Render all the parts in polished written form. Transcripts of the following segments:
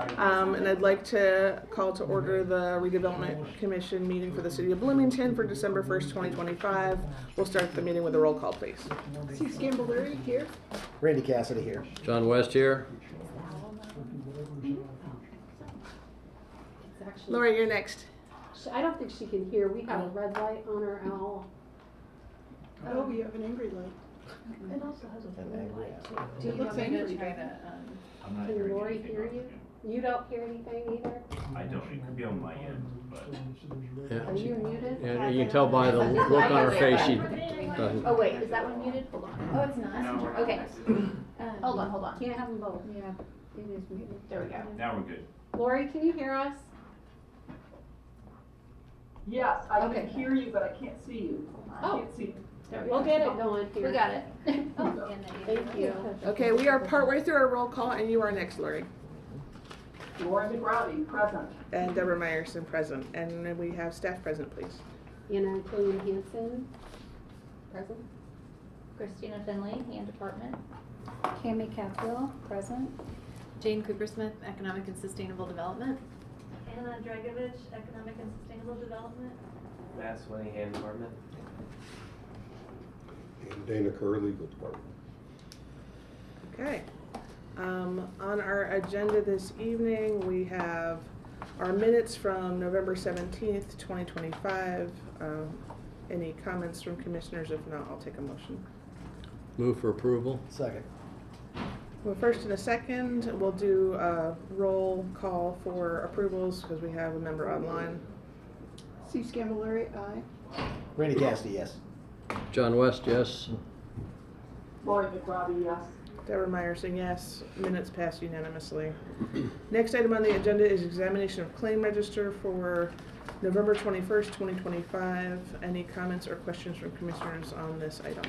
And I'd like to call to order the Redevelopment Commission meeting for the City of Bloomington for December 1st, 2025. We'll start the meeting with a roll call, please. Steve Scambolari here. Randy Cassidy here. John West here. Lori, you're next. I don't think she can hear. We have a red light on our owl. Oh, you have an angry light. It also has a An blue angry light owl. too. It looks angry. Can Lori hear you? You don't hear anything either? I don't. It could be on my end, but Are you muted? Yeah, you can tell by the look on her face she doesn't. Oh wait, is that one muted? Hold on. Oh, it's not. No, we're not. Okay. Hold on. Can't have them both. Yeah, it is muted. There we go. now we're good. Lori, can you hear us? Yes, I Okay. can hear you, but I can't see you. I Oh. can't see you. We'll get it going here. We got it. Oh, Thank you. Okay, we are partway through our roll call, and you are next, Lori. Lauren McRowdy, present. And Deborah Meyerson present. And then we have staff present, please. Anna Quillian Hansen, present. Christina Finley, hand department. Cami Cathwell, present. Jane Coopersmith, Economic and Sustainable Development. Anna Dragovich, Economic and Sustainable Development. Matt Swinney, hand department. And Dana Kerr, legal department. Okay. On our agenda this evening, we have our minutes from November 17th, 2025. Any comments from commissioners? If not, I'll take a motion. Move for approval. Second. Well, first and a second, we'll do a roll call for approvals because we have a member online. Steve Scambolari, aye. Randy Cassidy, yes. John West, yes. Lauren McRowdy, yes. Deborah Meyerson, yes. Minutes passed unanimously. Next item on the agenda is examination of claim register for November 21st, 2025. Any comments or questions from commissioners on this item?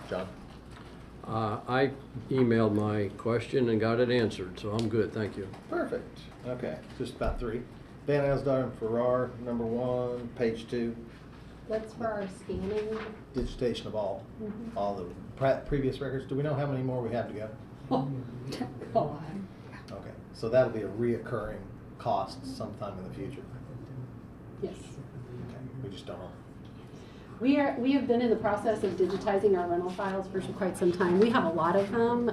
John? I emailed my question and got it answered, so I'm good, thank you. Perfect. Okay, just about three. Van Asdar and Farrar, number 1, page 2. That's for our scanning. Digitation of all the previous records. Do we know how many more we have to go? God. Okay, so that'll be a reoccurring cost sometime in the future. Yes. Okay, we just don't know. We have been in the process of digitizing our rental files for quite some time. We have a lot of them,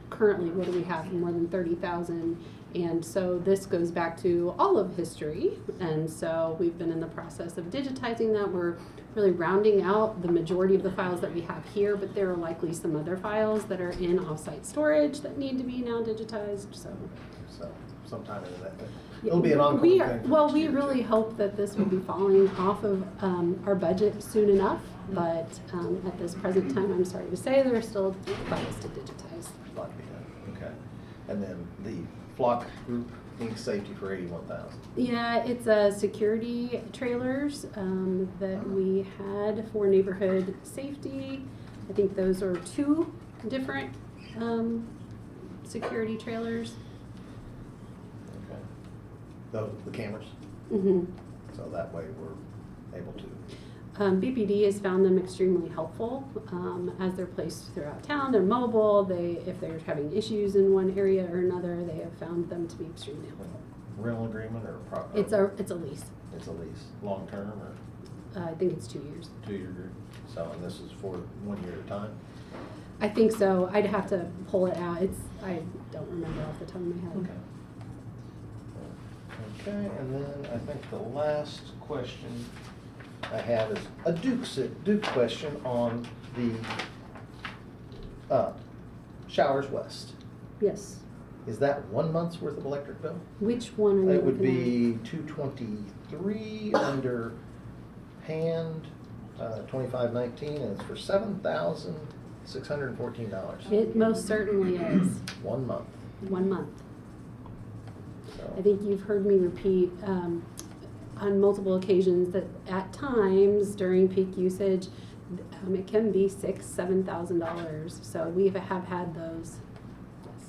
currently, what do we have? More than 30,000. And so this goes back to all of history. And so we've been in the process of digitizing that. We're really rounding out the majority of the files that we have here, but there are likely some other files that are in offsite storage that need to be now digitized. So sometime in that. It'll be an ongoing thing. Well, we really hope that this will be falling off of our budget soon enough, but at this present time, I'm sorry to say, there are still files to digitize. A lot to be done. Okay. And then the Flock Group needs safety for $81,000. Yeah, it's security trailers that we had for neighborhood safety. I think those are 2 different security trailers. Those, the cameras. Mm-hmm. So that way we're able to. BPD has found them extremely helpful as they're placed throughout town. They're mobile. If they're having issues in one area or another, they have found them to be extremely helpful. Rental agreement or It's a lease. It's a lease, long term or? I think it's 2 years. 2-year agreement. So and this is for 1 year at a time. I think so. I'd have to pull it out. I don't remember off the top of my head. Okay. Okay, and then I think the last question I have is a Duke question on the Showers West. Yes. Is that 1 month's worth of electric bill? Which one are you It would looking be $223 under hand 2519, and it's for $7,614. It most certainly is. 1 month. 1 month. So. I think you've heard me repeat on multiple occasions that at times during peak usage, it can be $6,000–7,000. So we have had those. Yes.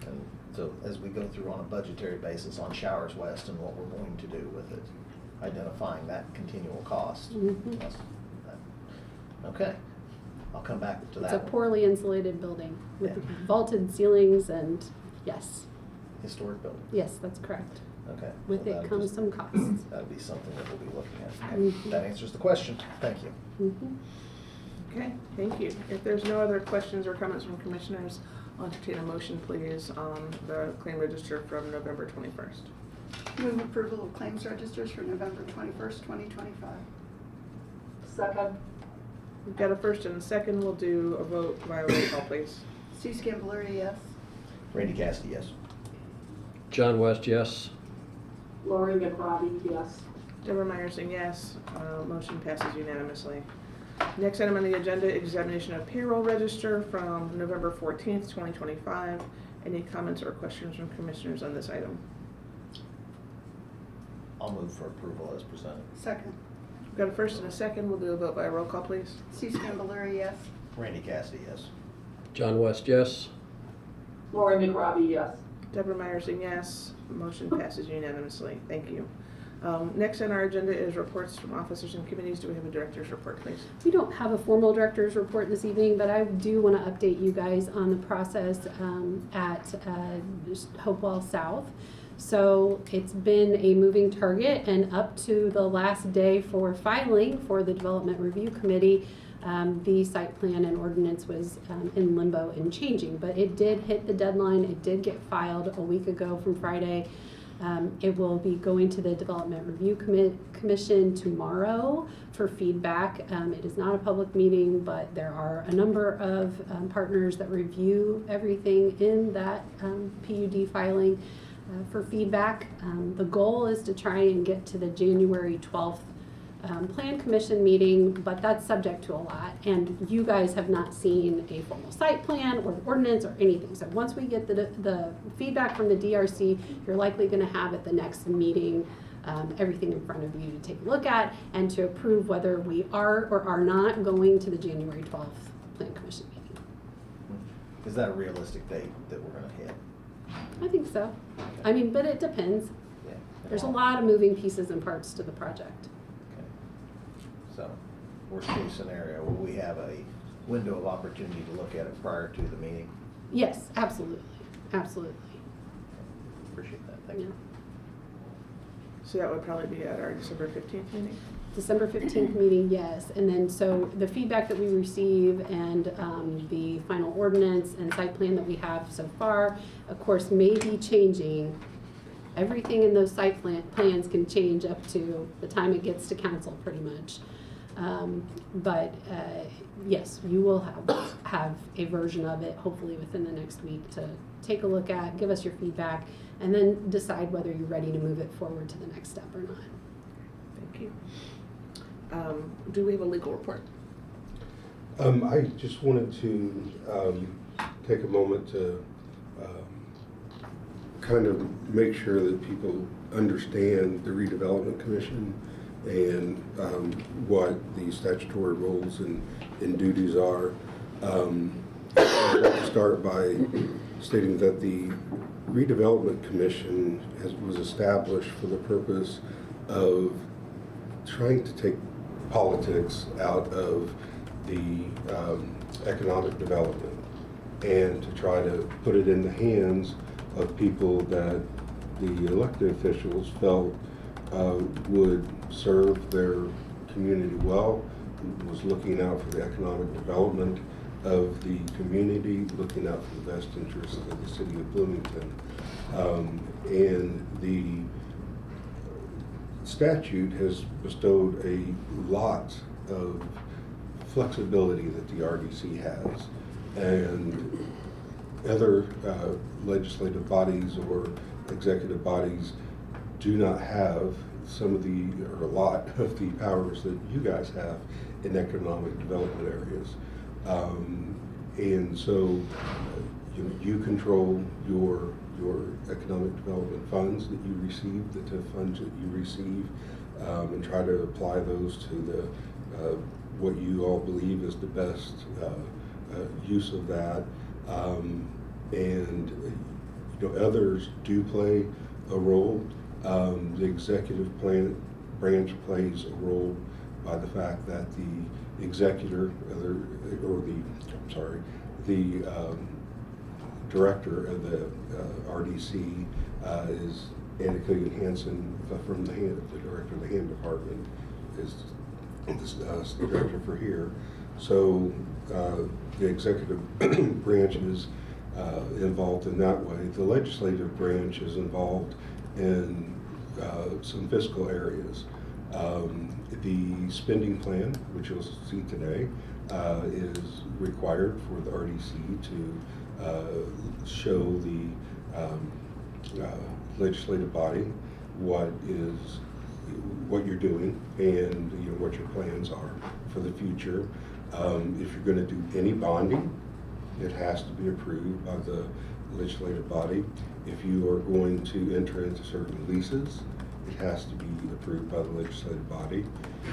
And so as we go through on a budgetary basis on Showers West and what we're going to do with it, identifying that continual cost. Mm-hmm. Okay. I'll come back to It's that a one. poorly insulated building with Yeah. vaulted ceilings and, yes, Historic building, yes, that's correct. okay. With So it that'll comes just- some costs. That'll be something that we'll be looking at. Okay. Mhm. That answers the question, thank you. Mhm. Okay, thank you. If there's no other questions or comments from commissioners, I'll entertain a motion, please, on the claim register from November 21st. Move approval of claims registers for November 21st, 2025. Second. We've got a first and a second. We'll do a vote by roll call, please. C. Scambolery, yes. Randy Cassidy, yes. John West, yes. Lori McRobbie, yes. Deborah Meyerson, yes. Motion passes unanimously. Next item on the agenda, examination of payroll register from November 14th, 2025. Any comments or questions from commissioners on this item? I'll move for approval as presented. Second. We've got a first and a second. We'll do a vote by roll call, please. C. Scambolery, yes. Randy Cassidy, yes. John West, yes. Lori McRobbie, yes. Deborah Meyerson, yes. Motion passes unanimously. Thank you. Next on our agenda is reports from officers and committees. Do we have a director's report, please? We don't have a formal director's report this evening, but I do want to update you guys on the process at Hopewell South. So it's been a moving target, and up to the last day for filing for the Development Review Committee, the site plan and ordinance was in limbo and changing, but it did hit the deadline. It did get filed a week ago from Friday. It will be going to the Development Review Commission tomorrow for feedback. It is not a public meeting, but there are a number of partners that review everything in that PUD filing for feedback. The goal is to try and get to the January 12th Plan Commission meeting, but that's subject to a lot. And you guys have not seen a formal site plan or ordinance or anything. So once we get the feedback from the DRC, you're likely going to have at the next meeting everything in front of you to take a look at and to approve whether we are or are not going to the January 12th Plan Commission meeting. Is that a realistic date that we're gonna hit? I think so. I mean, but it depends. Yeah. There's a lot of moving pieces and parts to the project. Okay. So, worst case scenario, will we have a window of opportunity to look at it prior to the meeting? Yes, absolutely. Absolutely. Appreciate that, thank you. Yeah. So that would probably be at our December 15th meeting. December 15th meeting, yes. And then so the feedback that we receive and the final ordinance and site plan that we have so far, of course, may be changing. Everything in those site plans can change up to the time it gets to council pretty much. But yes, you will have a version of it hopefully within the next week to take a look at, give us your feedback, and then decide whether you're ready to move it forward to the next step or not. Thank you. Do we have a legal report? I just wanted to take a moment to kind of make sure that people understand the Redevelopment Commission and what the statutory roles and duties are. I'd like to start by stating that the Redevelopment Commission was established for the purpose of trying to take politics out of the economic development and to try to put it in the hands of people that the elected officials felt would serve their community well, was looking out for the economic development of the community, looking out for the best interests of the city of Bloomington. And the statute has bestowed a lot of flexibility that the RDC has, and other legislative bodies or executive bodies do not have some of the, or a lot of the powers that you guys have in economic development areas. And so you control your economic development funds that you receive, the TIF funds that you receive, and try to apply those to the what you all believe is the best use of that. And others do play a role. The executive branch plays a role by the fact that the executor, the director of the RDC is Anna Coogan-Hanson from the director of the hand department is the director for here. So the executive branch is involved in that way. The legislative branch is involved in some fiscal areas. The spending plan, which you'll see today, is required for the RDC to show the legislative body what you're doing and what your plans are for the future. If you're going to do any bonding, it has to be approved by the legislative body. If you are going to enter into certain leases, it has to be approved by the legislative body.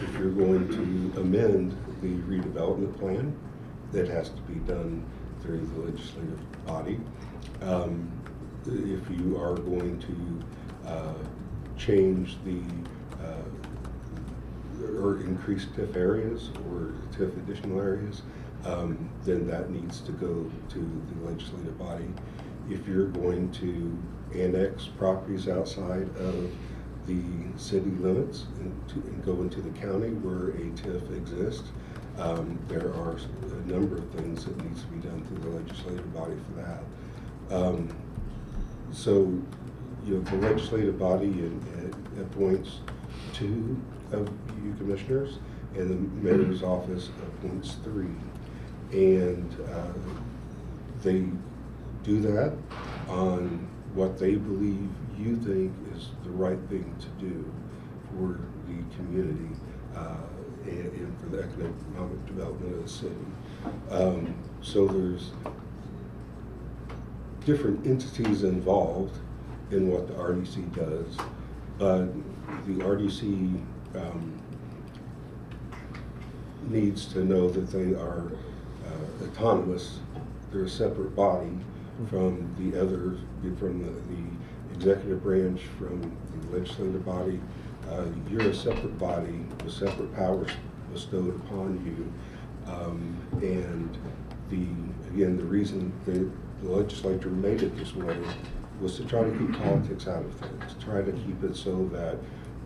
If you're going to amend the redevelopment plan, that has to be done through the legislative body. If you are going to change the or increase TIF areas or TIF additional areas, then that needs to go to the legislative body. If you're going to annex properties outside of the city limits and go into the county where a TIF exists, there are a number of things that needs to be done through the legislative body for that. So, the legislative body appoints 2 of you commissioners, and the mayor's office appoints 3. And they do that on what they believe you think is the right thing to do for the community and for the economic development of the city. So there's different entities involved in what the RDC does, but the RDC needs to know that they are autonomous. They're a separate body from the others, from the executive branch, from the legislative body. You're a separate body with separate powers bestowed upon you. And the reason the legislature made it this way was to try to keep politics out of things, to try to keep it so that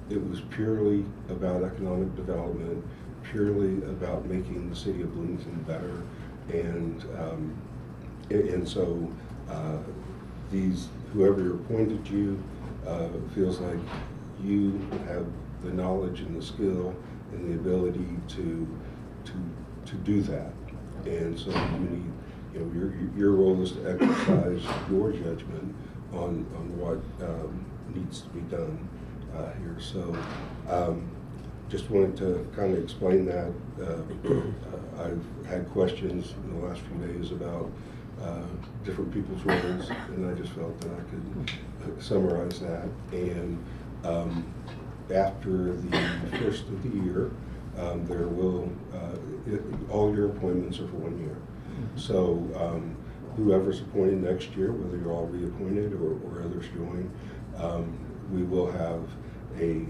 it was purely about economic development, purely about making the city of Bloomington better. And so whoever appointed you feels like you have the knowledge and the skill and the ability to do that. And so you need, your role is to exercise your judgment on what needs to be done here. So just wanted to kind of explain that. I've had questions in the last few days about different people's roles, and I just felt that I could summarize that. And after the first of the year, there will, all your appointments are for 1 year. So whoever's appointed next year, whether you're all reappointed or others join, we will have a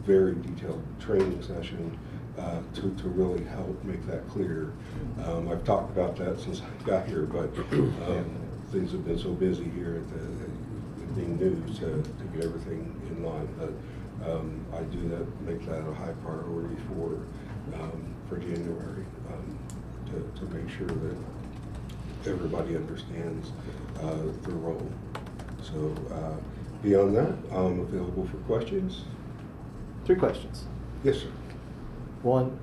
very detailed training session to really help make that clear. I've talked about that since I got here, but things have been so busy here at being new to get everything in line. But I do make that a high priority for January to make sure that everybody understands their role. So beyond that, I'm available for questions. 3 questions. Yes, sir. One,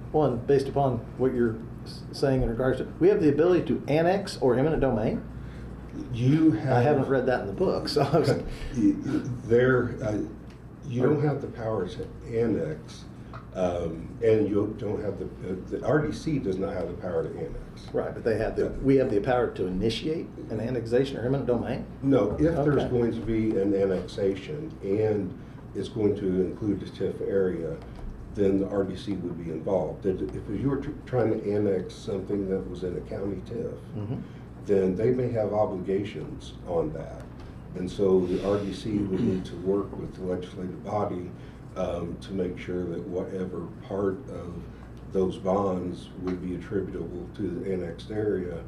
based upon what you're saying in regards to, we have the ability to annex or eminent domain? I haven't read that in the book, so I was you don't have the power to annex, and you don't have the RDC does not have the power to annex. Right, but we have the power to initiate an annexation or eminent domain? No, if there's going to be an annexation and it's going to include the TIF area, then the RDC would be involved. If you were trying to annex something that was in a county TIF, then they may have obligations on that. And so the RDC would need to work with the legislative body to make sure that whatever part of those bonds would be attributable to the annexed area,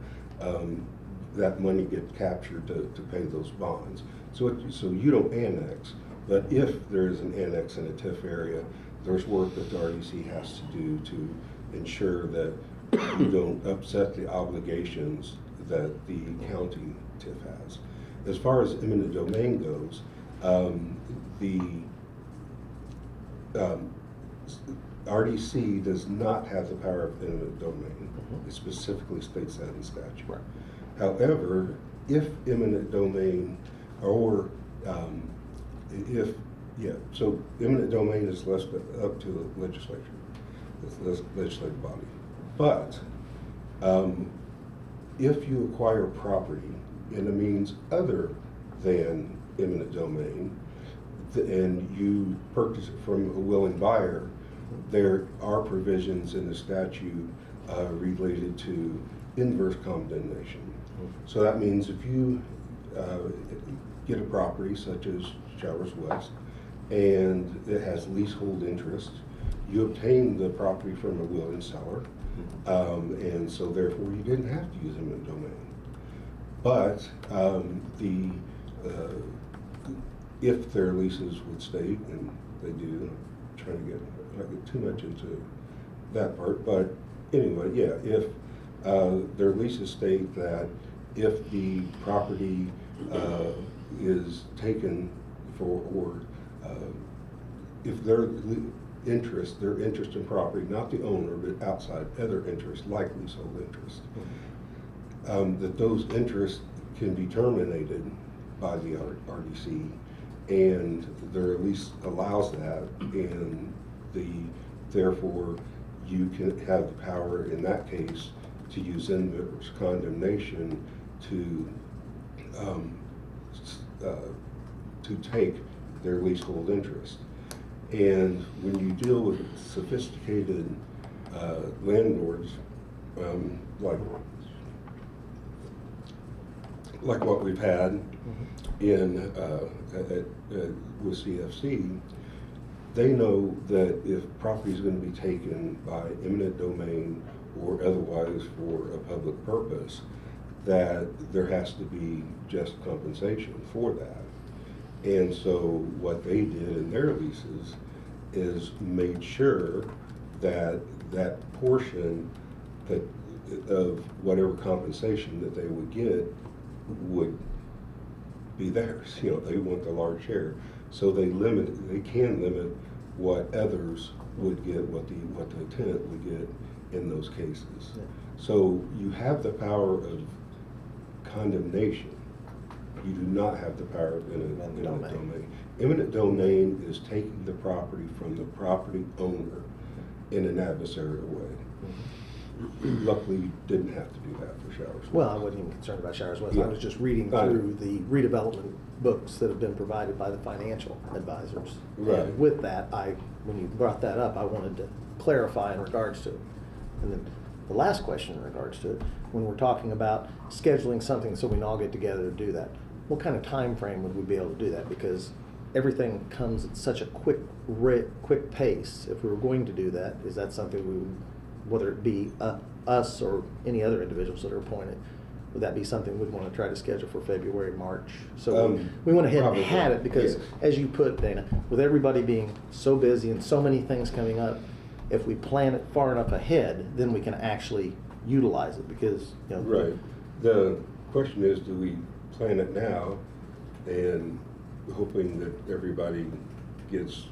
that money gets captured to pay those bonds. So you don't annex, but if there is an annex in a TIF area, there's work that the RDC has to do to ensure that you don't upset the obligations that the county TIF has. As far as eminent domain goes, the RDC does not have the power of eminent domain. It specifically states that in statute. Right. However, if eminent domain or so eminent domain is less up to the legislature, the legislative body. But if you acquire property in a means other than eminent domain, and you purchase it from a willing buyer, there are provisions in the statute related to inverse condemnation. So that means if you get a property such as Showers West, and it has leasehold interest, you obtain the property from a willing seller, and so therefore you didn't have to use eminent domain. But if their leases would state, and they do, I'm trying to not get too much into that part, but anyway, yeah, if their leases state that if the property is taken for, or if their interest in property, not the owner, but outside other interests, like leasehold interest, that those interests can be terminated by the RDC, and their lease allows that, and therefore you can have the power in that case to use inverse condemnation to take their leasehold interest. And when you deal with sophisticated landlords, like what we've had in with CFC, they know that if property is going to be taken by eminent domain or otherwise for a public purpose, that there has to be just compensation for that. And so what they did in their leases is made sure that that portion of whatever compensation that they would get would be theirs. You know, they want the large share. So they can limit what others would get, what the tenant would get in those cases. Yeah. So you have the power of condemnation. You do not have the power of eminent domain. Eminent domain is taking the property from the property owner in an adversarial way. Luckily, you didn't have to do that for Showers West. Well, I wasn't even concerned about Showers West. Yeah. I was just reading through the redevelopment books that have been provided by the financial advisors. Right. And with that, when you brought that up, I wanted to clarify in regards to it. And then the last question in regards to it, when we're talking about scheduling something so we can all get together to do that, what kind of time frame would we be able to do that? Because everything comes at such a quick pace. If we were going to do that, is that something we would, whether it be us or any other individuals that are appointed, would that be something we'd want to try to schedule for February, March? So we went ahead and had it because, as you put, Dana, with everybody being so busy and so many things coming up, if we plan it far enough ahead, then we can actually utilize it because, you know. Right. The question is, do we plan it now and hoping that everybody gets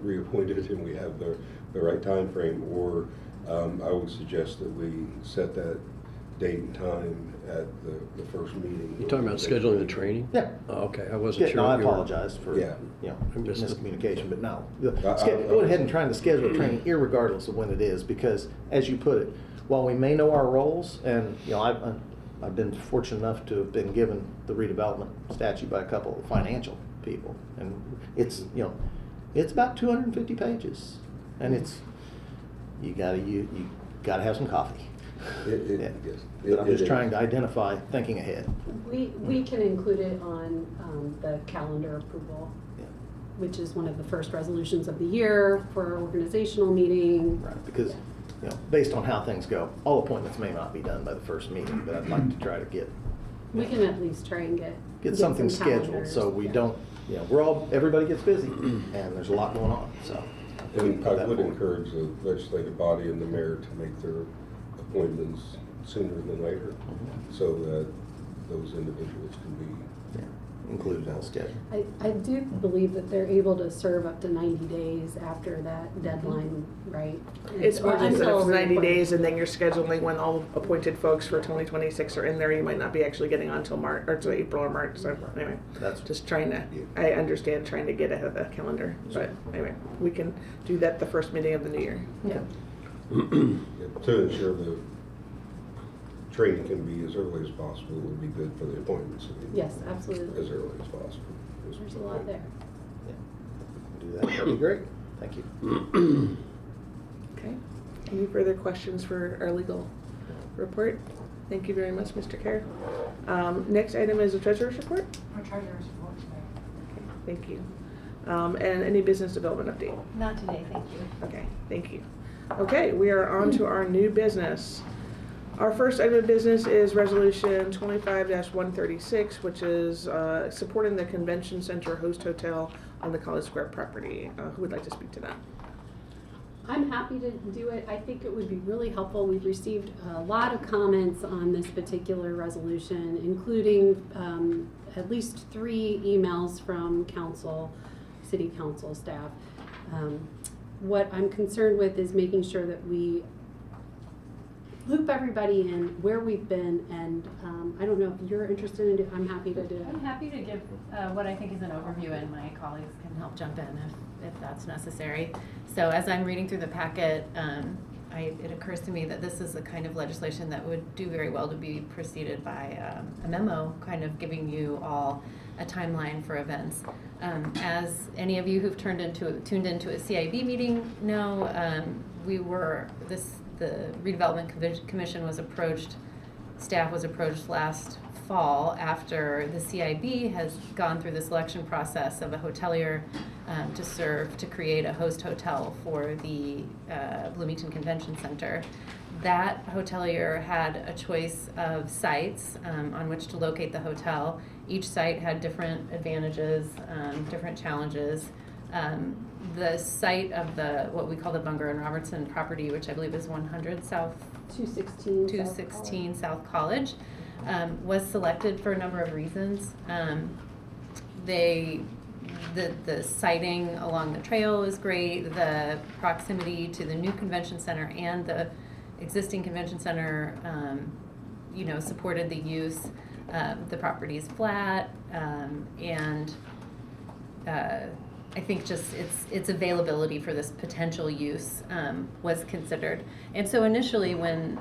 reappointed and we have the right time frame, or I would suggest that we set that date and time at the first meeting. You talking about scheduling the training? Yeah. Oh, okay, I wasn't sure. No, I if you were- apologize for miscommunication, but no. I'll Go ahead and try to schedule a training irregardless of when it is, because as you put it, while we may know our roles, and I've been fortunate enough to have been given the redevelopment statute by a couple of financial people, and it's about 250 pages, and you gotta have some coffee. But I'm just trying to identify, thinking ahead. We can include it on the calendar approval. Yeah. which is one of the first resolutions of the year for our organizational meeting. Right, because, you know, based on how things go, all appointments may not be done by the first meeting, but I'd like to try to get. We can at least try and Get something some scheduled, calendars. so we Yeah. don't, you know, everybody gets busy, and there's a lot going on, so. And I would encourage the legislative body and the mayor to make their appointments sooner than later, so that those individuals can be. Included in the schedule. I do believe that they're able to serve up to 90 days after that deadline, right? It's Or ordinance that until it's 90 reappointment. days, and then you're scheduling when all appointed folks for 2026 are in there. You might not be actually getting on till March, or till April or March, so anyway. That's Just trying to, I understand trying to get ahead of the calendar, but anyway, we can do that the first meeting of the new year. Yeah. To ensure the training can be as early as possible, it would be good for the appointments to be. Yes, absolutely. As early as possible. There's a lot there. do that. That'd be great. Thank you. Okay. Any further questions for our legal report? Thank you very much, Mr. Kerr. Next item is the treasurer's report. Our treasurer's report today. Okay, thank you. And any business development update? Not today, thank you. Okay, thank you. Okay, we are on to our new business. Our first item of business is Resolution 25-136, which is supporting the Convention Center Host Hotel on the College Square property. Who would like to speak to that? I'm happy to do it. I think it would be really helpful. We've received a lot of comments on this particular resolution, including at least 3 emails from council, city council staff. What I'm concerned with is making sure that we loop everybody in where we've been, and I don't know if you're interested in it. I'm happy to do it. I'm happy to give what I think is an overview, and my colleagues can help jump in if that's necessary. So as I'm reading through the packet, it occurs to me that this is the kind of legislation that would do very well to be preceded by a memo kind of giving you all a timeline for events. As any of you who've tuned into a CIB meeting know, the Redevelopment Commission was approached, staff was approached last fall after the CIB has gone through the selection process of a hotelier to create a host hotel for the Bloomington Convention Center. That hotelier had a choice of sites on which to locate the hotel. Each site had different advantages, different challenges. The site of what we call the Bunger and Robertson property, which I believe is 100 South 216 South College, was selected for a number of reasons. The siting along the trail is great. The proximity to the new convention center and the existing convention center, supported the use. The property is flat, and I think just its availability for this potential use was considered. And so initially when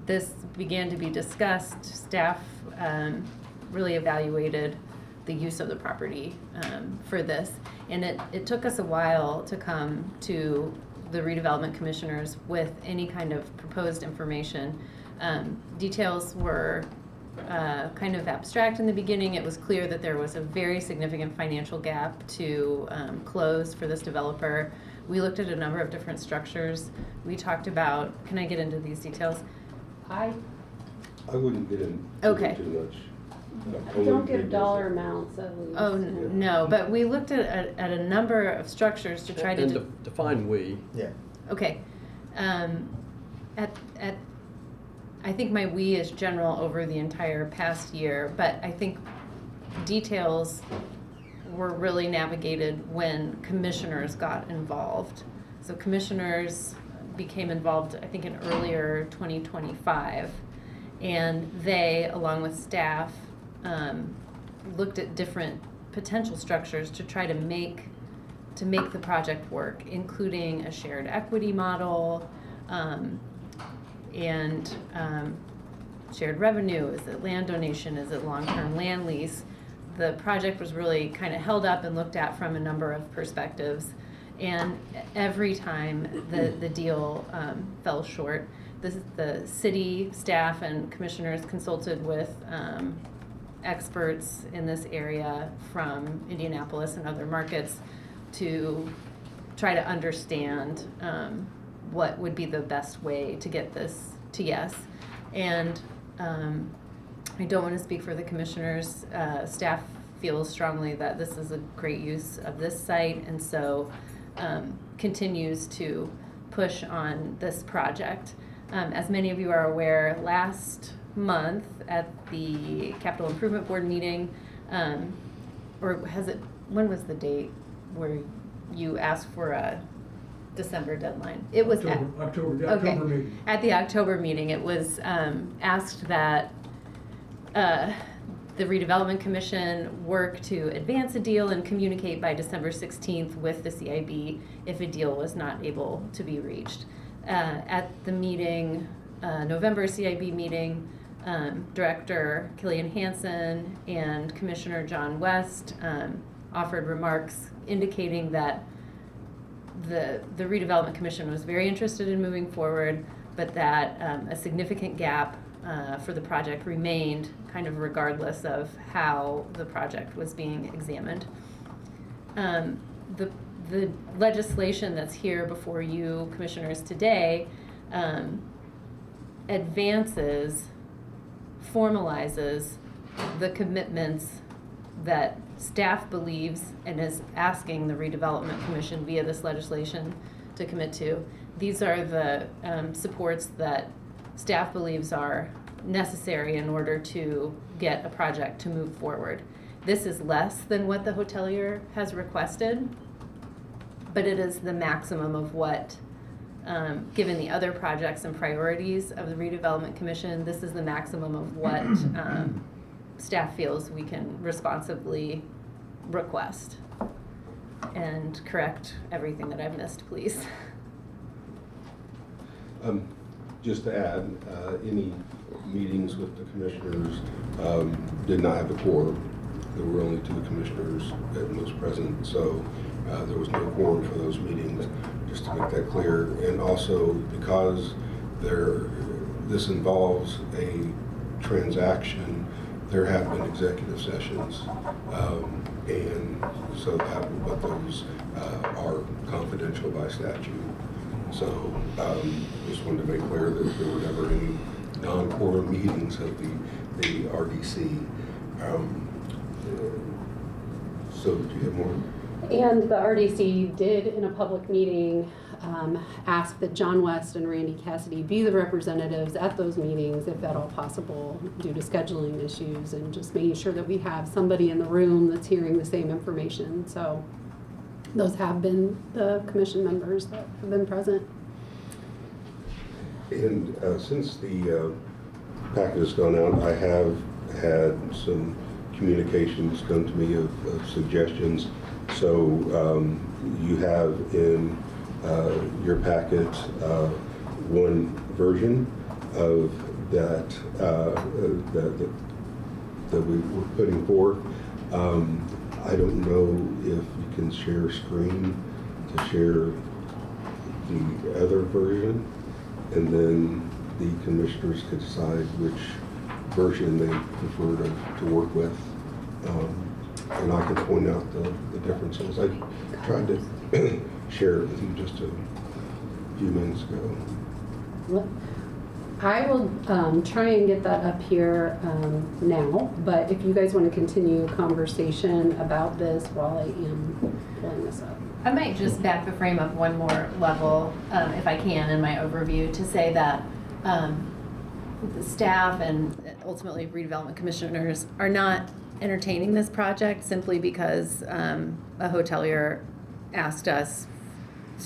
this began to be discussed, staff really evaluated the use of the property for this. And it took us a while to come to the redevelopment commissioners with any kind of proposed information. Details were kind of abstract in the beginning. It was clear that there was a very significant financial gap to close for this developer. We looked at a number of different structures. We talked about, can I get into these details? I wouldn't get into Okay. too much. don't give dollar amounts at least. Oh, no, but we looked at a number of structures to try to... And define we. Yeah. Okay. I think my we is general over the entire past year, but I think details were really navigated when commissioners got involved. So commissioners became involved, I think, in earlier 2025, and they, along with staff, looked at different potential structures to try to make the project work, including a shared equity model, and shared revenue. Is it land donation? Is it long-term land lease? The project was really kind of held up and looked at from a number of perspectives, and every time the deal fell short. The city staff and commissioners consulted with experts in this area from Indianapolis and other markets to try to understand what would be the best way to get this to yes. And I don't want to speak for the commissioners. Staff feels strongly that this is a great use of this site, and so continues to push on this project. As many of you are aware, last month at the Capital Improvement Board meeting, when was the date where you asked for a December deadline? It was October meeting. At the October meeting, it was asked that the Redevelopment Commission work to advance a deal and communicate by December 16th with the CIB if a deal was not able to be reached. At the meeting, November CIB meeting, Director Killian Hansen and Commissioner John West offered remarks indicating that the Redevelopment Commission was very interested in moving forward, but that a significant gap for the project remained, kind of regardless of how the project was being examined. The legislation that's here before you, commissioners, today advances, formalizes the commitments that staff believes and is asking the Redevelopment Commission via this legislation to commit to. These are the supports that staff believes are necessary in order to get a project to move forward. This is less than what the hotelier has requested, but it is the maximum of what, given the other projects and priorities of the Redevelopment Commission, this is the maximum of what staff feels we can responsibly request. And correct everything that I've missed, please. Just to add, any meetings with the commissioners did not have a quorum. There were only 2 commissioners at most present, so there was no quorum for those meetings, just to make that clear. And also, because this involves a transaction, there have been executive sessions, and so but those are confidential by statute. So just wanted to make clear that there were never any non-quorum meetings of the RDC. So do you have more? And the RDC did, in a public meeting, ask that John West and Randy Cassidy be the representatives at those meetings, if at all possible, due to scheduling issues, and just making sure that we have somebody in the room that's hearing the same information. So those have been the commission members that have been present. And since the packet has gone out, I have had some communications come to me of suggestions. So you have in your packet one version of that that we were putting forth. I don't know if you can share screen to share the other version, and then the commissioners could decide which version they prefer to work with. And I can point out the differences. I tried to share it with you just a few minutes ago. I will try and get that up here now, but if you guys want to continue conversation about this while I am pulling this up. I might just back the frame up one more level, if I can, in my overview, to say that the staff and ultimately redevelopment commissioners are not entertaining this project simply because a hotelier asked us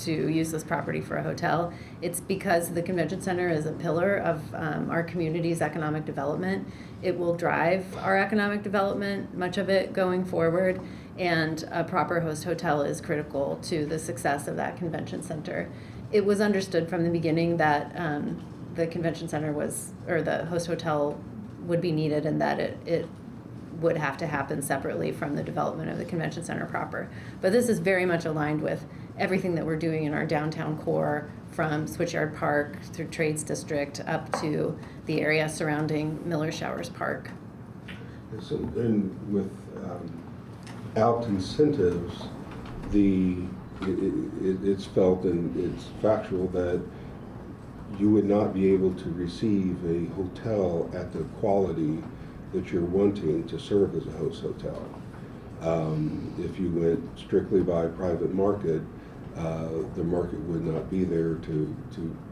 to use this property for a hotel. It's because the convention center is a pillar of our community's economic development. It will drive our economic development, much of it going forward, and a proper host hotel is critical to the success of that convention center. It was understood from the beginning that the convention center or the host hotel would be needed, and that it would have to happen separately from the development of the convention center proper. But this is very much aligned with everything that we're doing in our downtown core, from Switchyard Park through Trades District up to the area surrounding Miller Showers Park. So, and without incentives, it's felt and it's factual that you would not be able to receive a hotel at the quality that you're wanting to serve as a host hotel. If you went strictly by private market, the market would not be there to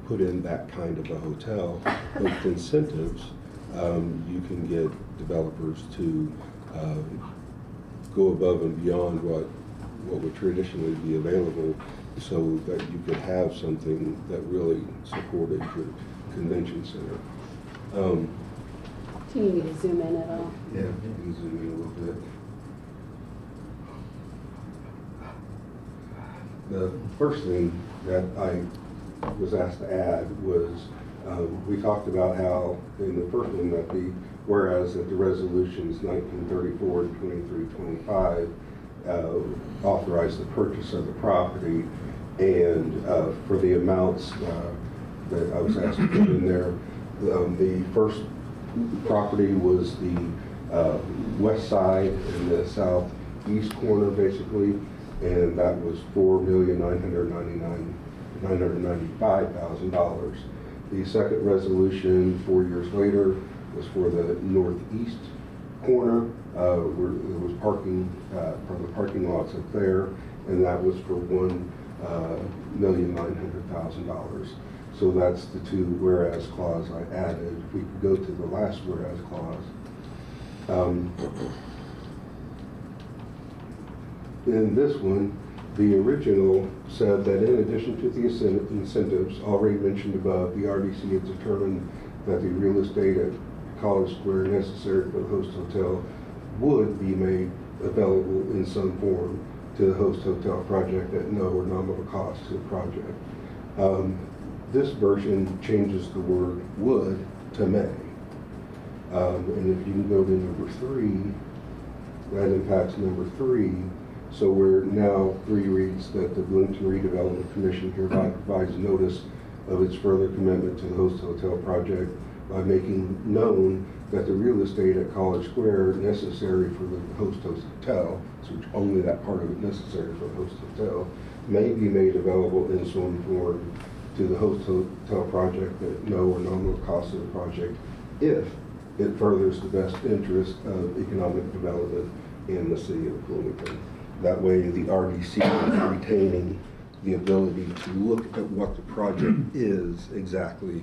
put in that kind of a hotel. But with incentives, you can get developers to go above and beyond what would traditionally be available, so that you could have something that really supported your convention center. Do you need me to zoom in at all? Yeah, you can zoom in a little bit. The first thing that I was asked to add was, we talked about how in the first one that whereas that the resolutions 1934 and 2325 authorized the purchase of the property, and for the amounts that I was asked to put in there, the first property was the west side and the southeast corner, basically, and that was $4,995,000. The second resolution 4 years later was for the northeast corner, where there was parking from the parking lots up there, and that was for $1,900,000. So that's the two whereas clause I added. If we could go to the last whereas clause. In this one, the original said that in addition to the incentives already mentioned above, the RDC had determined that the real estate at College Square necessary for the host hotel would be made available in some form to the host hotel project at no or nominal cost to the project. This version changes the word would to may. And if you can go to number 3, that impacts number 3. So we're now 3 reads that the Bloomington Redevelopment Commission hereby provides notice of its further commitment to the host hotel project by making known that the real estate at College Square necessary for the host hotel, so only that part of it necessary for the host hotel, may be made available in some form to the host hotel project at no or nominal cost of the project if it furthers the best interest of economic development in the city of Bloomington. That way the RDC is retaining the ability to look at what the project is exactly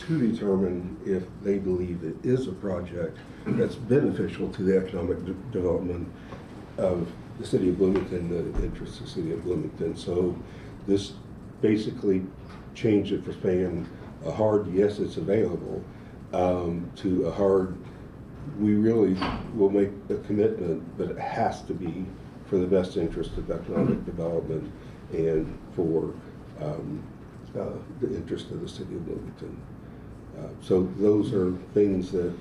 to determine if they believe it is a project that's beneficial to the economic development of the city of Bloomington, the interests of the city of Bloomington. So this basically changed it from saying a hard yes, it's available, to a hard, we really will make a commitment, but it has to be for the best interest of economic development and for the interest of the city of Bloomington. So those are things that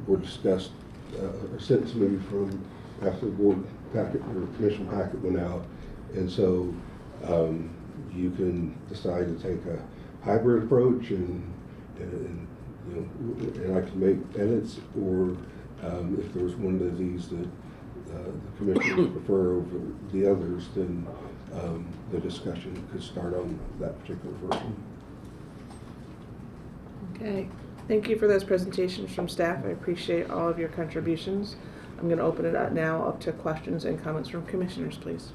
were discussed, or sent to me from after the board packet or commission packet went out, and so you can decide to take a hybrid approach, and you know, and I can make edits, or if there's one of these that the commissioners prefer over the others, then the discussion could start on that particular version. Okay, thank you for those presentations from staff. I appreciate all of your contributions. I'm going to open it up now up to questions and comments from commissioners, please.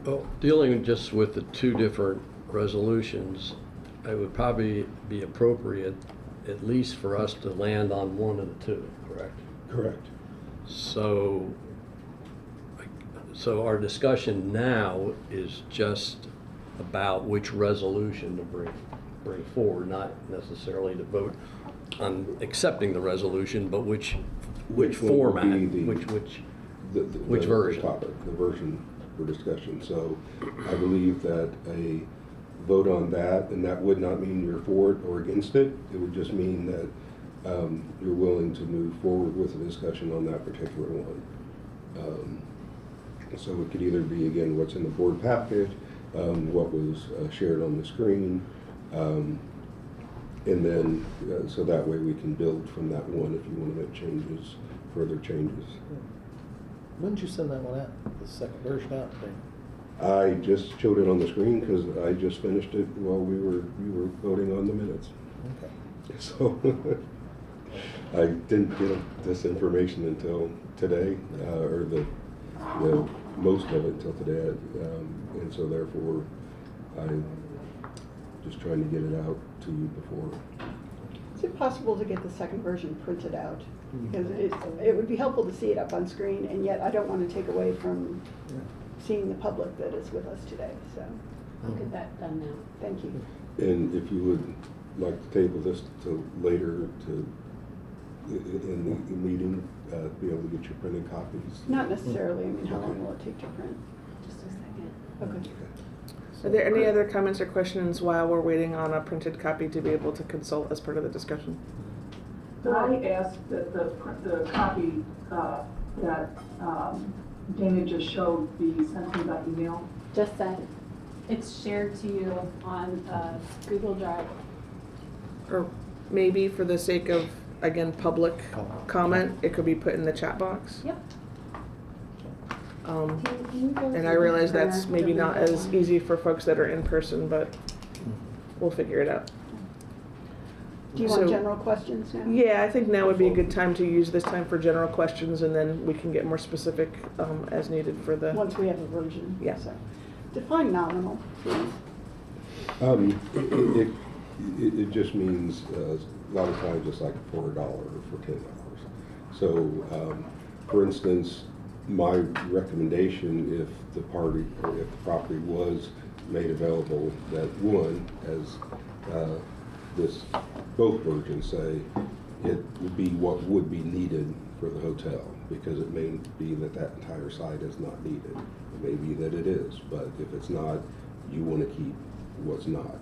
Well, dealing just with the 2 different resolutions, it would probably be appropriate at least for us to land on one of the 2, correct? Correct. So our discussion now is just about which resolution to bring forward, not necessarily to vote on accepting the resolution, but which format, which version. The version for discussion. So I believe that a vote on that, and that would not mean you're for it or against it. It would just mean that you're willing to move forward with a discussion on that particular one. So it could either be, again, what's in the board packet, what was shared on the screen, and then so that way we can build from that one if you want to make changes further changes. When did you send that one out, the second version out? I just showed it on the screen because I just finished it while we were voting on the minutes. Okay. So I didn't get this information until today, or the most of it until today, and so therefore I'm just trying to get it out to you before. Is it possible to get the second version printed out? Because it would be helpful to see it up on screen, and yet I don't want to take away from seeing the public that is with us today, so. I'll get that done now. Thank you. And if you would like to table this to later in the meeting, be able to get your printed copies. Not necessarily, I mean, how long will it take to print? Just a second. Okay. Are there any other comments or questions while we're waiting on a printed copy to be able to consult as part of the discussion? Could I ask that the copy that Dana just showed be sent to me by email? Just sent. It's shared to you on Google Drive. Or maybe for the sake of, again, public comment, it could be put in the chat box. Yep. And I realize that's maybe not as easy for folks that are in person, but we'll figure it out. Do you want general questions now? Yeah, I think now would be a good time to use this time for general questions, and then we can get more specific as needed for the... Once we have a version. Yeah. So. Define nominal, please. It just means a lot of times it's like for $1 or for $10. So, for instance, my recommendation, if the property was made available, that one, as both versions say, it would be what would be needed for the hotel, because it may be that entire site is not needed. It may be that it is, but if it's not, you want to keep what's not.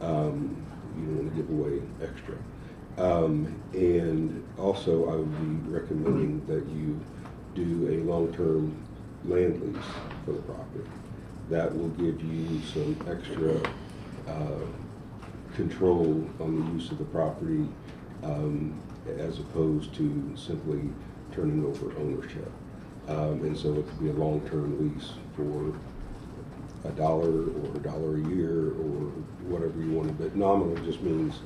You don't want to give away extra. And also, I would be recommending that you do a long-term land lease for the property. That will give you some extra control on the use of the property, as opposed to simply turning over ownership. And so it could be a long-term lease for $1 or $1 a year or whatever you want. But nominal just means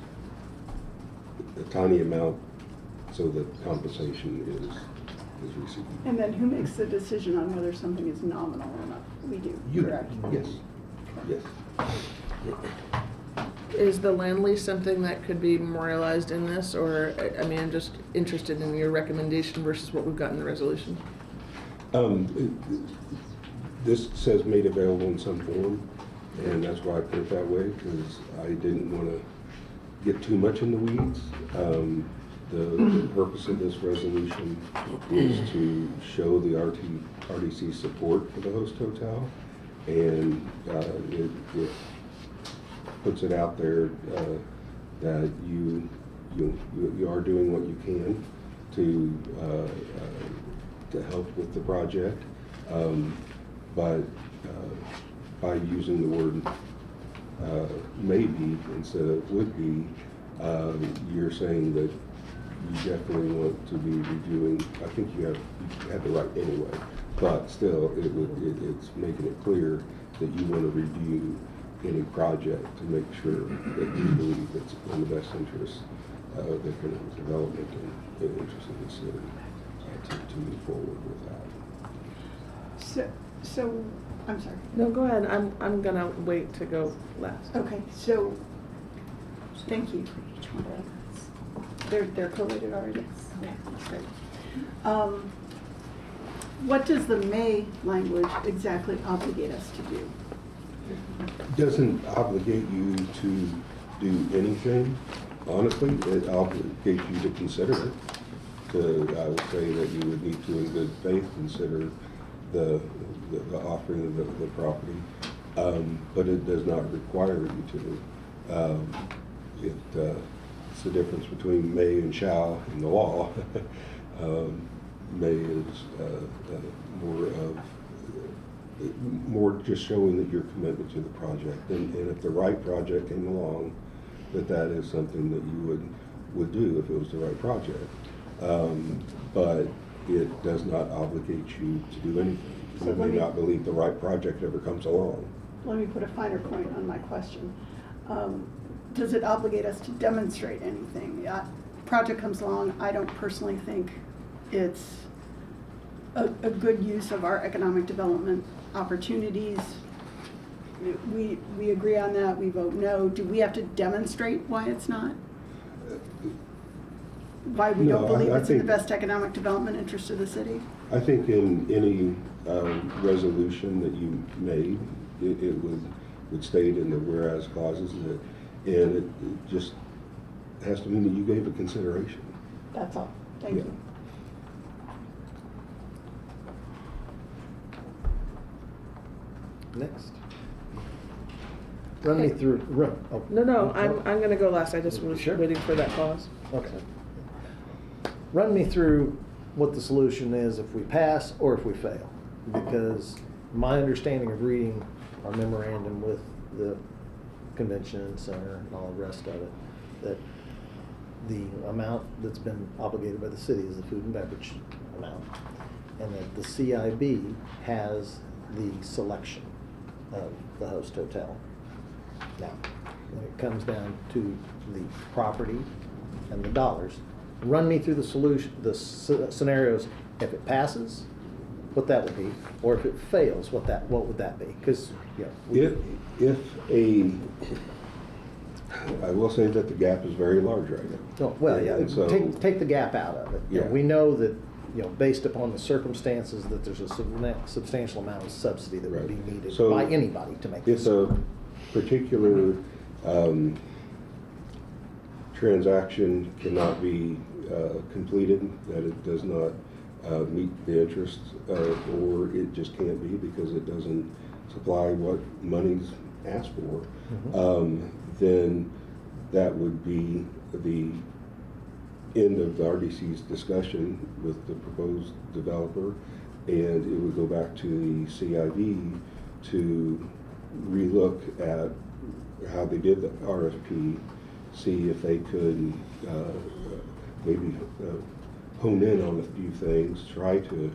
a tiny amount so that compensation is received. And then who makes the decision on whether something is nominal or not? We do, You, correct? yes, yes. Is the land lease something that could be memorialized in this, or, I mean, I'm just interested in your recommendation versus what we've got in the resolution? This says made available in some form, and that's why I put it that way, because I didn't want to get too much in the weeds. The purpose of this resolution is to show the RDC support for the host hotel, and it puts it out there that you are doing what you can to help with the project, but by using the word maybe instead of would be, you're saying that you definitely want to be reviewing. I think you have the right anyway, but still, it's making it clear that you want to review any project to make sure that you believe it's in the best interest of the economic development and the interest of the city to move forward with that. So, I'm sorry. No, go ahead. I'm gonna wait to go last. Okay, so, thank you. They're collated already? Okay, that's great. What does the may language exactly obligate us to do? Doesn't obligate you to do anything, honestly. It obligates you to consider it. I would say that you would need to, in good faith, consider the offering of the property, but it does not require you to. It's the difference between may and shall in the law. May is more just showing that your commitment to the project, and if the right project came along, that is something that you would do if it was the right project. but it does not obligate you to do anything. So You let may me- not believe the right project ever comes along. Let me put a finer point on my question. Does it obligate us to demonstrate anything? Project comes along, I don't personally think it's a good use of our economic development opportunities. We agree on that, we vote no. Do we have to demonstrate why it's not? Why we don't No, believe I it's in the think- best economic development interest of the city? I think in any resolution that you made, it would state in the whereas clauses that, and it just has to mean that you gave it consideration. That's all, thank Yeah. you. Next. Run me through, oh. No, I'm gonna go last. I just was Sure. waiting for that pause. Okay. Run me through what the solution is if we pass or if we fail. Because my understanding of reading our memorandum with the convention center and all the rest of it, that the amount that's been obligated by the city is the food and beverage amount. And that the CIB has the selection of the host hotel. Now, when it comes down to the property and the dollars, run me through the solution, the scenarios. If it passes, what that would be, or if it fails, what would that be? Because I will say that the gap is very large right now. Oh, well, yeah. And so- Take the gap out of it. Yeah. We know that, based upon the circumstances, that there's a substantial amount of subsidy that would be needed So by anybody to make this. If a particular transaction cannot be completed, that it does not meet the interest, or it just can't be because it doesn't supply what money's asked for, then that would be the end of the RDC's discussion with the proposed developer, and it would go back to the CIB to relook at how they did the RFP, see if they could maybe hone in on a few things, try to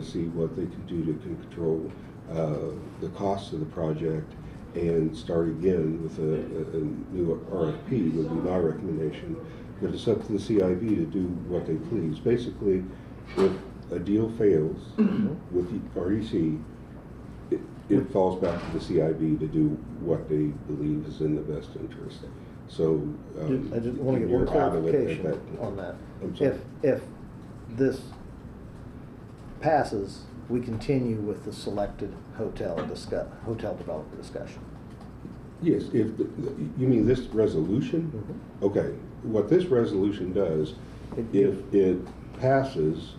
see what they can do to control the costs of the project, and start again with a new RFP would be my recommendation. But it's up to the CIB to do what they please. Basically, if a deal fails with the RDC, it falls back to the CIB to do what they believe is in the best interest. So I just want to get you're one out of it at clarification on that. I'm sorry. If this passes, we continue with the selected hotel developer discussion. Yes, you mean this resolution? Okay, what this resolution does, if it passes,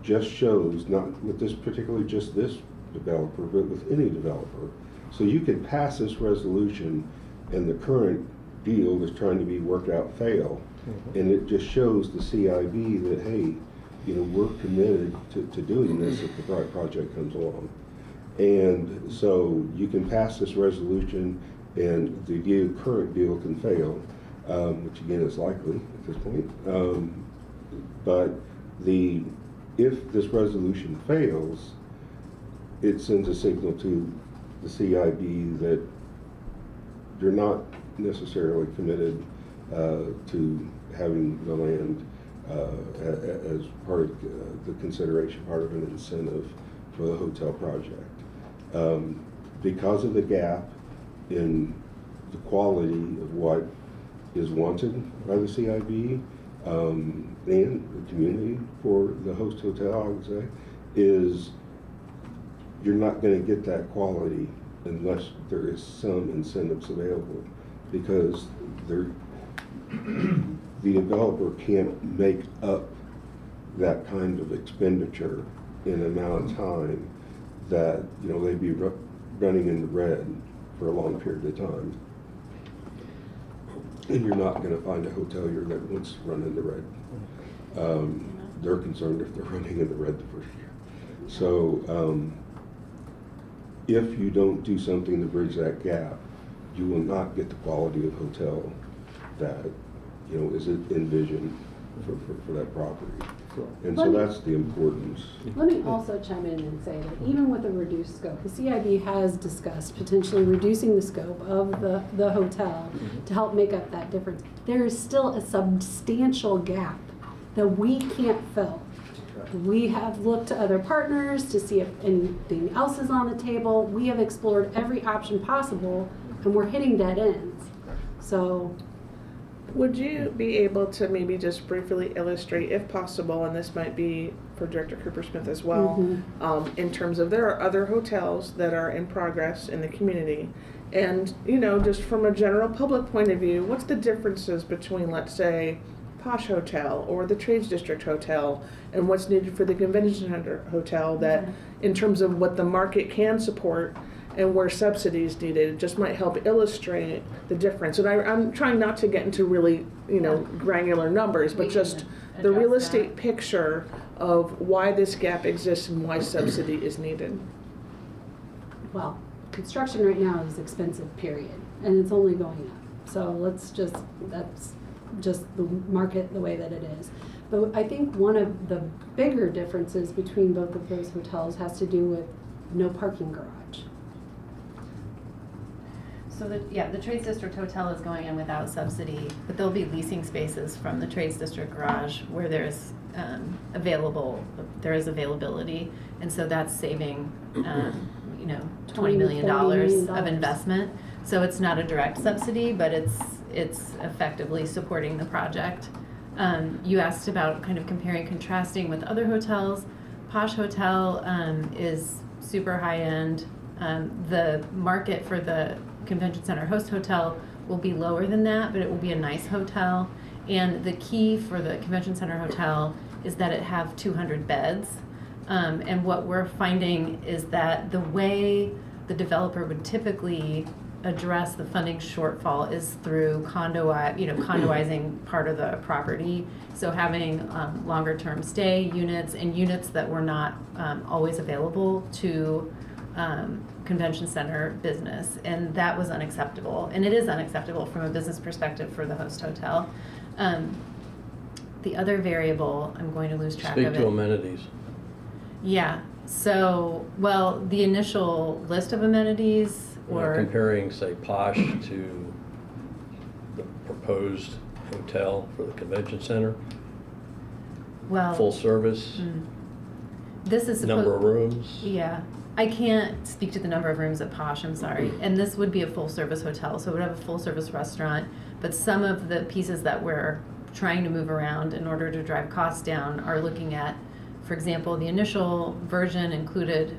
just shows, not with this particularly just this developer, but with any developer. So you could pass this resolution and the current deal that's trying to be worked out fail, and it just shows the CIB that, hey, we're committed to doing this if the right project comes along. And so you can pass this resolution and the current deal can fail, which again is likely at this point. But if this resolution fails, it sends a signal to the CIB that you're not necessarily committed to having the land as part of the consideration, part of an incentive for the hotel project. Because of the gap in the quality of what is wanted by the CIB and the community for the host hotel, I would say, is you're not going to get that quality unless there is some incentives available, because the developer can't make up that kind of expenditure in an amount of time that they'd be running in the red for a long period of time. And you're not going to find a hotelier that wants to run in the red. They're concerned if they're running in the red the first year. So if you don't do something to bridge that gap, you will not get the quality of hotel that is envisioned for that property. And so that's the importance. Let me also chime in and say that even with a reduced scope, the CIB has discussed potentially reducing the scope of the hotel to help make up that difference. There is still a substantial gap that we can't fill. We have looked to other partners to see if anything else is on the table. We have explored every option possible, and we're hitting dead ends. So, would you be able to maybe just briefly illustrate, if possible, and this might be for Director Cooper-Smith as well, in terms of there are other hotels that are in progress in the community, and just from a general public point of view, what's the differences between, let's say, Posh Hotel or the Trades District Hotel, and what's needed for the Convention Center Hotel, that in terms of what the market can support and where subsidies needed, it just might help illustrate the difference. And I'm trying not to get into really, granular numbers, but just the real estate picture of why this gap exists and why subsidy is needed. well, construction right now is expensive, period, and it's only going up. So that's just the market the way that it is. But I think one of the bigger differences between both of those hotels has to do with no parking garage. So the Trades District Hotel is going in without subsidy, but there'll be leasing spaces from the Trades District Garage where there's availability, and so that's saving $20 million of investment. So it's not a direct subsidy, but it's effectively supporting the project. You asked about kind of comparing, contrasting with other hotels. Posh Hotel is super high end. The market for the Convention Center Host Hotel will be lower than that, but it will be a nice hotel. And the key for the Convention Center Hotel is that it have 200 beds. And what we're finding is that the way the developer would typically address the funding shortfall is through condoizing part of the property. So having longer term stay units and units that were not always available to convention center business, and that was unacceptable, and it is unacceptable from a business perspective for the host hotel. The other variable, I'm going to lose track of it. Speak to amenities. Yeah, so, well, the initial list of amenities, or comparing, say, Posh to the proposed hotel for the convention center, well, full service, this is number of rooms. Yeah. I can't speak to the number of rooms at Posh, I'm sorry. And this would be a full-service hotel, so it would have a full-service restaurant. But some of the pieces that we're trying to move around in order to drive costs down are looking at, for example, the initial version included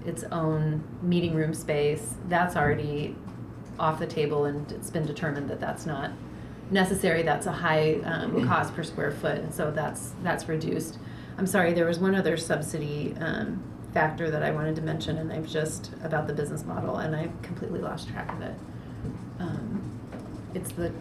its own meeting room space. That's already off the table, and it's been determined that that's not necessary. That's a high cost per square foot, and so that's reduced. I'm sorry, there was one other subsidy factor that I wanted to mention, and I've just about the business model, and I completely lost track of it. It's the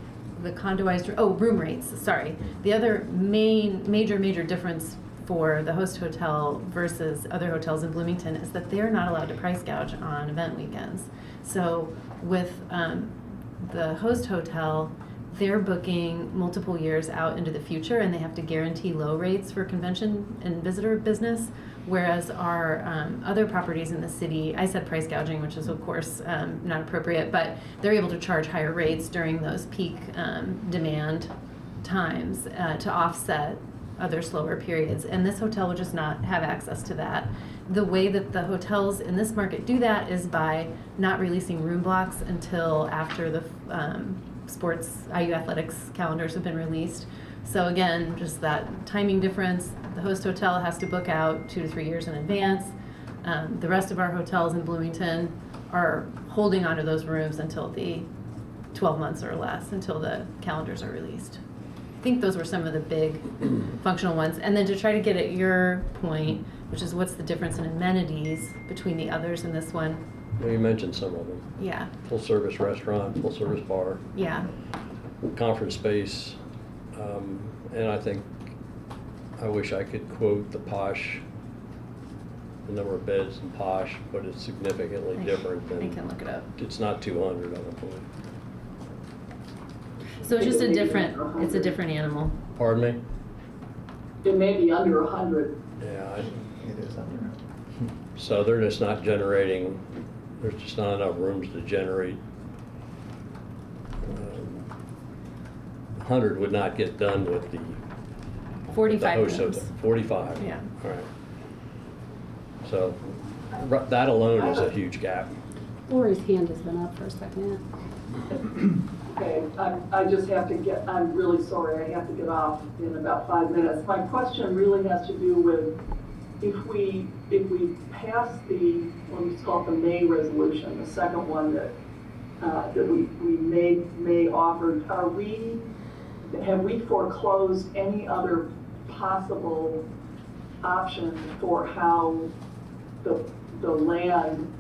condoized room rates. Sorry, the other major difference for the host hotel versus other hotels in Bloomington is that they're not allowed to price gouge on event weekends. So with the host hotel, they're booking multiple years out into the future, and they have to guarantee low rates for convention and visitor business. Whereas our other properties in the city, I said price gouging, which is of course not appropriate, but they're able to charge higher rates during those peak demand times to offset other slower periods. And this hotel would just not have access to that. The way that the hotels in this market do that is by not releasing room blocks until after the sports IU athletics calendars have been released. So again, just that timing difference. The host hotel has to book out 2 to 3 years in advance. The rest of our hotels in Bloomington are holding onto those rooms until the 12 months or less, until the calendars are released. I think those were some of the big functional ones. And then to try to get at your point, which is what's the difference in amenities between the others and this one? Well, you mentioned some of them. Yeah. Full service restaurant, full service bar. Yeah. Conference space. And I wish I could quote the Posh, the number of beds in Posh, but it's significantly different than. I can look it up. It's not 200, I don't believe. So it's just a It may be different, under it's a 100. different animal. Pardon me? It may be under 100. Yeah, It is under. so they're just not generating, there's just not enough rooms to generate. 100 would not get done with the 45 host rooms. hotel. 45? Yeah. All right. So that alone is a huge gap. Lori's hand has been up for a second. Okay, I just have to get, I'm really sorry, I have to get off in about 5 minutes. My question really has to do with if we pass the, let's call it the May resolution, the second one that we may offer, have we foreclosed any other possible option for how the land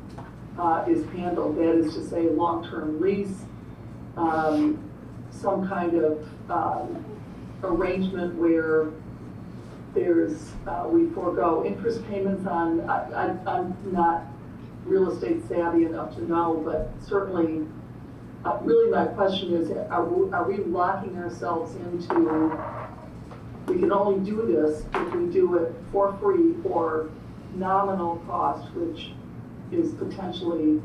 is handled? That is to say, long-term lease, some kind of arrangement where there's, we forego interest payments on, I'm not real estate savvy enough to know, but certainly, really my question is, are we locking ourselves into, we can only do this if we do it for free or nominal cost, which is potentially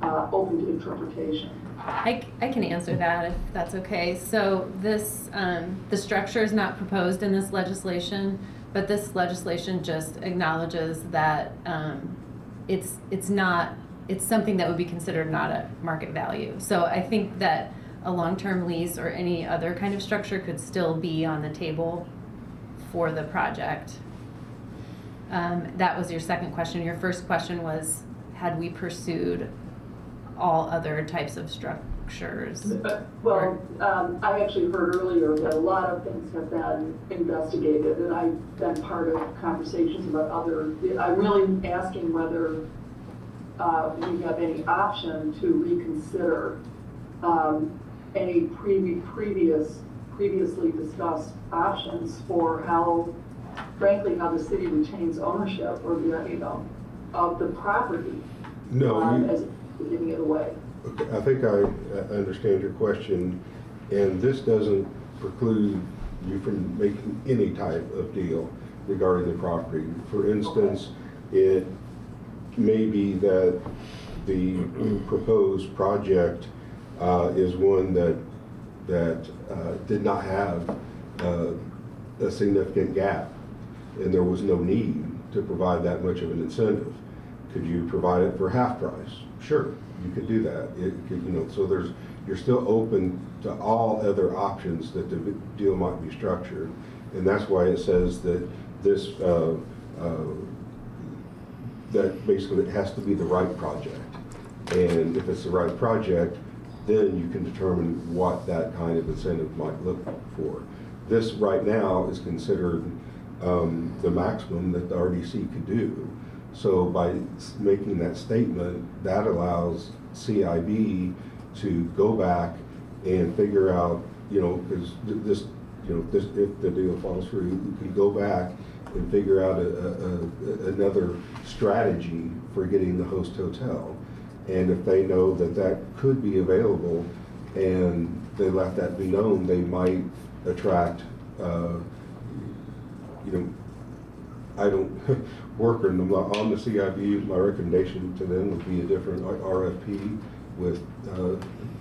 open to interpretation? I can answer that if that's okay. So this, the structure is not proposed in this legislation, but this legislation just acknowledges that it's not, it's something that would be considered not a market value. So I think that a long-term lease or any other kind of structure could still be on the table for the project. That was your second question. Your first question was, had we pursued all other types of structures? Well, I actually heard earlier that a lot of things have been investigated, and I've been part of conversations about other, I'm really asking whether we have any option to reconsider any previously discussed options for how, frankly, how the city retains ownership or of the property. No, as giving it away. Okay, I think I understand your question, and this doesn't preclude you from making any type of deal regarding the property. For instance, it may be that the proposed project is one that did not have a significant gap, and there was no need to provide that much of an incentive. Could you provide it for half price? Sure, you could do that. It could, so you're still open to all other options that the deal might be structured, and that's why it says that this that basically it has to be the right project, and if it's the right project, then you can determine what that kind of incentive might look for. This right now is considered the maximum that the RDC could do. So by making that statement, that allows CIB to go back and figure out, because this, if the deal falls through, you can go back and figure out another strategy for getting the host hotel. And if they know that that could be available and they let that be known, they might attract, I don't work on the CIB. My recommendation to them would be a different RFP with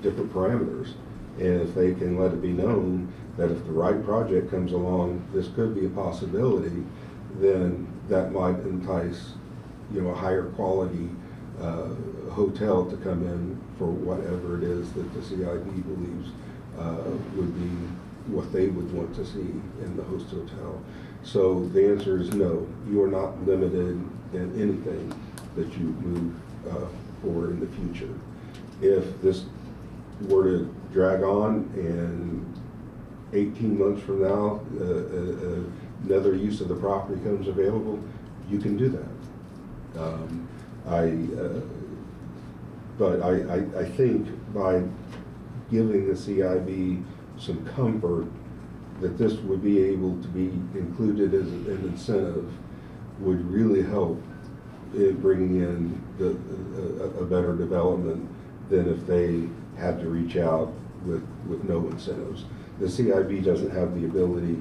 different parameters. And if they can let it be known that if the right project comes along, this could be a possibility, then that might entice, a higher quality hotel to come in for whatever it is that the CIB believes would be what they would want to see in the host hotel. So the answer is no, you are not limited in anything that you move forward in the future. If this were to drag on and 18 months from now, another use of the property comes available, you can do that. But I think by giving the CIB some comfort that this would be able to be included as an incentive would really help in bringing in a better development than if they had to reach out with no incentives. The CIB doesn't have the ability,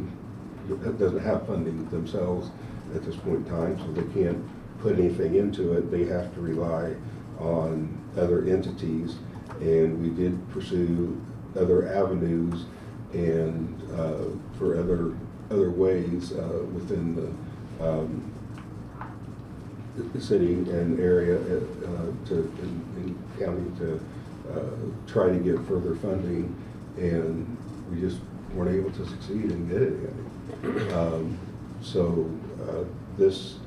doesn't have funding themselves at this point in time, so they can't put anything into it. They have to rely on other entities, and we did pursue other avenues and for other ways within the city and area in county to try to get further funding, and we just weren't able to succeed in getting it. So this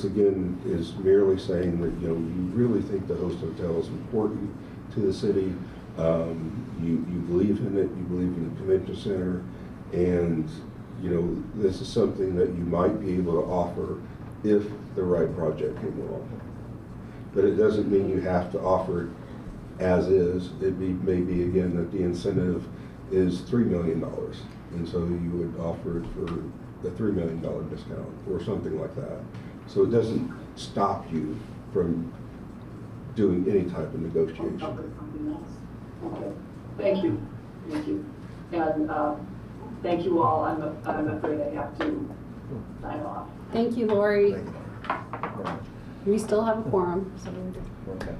again is merely saying that, you know, you really think the host hotel is important to the city. You believe in it, you believe in the convention center, and you know, this is something that you might be able to offer if the right project came along. But it doesn't mean you have to offer it as is. It may be again that the incentive is $3 million, and so you would offer it for a $3 million discount or something like that. So it doesn't stop you from doing any type of negotiation. Okay, thank you, and thank you all. I'm afraid I have to sign off. Thank you, Lori. Thank you. We still have a quorum, so we're good. Okay.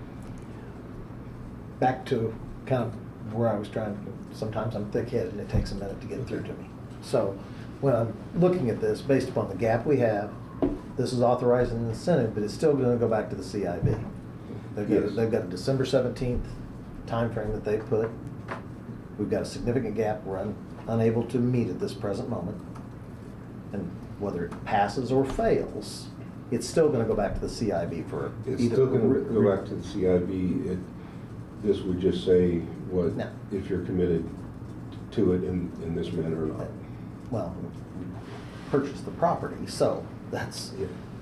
Back to kind of where I was trying, sometimes I'm thick-headed and it takes a minute to get through to me. So when I'm looking at this, based upon the gap we have, this is authorizing an incentive, but it's still going to go back to the CIB. They've got a December 17th timeframe that they put. We've got a significant gap we're unable to meet at this present moment. And whether it passes or fails, it's still going to go back to the CIB for It's either. still going to go back to the CIB. This would just say what, No. if you're committed to it in this manner or not. Well, purchase the property, so that's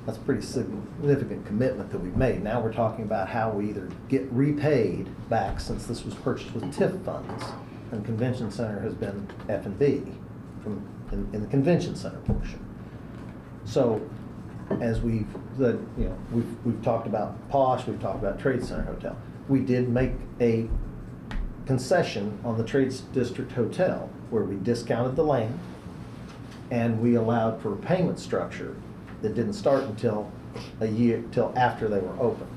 a pretty significant commitment that we've made. Now we're talking about how we either get repaid back, since this was purchased with TIF funds, and Convention Center has been F&B in the Convention Center portion. So as we've talked about Posh, we've talked about Trade Center Hotel. We did make a concession on the Trades District Hotel where we discounted the land and we allowed for a payment structure that didn't start until till after they were open.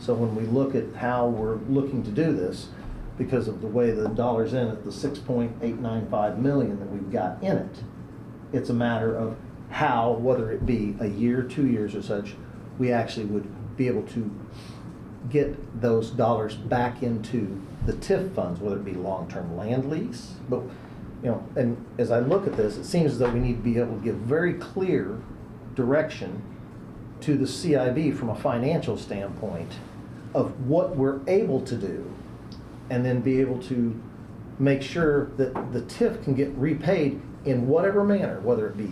So when we look at how we're looking to do this, because of the way the dollar's in at the 6.895 million that we've got in it, it's a matter of how, whether it be a year, 2 years or such, we actually would be able to get those dollars back into the TIF funds, whether it be long-term land lease. But, you know, and as I look at this, it seems as though we need to be able to give very clear direction to the CIB from a financial standpoint of what we're able to do, and then be able to make sure that the TIF can get repaid in whatever manner, whether it be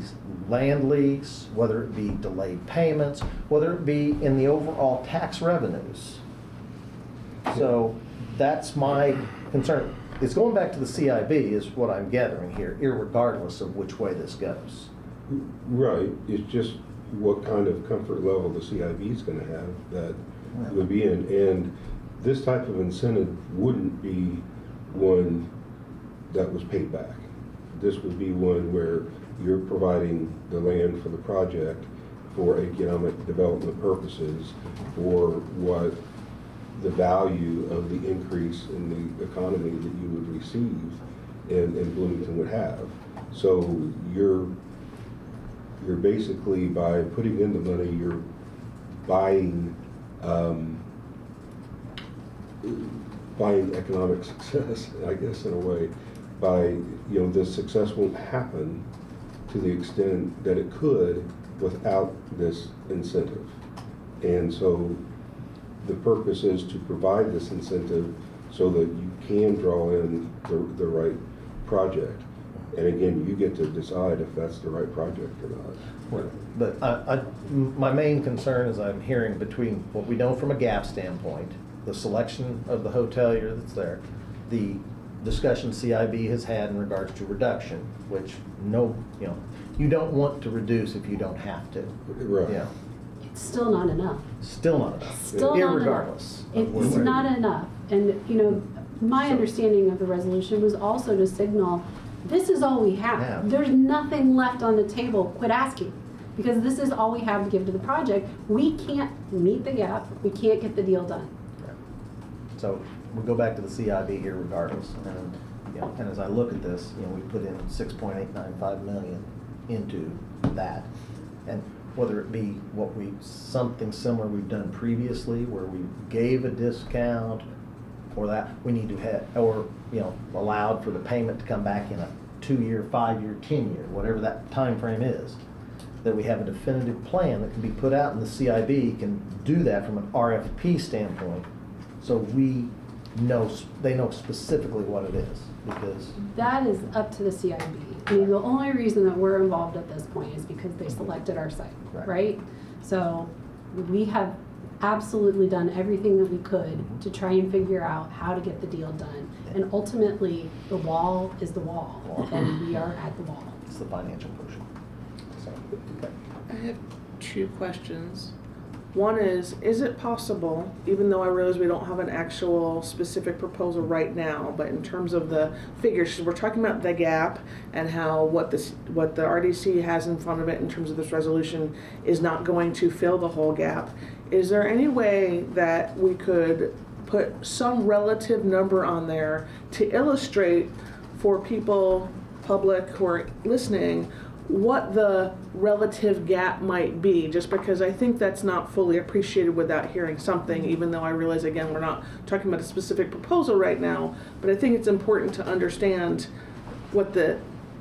land lease, whether it be delayed payments, whether it be in the overall tax revenues. So that's my concern. It's going back to the CIB is what I'm gathering here, irregardless of which way this goes. Right, it's just what kind of comfort level the CIB is going to have that would be in. And this type of incentive wouldn't be one that was paid back. This would be one where you're providing the land for the project for economic development purposes, for what the value of the increase in the economy that you would receive and Bloomington would have. So you're basically, by putting in the money, you're buying economic success, I guess, in a way. By, you know, this success won't happen to the extent that it could without this incentive. And so the purpose is to provide this incentive so that you can draw in the right project. And again, you get to decide if that's the right project or not. Well, but my main concern is I'm hearing between what we know from a gap standpoint, the selection of the hotelier that's there, the discussion CIB has had in regards to reduction, which you don't want to reduce if you don't have to. Right. Yeah. still not enough. Still not enough. Still not enough. Irregardless of where It's we're not enough. And, you know, my understanding of the resolution was also to signal, this is all we have. Yeah. There's nothing left on the table. Quit asking. Because this is all we have to give to the project. We can't meet the gap. We can't get the deal done. So we go back to the CIB here regardless. And, you know, and as I look at this, you know, we put in 6.895 million into that. And whether it be something similar we've done previously where we gave a discount or that we need to have, or, you know, allowed for the payment to come back in a 2-year, 5-year, 10-year, whatever that time frame is, that we have a definitive plan that can be put out and the CIB can do that from an RFP standpoint. So we know, they know specifically what it is, because. That is up to the CIB. I mean, the only reason that we're involved at this point is because they selected our site, right? So we have absolutely done everything that we could to try and figure out how to get the deal done. And ultimately, the wall is the wall, and we are at the wall. It's the financial portion. So, okay. I have 2 questions. One is it possible, even though I realize we don't have an actual specific proposal right now, but in terms of the figures, 'cause we're talking about the gap and how what the RDC has in front of it in terms of this resolution is not going to fill the whole gap. Is there any way that we could put some relative number on there to illustrate for people, public who are listening, what the relative gap might be, just because I think that's not fully appreciated without hearing something, even though I realize, again, we're not talking about a specific proposal right now, but I think it's important to understand what the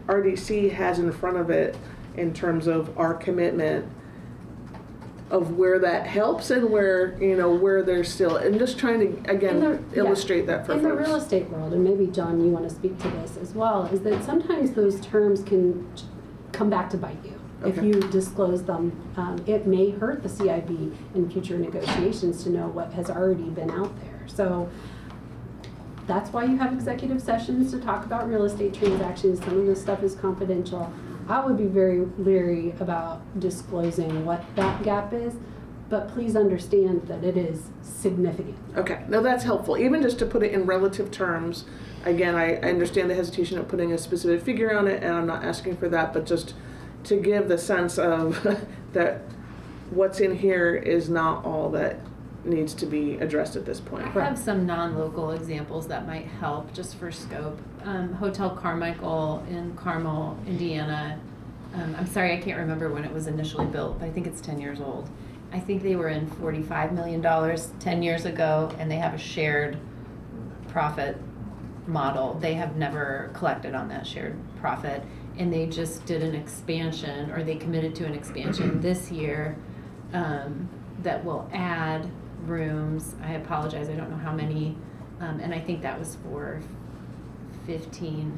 RDC has in front of it in terms of our commitment of where that helps and where, you know, where there's still, and just trying to, again, illustrate that for folks. In the real estate world, and maybe John, you want to speak to this as well, is that sometimes those terms can come back to bite you. If you disclose them, it may hurt the CIB in future negotiations to know what has already been out there. So that's why you have executive sessions to talk about real estate transactions. Some of this stuff is confidential. I would be very leery about disclosing what that gap is, but please understand that it is significant. Okay, no, that's helpful. Even just to put it in relative terms, again, I understand the hesitation of putting a specific figure on it, and I'm not asking for that, but just to give the sense of that what's in here is not all that needs to be addressed at this point. I have some non-local examples that might help just for scope. Hotel Carmichael in Carmel, Indiana. I'm sorry, I can't remember when it was initially built, but I think it's 10 years old. I think they were in $45 million 10 years ago, and they have a shared profit model. They have never collected on that shared profit, and they just did an expansion, or they committed to an expansion this year that will add rooms. I apologize, I don't know how many, and I think that was for $15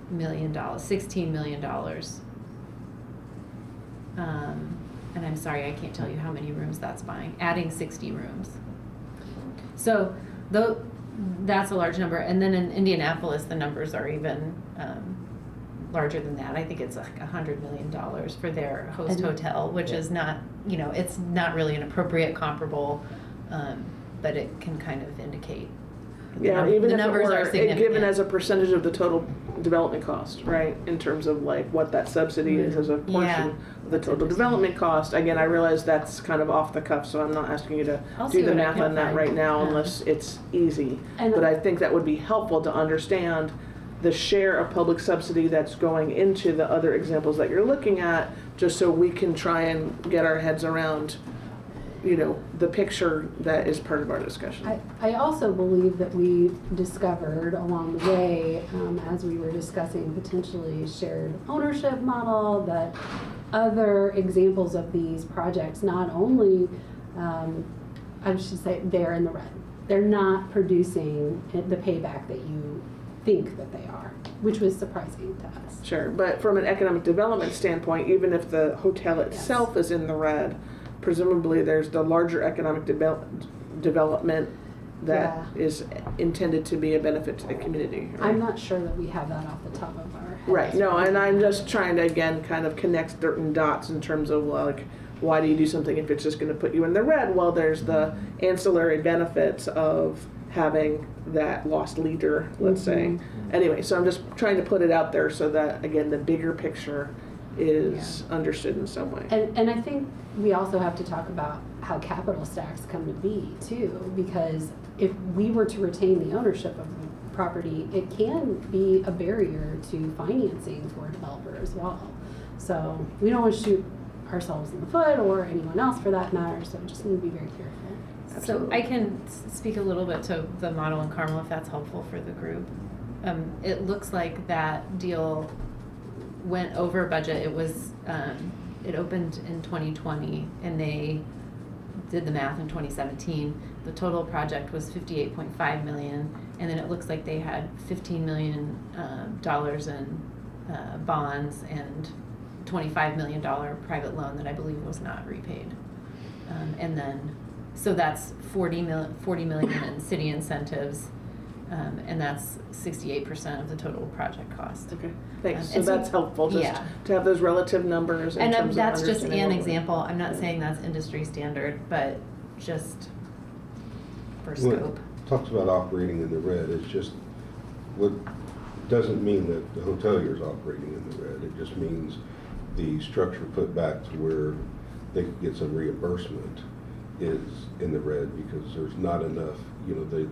million, $16 million. And I'm sorry, I can't tell you how many rooms that's buying, adding 60 rooms. So that's a large number. And then in Indianapolis, the numbers are even larger than that. I think it's like $100 million for their host hotel, which is not, you know, it's not really an appropriate comparable, but it can kind of indicate. Yeah, even if it were given as a a percentage of the total development cost, right? In terms of like what that subsidy is as a portion of the total development cost. Again, I realize that's kind of off the cuff, so I'm not asking you to do the math on that right now unless it's easy. But I think that would be helpful to understand the share of public subsidy that's going into the other examples that you're looking at, just so we can try and get our heads around, you know, the picture that is part of our discussion. I also believe that we discovered along the way, as we were discussing potentially shared ownership model, that other examples of these projects not only, I should say, they're in the red. They're not producing the payback that you think that they are, which was surprising to us. Sure, but from an economic development standpoint, even if the hotel itself is in the red, presumably there's the larger economic development that is intended to be a benefit to the community. Right? I'm not sure that we have that off the top of our Right, no, and I'm just trying to, again, kind of connect certain dots in terms of, like, why do you do something if it's just gonna put you in the red? Well, there's the ancillary benefits of having that lost leader, let's say. Anyway, so I'm just trying to put it out there so that, again, the bigger picture is understood in some way. And I think we also have to talk about how capital stacks come to be too, because if we were to retain the ownership of the property, it can be a barrier to financing for a developer as well. So we don't want to shoot ourselves in the foot, or anyone else for that matter, so we just need to be very careful. So I can speak a little bit to the model in Carmel if that's helpful for the group. It looks like that deal went over budget. It was, it opened in 2020 and they did the math in 2017. The total project was $58.5 million, and then it looks like they had $15 million in bonds and $25 million private loan that I believe was not repaid. And then, so that's $40 million in city incentives, and that's 68% of the total project cost. Okay, thanks. So And that's helpful, just to have those relative numbers in And terms of that's just understanding an what we're- example. I'm not saying that's industry standard, but just for Well, scope. it talks about operating in the red. It's just, what doesn't mean that the hotelier's operating in the red. It just means the structure put back to where they could get some reimbursement is in the red, because there's not enough, you know, the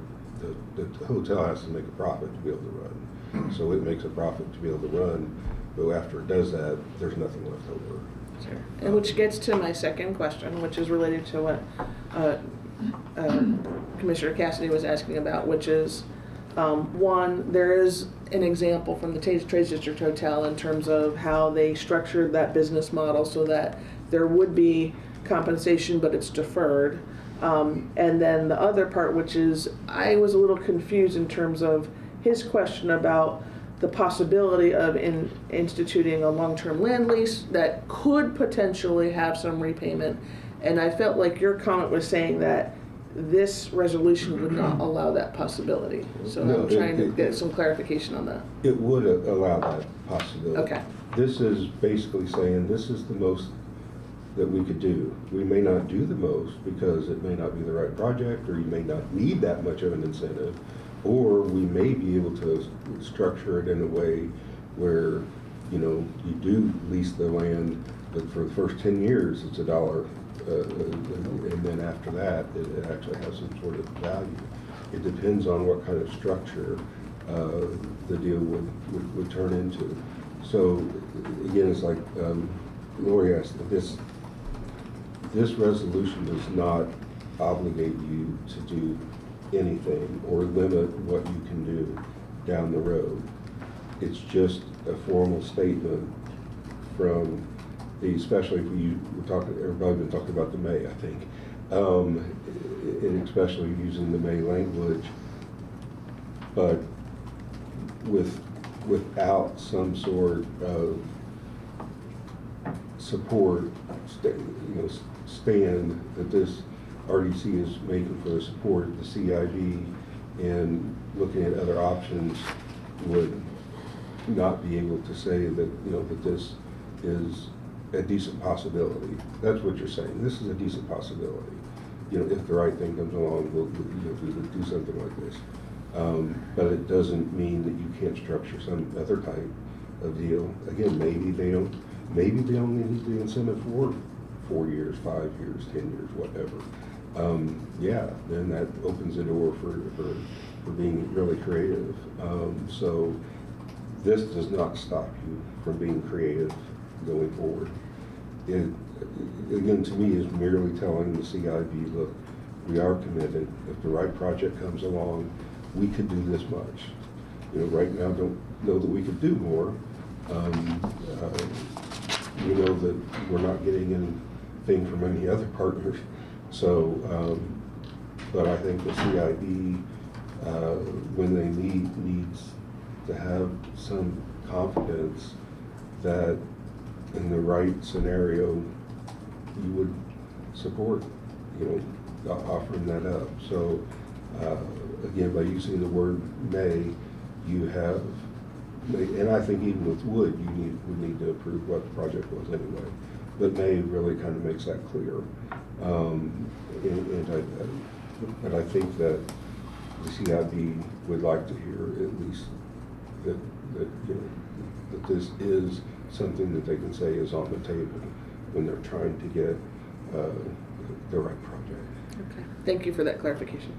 hotel has to make a profit to be able to run. So it makes a profit to be able to run, but after it does that, there's nothing left over. Sure. And which gets to my second question, which is related to what Commissioner Cassidy was asking about, which is, one, there is an example from the Trades District Hotel in terms of how they structured that business model so that there would be compensation, but it's deferred. And then the other part, which is, I was a little confused in terms of his question about the possibility of instituting a long-term land lease that could potentially have some repayment. And I felt like your comment was saying that this resolution would not allow that possibility. So No, I'm trying to get some clarification on that. It would allow that possibility. Okay. This is basically saying this is the most that we could do. We may not do the most because it may not be the right project, or you may not need that much of an incentive, or we may be able to structure it in a way where, you know, you do lease the land, but for the first 10 years it's $1, and then after that it actually has some sort of value. It depends on what kind of structure the deal would turn into. So again, it's like Lori asked, this resolution does not obligate you to do anything or limit what you can do down the road. It's just a formal statement from the, especially if you were talking, everybody's been talking about the May, I think, and especially using the May language, but without some sort of support, stand that this RDC is making for the support, the CIB, and looking at other options would not be able to say that, that this is a decent possibility. That's what you're saying. This is a decent possibility. If the right thing comes along, we'll do something like this. But it doesn't mean that you can't structure some other type of deal. Again, maybe they only need the incentive for 4 years, 5 years, 10 years, whatever. Yeah, then that opens the door for being really creative. So this does not stop you from being creative going forward. It, again, to me, is merely telling the CIB, look, we are committed. If the right project comes along, we could do this much. Right now, don't know that we could do more. We know that we're not getting anything from any other partners. So, but I think the CIB, when they needs to have some confidence that in the right scenario, you would support, offering that up. So, again, by using the word may, you have and I think even with wood, would need to approve what the project was anyway. But May really kind of makes that clear. But I think that the CIB would like to hear at least that this is something that they can say is on the table when they're trying to get the right project. Okay, thank you for that clarification.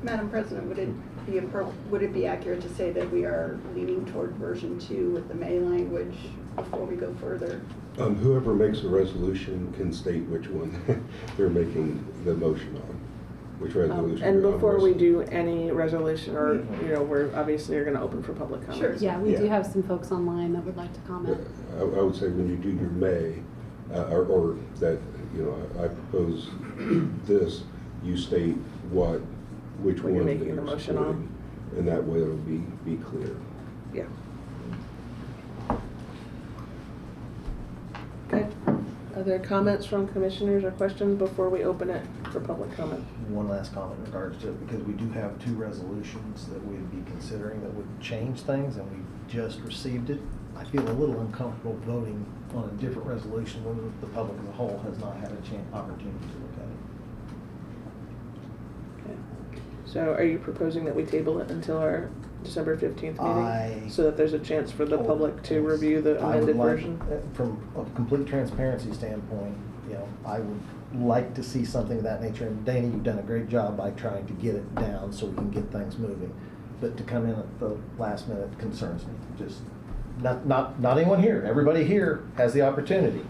Madam President, would it be accurate to say that we are leaning toward version 2 with the May language before we go further? Whoever makes a resolution can state which one they're making the motion on, which resolution. And they're on. before we do any resolution, or we're obviously are going to open for public comment. Sure. Yeah, we do have some folks online that would like to comment. I would say when you do your May, or that, I propose this, you state which What one you're making you're the motion on. supporting, and that way it'll be clear. Yeah. Okay. Other comments from commissioners or questions before we open it for public comment? One last comment in regards to it, because we do have 2 resolutions that we'd be considering that would change things, and we just received it. I feel a little uncomfortable voting on a different resolution when the public as a whole has not had a opportunity to look at it. Okay. So are you proposing that we table it until our December 15th meeting? So that there's a chance for the public to review the amended version? From a complete transparency standpoint, I would like to see something of that nature. And Danny, you've done a great job by trying to get it down so we can get things moving. But to come in at the last minute concerns me. Just not anyone here. Everybody here has the opportunity.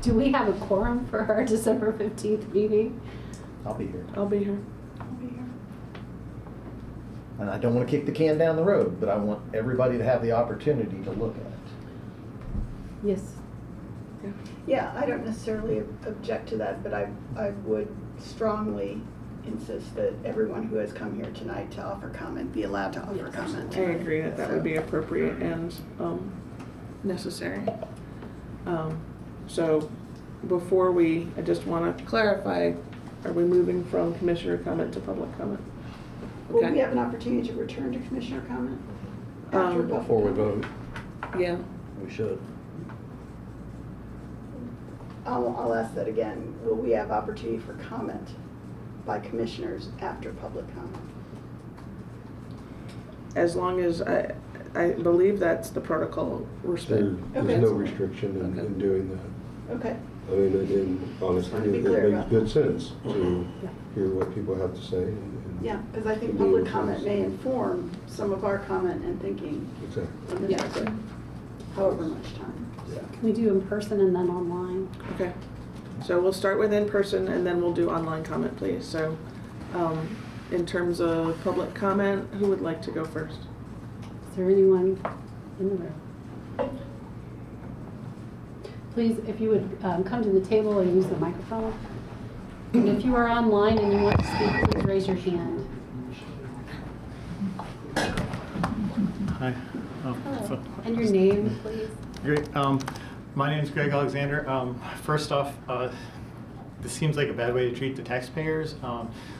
Do we have a quorum for our December 15th meeting? I'll be here. I'll be here. And I don't want to kick the can down the road, but I want everybody to have the opportunity to look at it. Yes. Yeah, I don't necessarily object to that, but I would strongly insist that everyone who has come here tonight to offer comment be allowed to offer comment. I agree that would be appropriate and necessary. So before I just want to clarify, are we moving from commissioner comment to public comment? Will we have an opportunity to return to commissioner comment? After public Before we comment? vote, Yeah. we should. I'll ask that again. Will we have opportunity for comment by commissioners after public comment? As long as I believe that's the protocol we're supposed. There's no restriction in doing that. Okay. I mean, and honestly, Just wanted to be it clear makes about good sense to hear what people have to say. Yeah, because I think public comment may inform some of our comment and thinking. Exactly. Yeah. However much time. Can we do in person and then online? Okay. So we'll start with in person and then we'll do online comment, please. So in terms of public comment, who would like to go first? Is there anyone in the room? Please, if you would come to the table and use the microphone. And if you are online and you want to speak, please raise your hand. Hi. Hello. And your name, please. Great. My name is Greg Alexander. First off, this seems like a bad way to treat the taxpayers.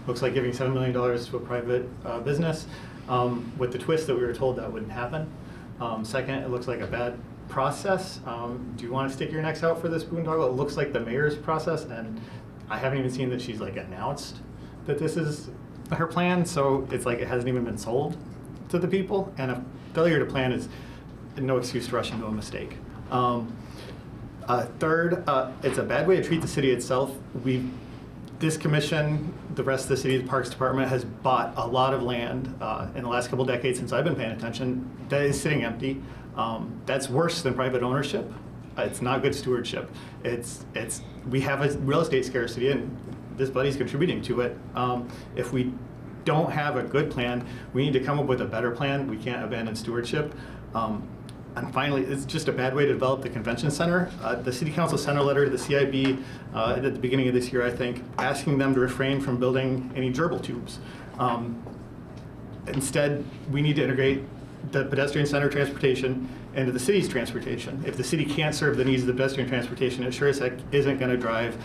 Looks like giving $7 million to a private business with the twist that we were told that wouldn't happen. Second, it looks like a bad process. Do you want to stick your necks out for this boondoggle? It looks like the mayor's process, and I haven't even seen that she's like announced that this is her plan, so it's like it hasn't even been sold to the people, and a failure to plan is no excuse to rush into a mistake. Third, it's a bad way to treat the city itself. This commission, the rest of the city's Parks Department has bought a lot of land in the last couple of decades since I've been paying attention that is sitting empty. That's worse than private ownership. It's not good stewardship. We have a real estate scarcity, and this buddy's contributing to it. If we don't have a good plan, we need to come up with a better plan. We can't abandon stewardship. And finally, it's just a bad way to develop the convention center. The City Council sent a letter to the CIB at the beginning of this year, I think, asking them to refrain from building any gerbil tubes. Instead, we need to integrate the pedestrian center transportation into the city's transportation. If the city can't serve the needs of the pedestrian transportation, it sure as heck isn't going to drive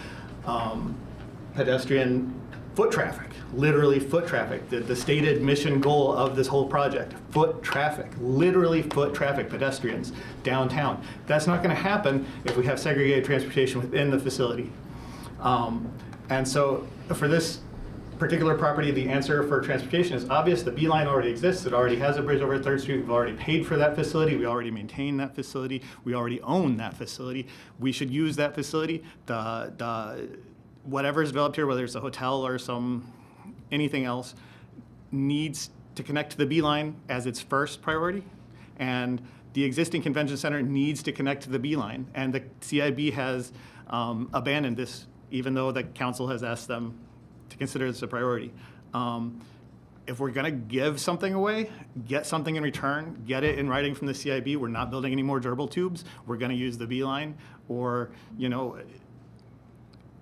pedestrian foot traffic, literally foot traffic. The stated mission goal of this whole project, foot traffic, literally foot traffic, pedestrians downtown. That's not going to happen if we have segregated transportation within the facility. And so for this particular property, the answer for transportation is obvious. The B line already exists. It already has a bridge over 3rd Street. We've already paid for that facility. We already maintain that facility. We already own that facility. We should use that facility. Whatever is developed here, whether it's a hotel or anything else, needs to connect to the B line as its first priority. And the existing convention center needs to connect to the B line. And the CIB has abandoned this, even though the council has asked them to consider this a priority. If we're gonna give something away, get something in return, get it in writing from the CIB. We're not building any more durable tubes. We're gonna use the B line, or,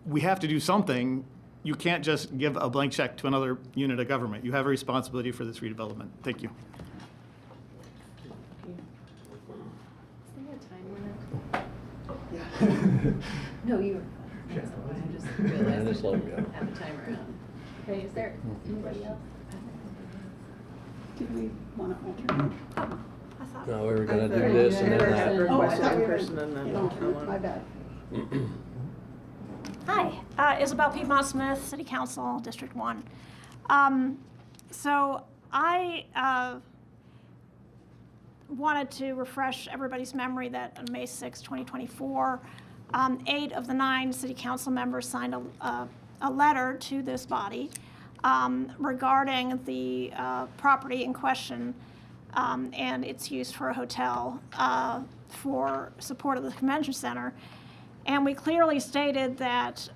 we have to do something. You can't just give a blank check to another unit of government. You have a responsibility for this redevelopment. Thank you. Is there a time limit? No, you were. That's why I just realized. Just let it go. Have a timer on. Okay, is there anybody else? Did we want to alternate? No, we were gonna do I thought- this and I then had that. her Oh, I question thought we in were- person and then yeah, one. my bad. Hi, Isabel Piedmont Smith, City Council, District 1. So I wanted to refresh everybody's memory that on May 6, 2024, 8 of the 9 City Council members signed a letter to this body regarding the property in question and its use for a hotel for support of the convention center. And we clearly stated that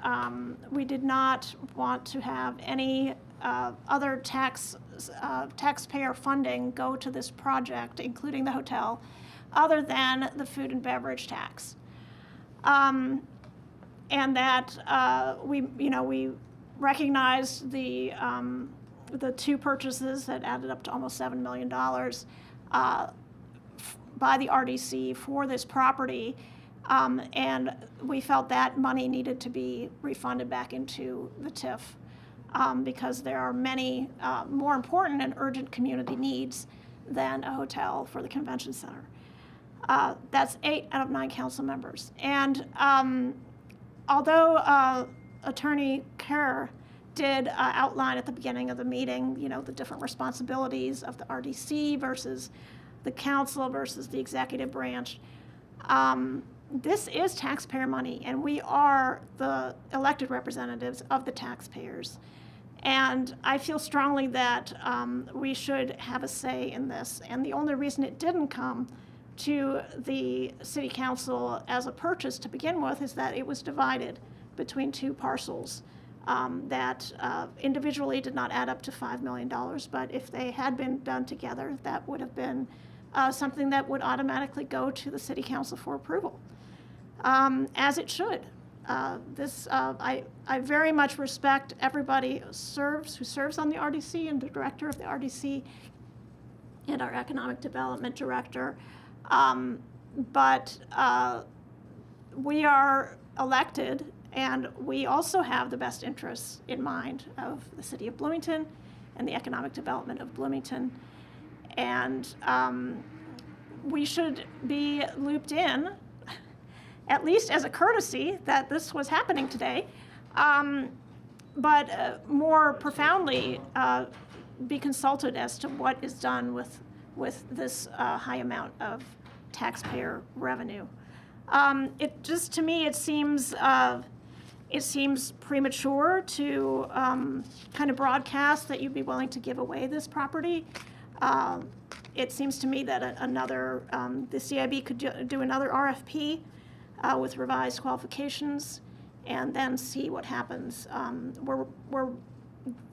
we did not want to have any other taxpayer funding go to this project, including the hotel, other than the food and beverage tax. And that we recognized the 2 purchases that added up to almost $7 million by the RDC for this property. And we felt that money needed to be refunded back into the TIF because there are many more important and urgent community needs than a hotel for the convention center. That's 8 out of 9 council members. And although Attorney Kerr did outline at the beginning of the meeting, the different responsibilities of the RDC versus the council versus the executive branch, this is taxpayer money, and we are the elected representatives of the taxpayers. And I feel strongly that we should have a say in this. And the only reason it didn't come to the city council as a purchase to begin with is that it was divided between 2 parcels that individually did not add up to $5 million. But if they had been done together, that would have been something that would automatically go to the city council for approval. As it should. I very much respect everybody who serves on the RDC, and the director of the RDC and our economic development director. But we are elected, and we also have the best interests in mind of the city of Bloomington and the economic development of Bloomington. And we should be looped in, at least as a courtesy that this was happening today, but more profoundly be consulted as to what is done with this high amount of taxpayer revenue. To me, it seems premature to kind of broadcast that you'd be willing to give away this property. It seems to me that the CIB could do another RFP with revised qualifications, and then see what happens.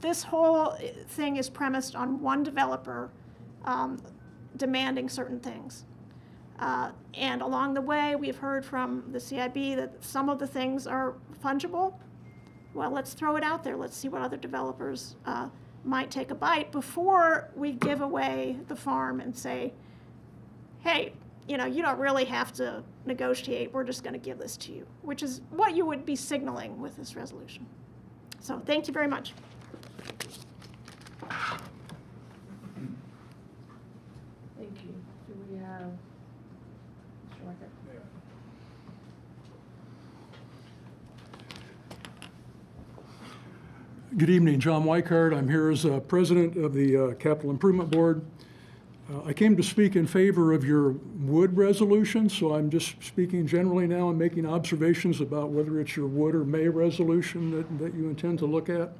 This whole thing is premised on one developer demanding certain things. And along the way, we've heard from the CIB that some of the things are fungible. Well, let's throw it out there. Let's see what other developers might take a bite before we give away the farm and say, hey, you don't really have to negotiate. We're just going to give this to you, which is what you would be signaling with this resolution. So thank you very much. Mr. Wicker. Good evening, John Weichard. I'm here as president of the Capital Improvement Board. I came to speak in favor of your wood resolution, so I'm just speaking generally now and making observations about whether it's your wood or may resolution that you intend to look at.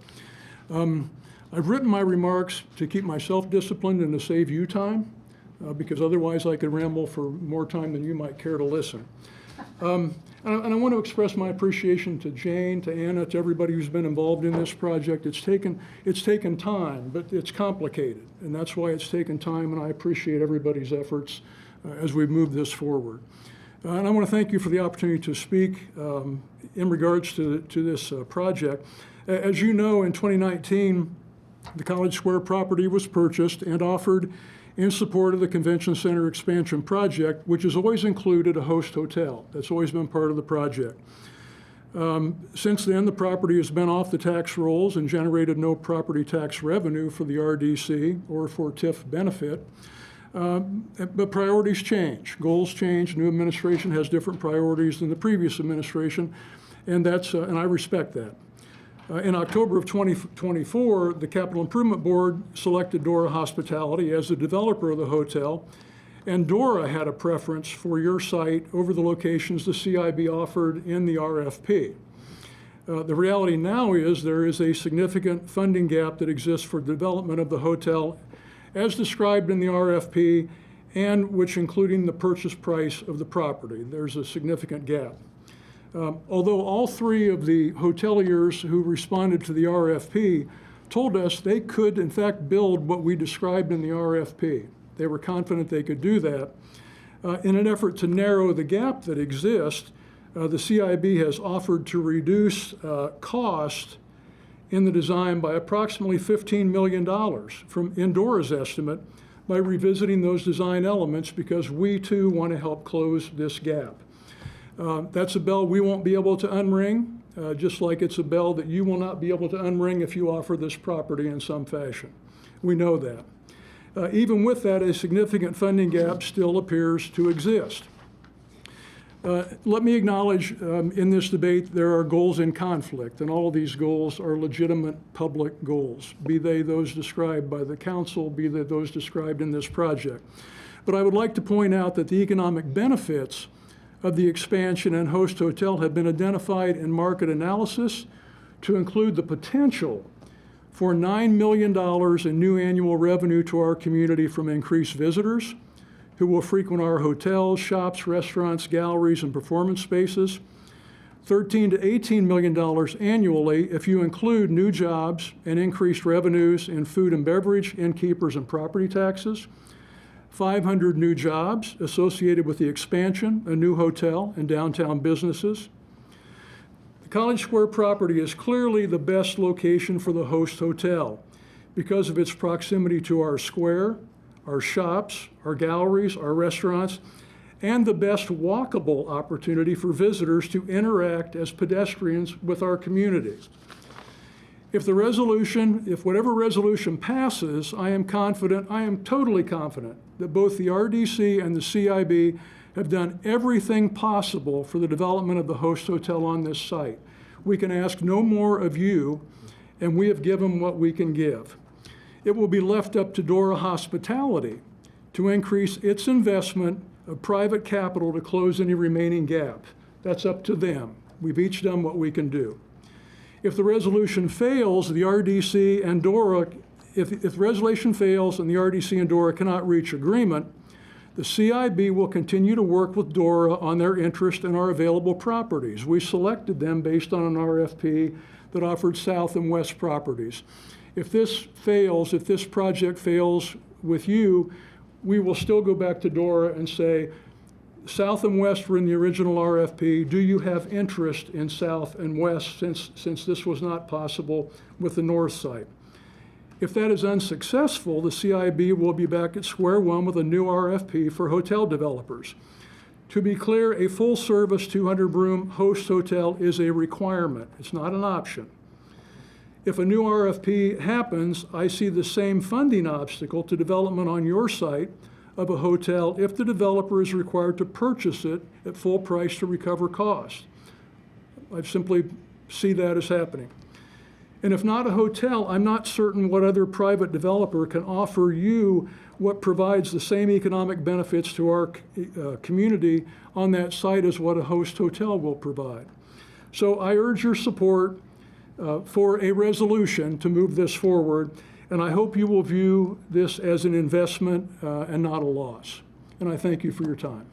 I've written my remarks to keep myself disciplined and to save you time, because otherwise I could ramble for more time than you might care to listen. And I want to express my appreciation to Jane, to Anna, to everybody who's been involved in this project. It's taken time, but it's complicated, and that's why it's taken time, and I appreciate everybody's efforts as we've moved this forward. And I want to thank you for the opportunity to speak in regards to this project. As you know, in 2019, the College Square property was purchased and offered in support of the Convention Center expansion project, which has always included a host hotel. That's always been part of the project. Since then, the property has been off the tax rolls and generated no property tax revenue for the RDC or for TIF benefit. But priorities change, goals change. New administration has different priorities than the previous administration, and I respect that. In October of 2024, the Capital Improvement Board selected Dora Hospitality as the developer of the hotel, and Dora had a preference for your site over the locations the CIB offered in the RFP. The reality now is there is a significant funding gap that exists for development of the hotel as described in the RFP, and which including the purchase price of the property. There's a significant gap. Although all three of the hoteliers who responded to the RFP told us they could, in fact, build what we described in the RFP. They were confident they could do that. In an effort to narrow the gap that exists, the CIB has offered to reduce cost in the design by approximately $15 million from Dora's estimate by revisiting those design elements, because we too want to help close this gap. That's a bell we won't be able to unring, just like it's a bell that you will not be able to unring if you offer this property in some fashion. We know that. Even with that, a significant funding gap still appears to exist. Let me acknowledge in this debate there are goals in conflict, and all of these goals are legitimate public goals, be they those described by the council, be they those described in this project. But I would like to point out that the economic benefits of the expansion and host hotel have been identified in market analysis to include the potential for $9 million in new annual revenue to our community from increased visitors who will frequent our hotels, shops, restaurants, galleries, and performance spaces, $13 to $18 million annually if you include new jobs and increased revenues in food and beverage, innkeepers, and property taxes, 500 new jobs associated with the expansion, a new hotel, and downtown businesses. The College Square property is clearly the best location for the host hotel because of its proximity to our square, our shops, our galleries, our restaurants, and the best walkable opportunity for visitors to interact as pedestrians with our community. If whatever resolution passes, I am totally confident that both the RDC and the CIB have done everything possible for the development of the host hotel on this site. We can ask no more of you, and we have given what we can give. It will be left up to Dora Hospitality to increase its investment of private capital to close any remaining gap. That's up to them. We've each done what we can do. If the resolution fails, the RDC and Dora, if the resolution fails and the RDC and Dora cannot reach agreement, the CIB will continue to work with Dora on their interest in our available properties. We selected them based on an RFP that offered south and west properties. If this fails, if this project fails with you, we will still go back to Dora and say, South and West were in the original RFP. Do you have interest in South and West since this was not possible with the North site? If that is unsuccessful, the CIB will be back at square one with a new RFP for hotel developers. To be clear, a full-service 200-room host hotel is a requirement. It's not an option. If a new RFP happens, I see the same funding obstacle to development on your site of a hotel if the developer is required to purchase it at full price to recover costs. I simply see that as happening. And if not a hotel, I'm not certain what other private developer can offer you what provides the same economic benefits to our community on that site as what a host hotel will provide. So I urge your support for a resolution to move this forward, and I hope you will view this as an investment and not a loss. And I thank you for your time.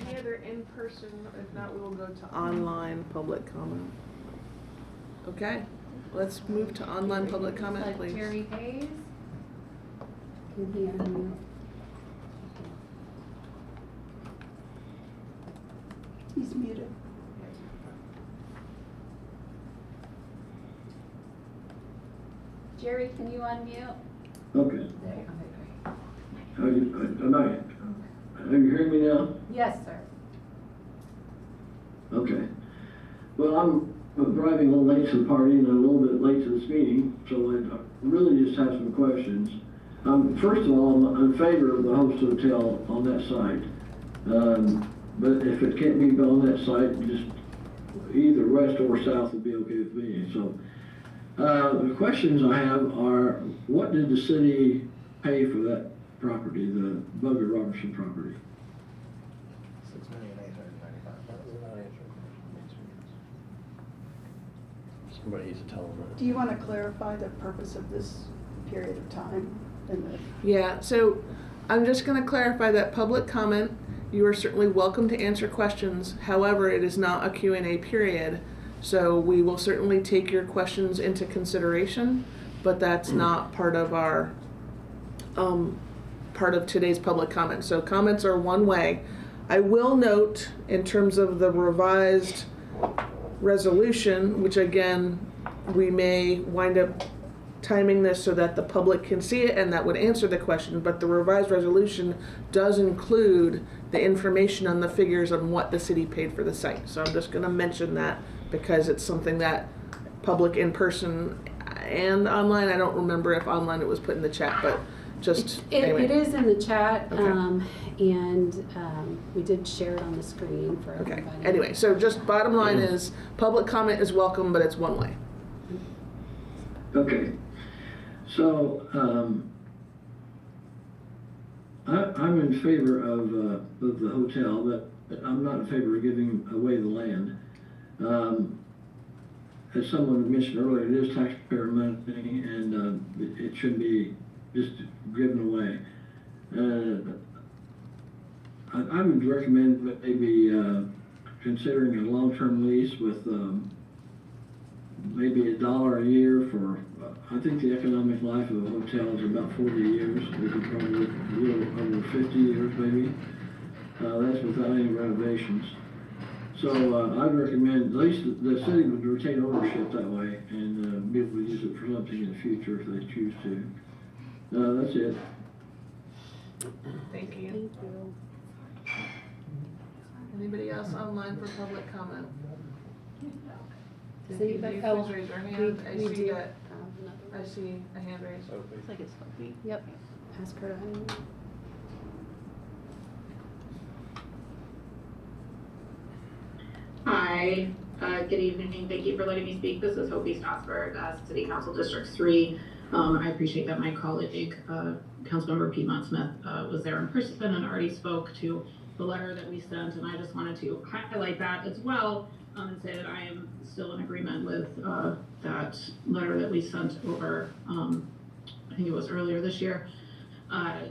Any other in-person? If not, we will go to online public comment. Okay, let's move to online public comment, please. Jerry Hayes. Can he unmute? He's muted. Jerry, can you unmute? Okay. Are you hearing me now? Yes, sir. Okay. Well, I'm driving a little late to the party and a little bit late to this meeting, so I really just have some questions. First of all, I'm in favor of the host hotel on that site. But if it can't be built on that site, just either west or south would be okay with me. So the questions I have are, what did the city pay for that property, the Bugger Robertson property? Somebody needs to tell them that. Do you want to clarify the purpose of this period of time? Yeah, so I'm just going to clarify that public comment, you are certainly welcome to answer questions. However, it is not a Q&A period. So we will certainly take your questions into consideration, but that's not part of our, part of today's public comment. So comments are one way. I will note in terms of the revised resolution, which again, we may wind up timing this so that the public can see it and that would answer the question, but the revised resolution does include the information on the figures on what the city paid for the site. So I'm just going to mention that because it's something that public in person and online, I don't remember if online it was put in the chat, but just anyway. It is in the chat, Okay. and we did share it on the screen for everybody. Okay, anyway, so just bottom line is public comment is welcome, but it's one way. Okay. So I'm in favor of the hotel, but I'm not in favor of giving away the land. As someone mentioned earlier, it is taxpayer money, and it shouldn't be just given away. I would recommend maybe considering a long-term lease with maybe $1 a year for, I think the economic life of a hotel is about 40 years. We could probably a little over 50 years maybe. That's without any renovations. So I'd recommend, at least the city would retain ownership that way and be able to use it for something in the future if they choose to. That's it. Thank you. Thank you. Anybody else online for public comment? Does Please anybody? raise your hand. We do. I see a hand raised. Looks like it's Sophie. Yep. Ask her to unmute. Hi, good evening. Thank you for letting me speak. This is Hopi Strasburg, City Council District 3. I appreciate that my colleague, Councilmember Piedmont Smith, was there in person and already spoke to the letter that we sent, and I just wanted to highlight that as well and say that I am still in agreement with that letter that we sent over, I think it was earlier this year. I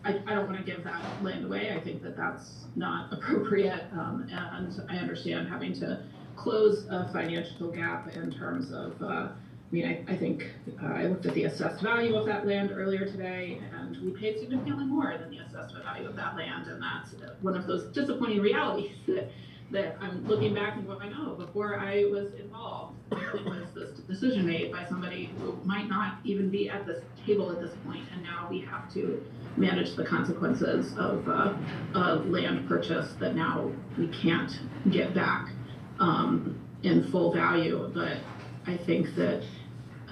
don't want to give that land away. I think that that's not appropriate, and I understand having to close a financial gap in terms of, I think I looked at the assessed value of that land earlier today, and we paid significantly more than the assessed value of that land, and that's one of those disappointing realities that I'm looking back and going, oh, before I was involved, there was this decision made by somebody who might not even be at this table at this point, and now we have to manage the consequences of a land purchase that now we can't get back in full value. But I think that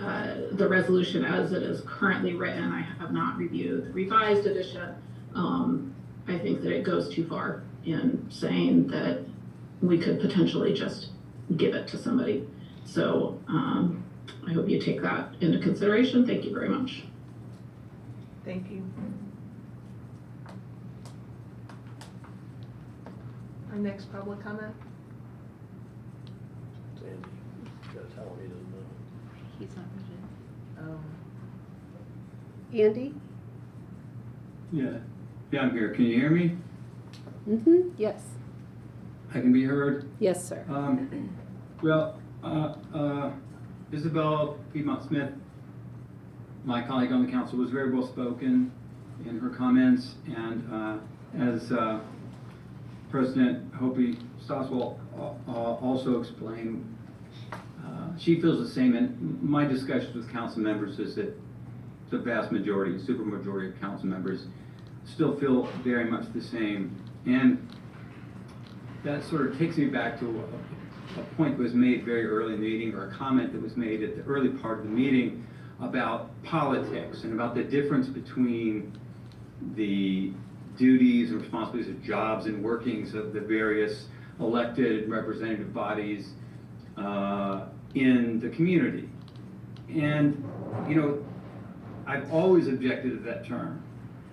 the resolution as it is currently written, I have not reviewed the revised edition. I think that it goes too far in saying that we could potentially just give it to somebody. So I hope you take that into consideration. Thank you very much. Thank you. Our next public comment? Sandy, gotta tell him he doesn't know. He's not rigid. Andy? Yeah, I'm here. Can you hear me? Mm-hmm, yes. I can be heard? Yes, sir. Well, Isabel Piedmont Smith, my colleague on the council, was very well spoken in her comments, and as President Hopi Stosswell also explained, she feels the same, and my discussions with council members is that the vast majority, super majority of council members still feel very much the same. And that sort of takes me back to a point that was made very early in the meeting, or a comment that was made at the early part of the meeting about politics and about the difference between the duties and responsibilities of jobs and workings of the various elected representative bodies in the community. And, you know, I've always objected to that term,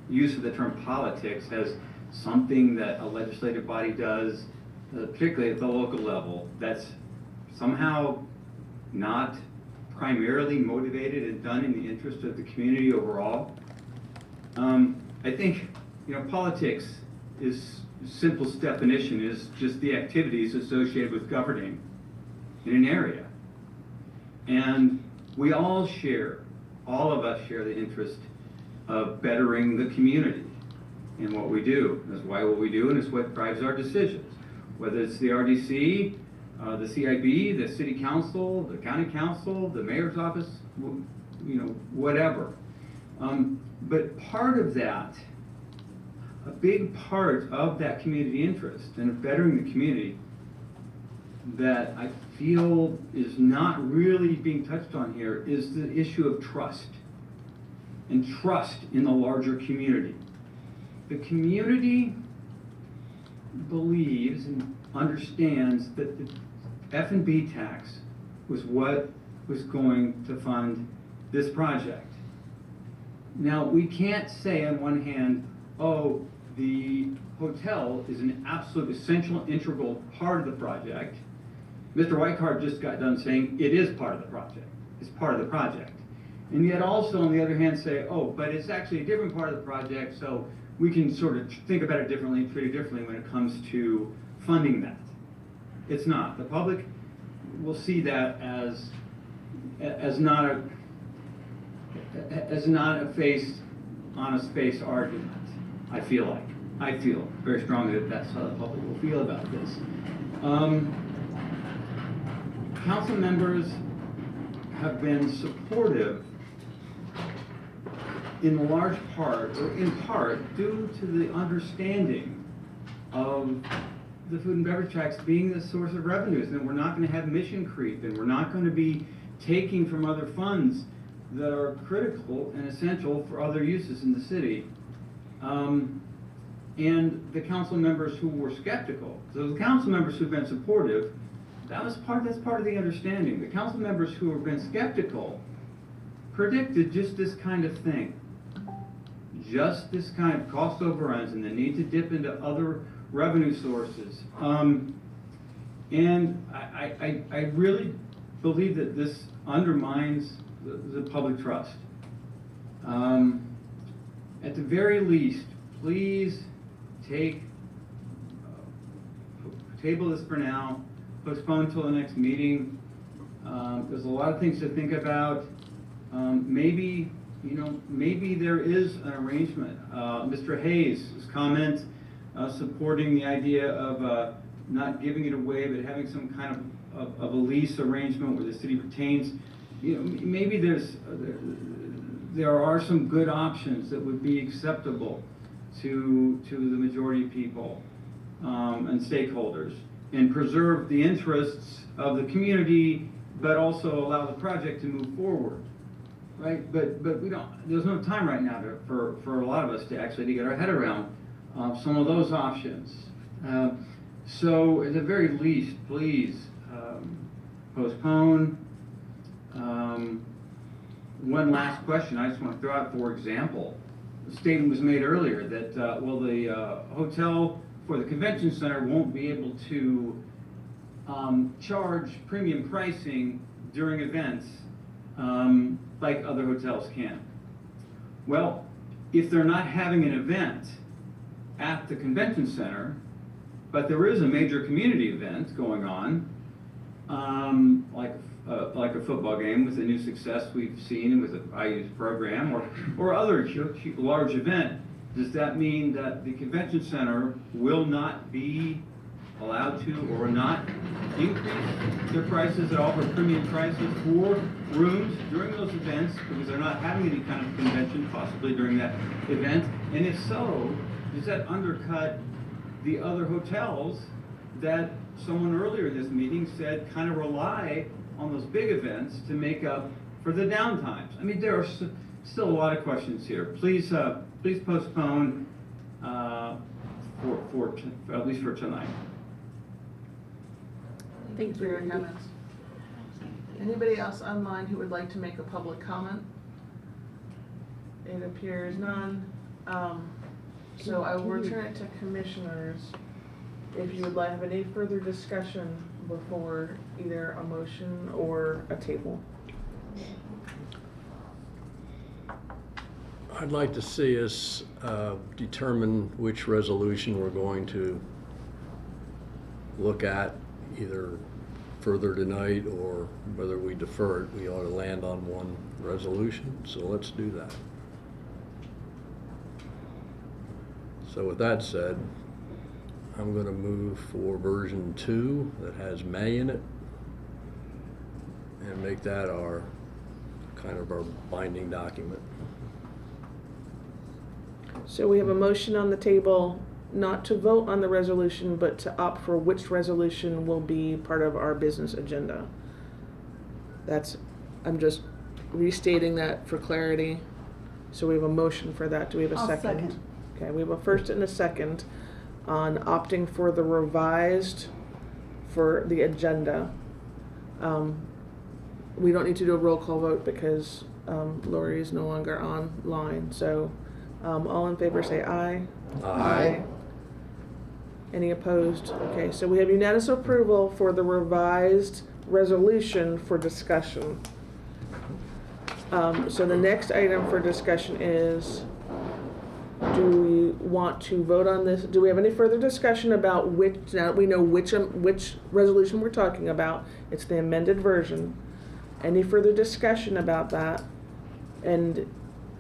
use of the term politics as something that a legislative body does, particularly at the local level, that's somehow not primarily motivated and done in the interest of the community overall. I think, you know, politics is, simplest definition is just the activities associated with governing in an area. And we all of us share the interest of bettering the community in what we do. That's why what we do, and it's what drives our decisions. Whether it's the RDC, the CIB, the city council, the county council, the mayor's office, you know, whatever. But part of that, a big part of that community interest and of bettering the community that I feel is not really being touched on here is the issue of trust, and trust in the larger community. The community believes and understands that the F&B tax was what was going to fund this project. Now, we can't say on one hand, oh, the hotel is an absolute essential, integral part of the project. Mr. Whitecard just got done saying it is part of the project. It's part of the project. And yet also, on the other hand, say, oh, but it's actually a different part of the project, so we can sort of think about it differently, treat it differently when it comes to funding that. It's not. The public will see that as not a honest face argument. I feel very strongly that that's how the public will feel about this. Council members have been supportive in large part, or in part, due to the understanding of the food and beverage tax being the source of revenues, and we're not going to have mission creep, and we're not going to be taking from other funds that are critical and essential for other uses in the city. And the council members who were skeptical, so the council members who've been supportive, that's part of the understanding. The council members who have been skeptical predicted just this kind of thing. Just this kind of cost overruns and the need to dip into other revenue sources. And I really believe that this undermines the public trust. At the very least, please table this for now, postpone until the next meeting. There's a lot of things to think about. Maybe there is an arrangement. Mr. Hayes' comment supporting the idea of not giving it away, but having some kind of a lease arrangement where the city retains. Maybe there are some good options that would be acceptable to the majority of people and stakeholders, and preserve the interests of the community but also allow the project to move forward, right? But we don't, there's no time right now for a lot of us to actually get our head around some of those options. So at the very least, please postpone. One last question I just want to throw out, for example, the statement was made earlier that, well, the hotel for the convention center won't be able to charge premium pricing during events like other hotels can. Well, if they're not having an event at the convention center, but there is a major community event going on, like a football game with a new success we've seen with the IU's program, or other large event, does that mean that the convention center will not be allowed to or not increase their prices at all, or premium prices for rooms during those events because they're not having any kind of convention possibly during that event? And if so, does that undercut the other hotels that someone earlier in this meeting said kind of rely on those big events to make up for the downtimes? I mean, there are still a lot of questions here. Please postpone for at least for tonight. Thank you for your comments. Anybody else online who would like to make a public comment? It appears none. So I will return it to commissioners. If you would like to have any further discussion before either a motion or a table. I'd like to see us determine which resolution we're going to look at, either further tonight or whether we defer it. We ought to land on one resolution, so let's do that. So with that said, I'm going to move for version 2 that has May in it and make that our kind of our binding document. So we have a motion on the table not to vote on the resolution, but to opt for which resolution will be part of our business agenda. I'm just restating that for clarity. So we have a motion for that. Do we have a second? Okay, we have a first and a second on opting for the revised for the agenda. We don't need to do a roll call vote because Lori is no longer online. So all in favor say aye. Aye. Any opposed? Okay, so we have unanimous approval for the revised resolution for discussion. So the next item for discussion is, do we want to vote on this? Do we have any further discussion about which, now that we know which resolution we're talking about, it's the amended version. Any further discussion about that? And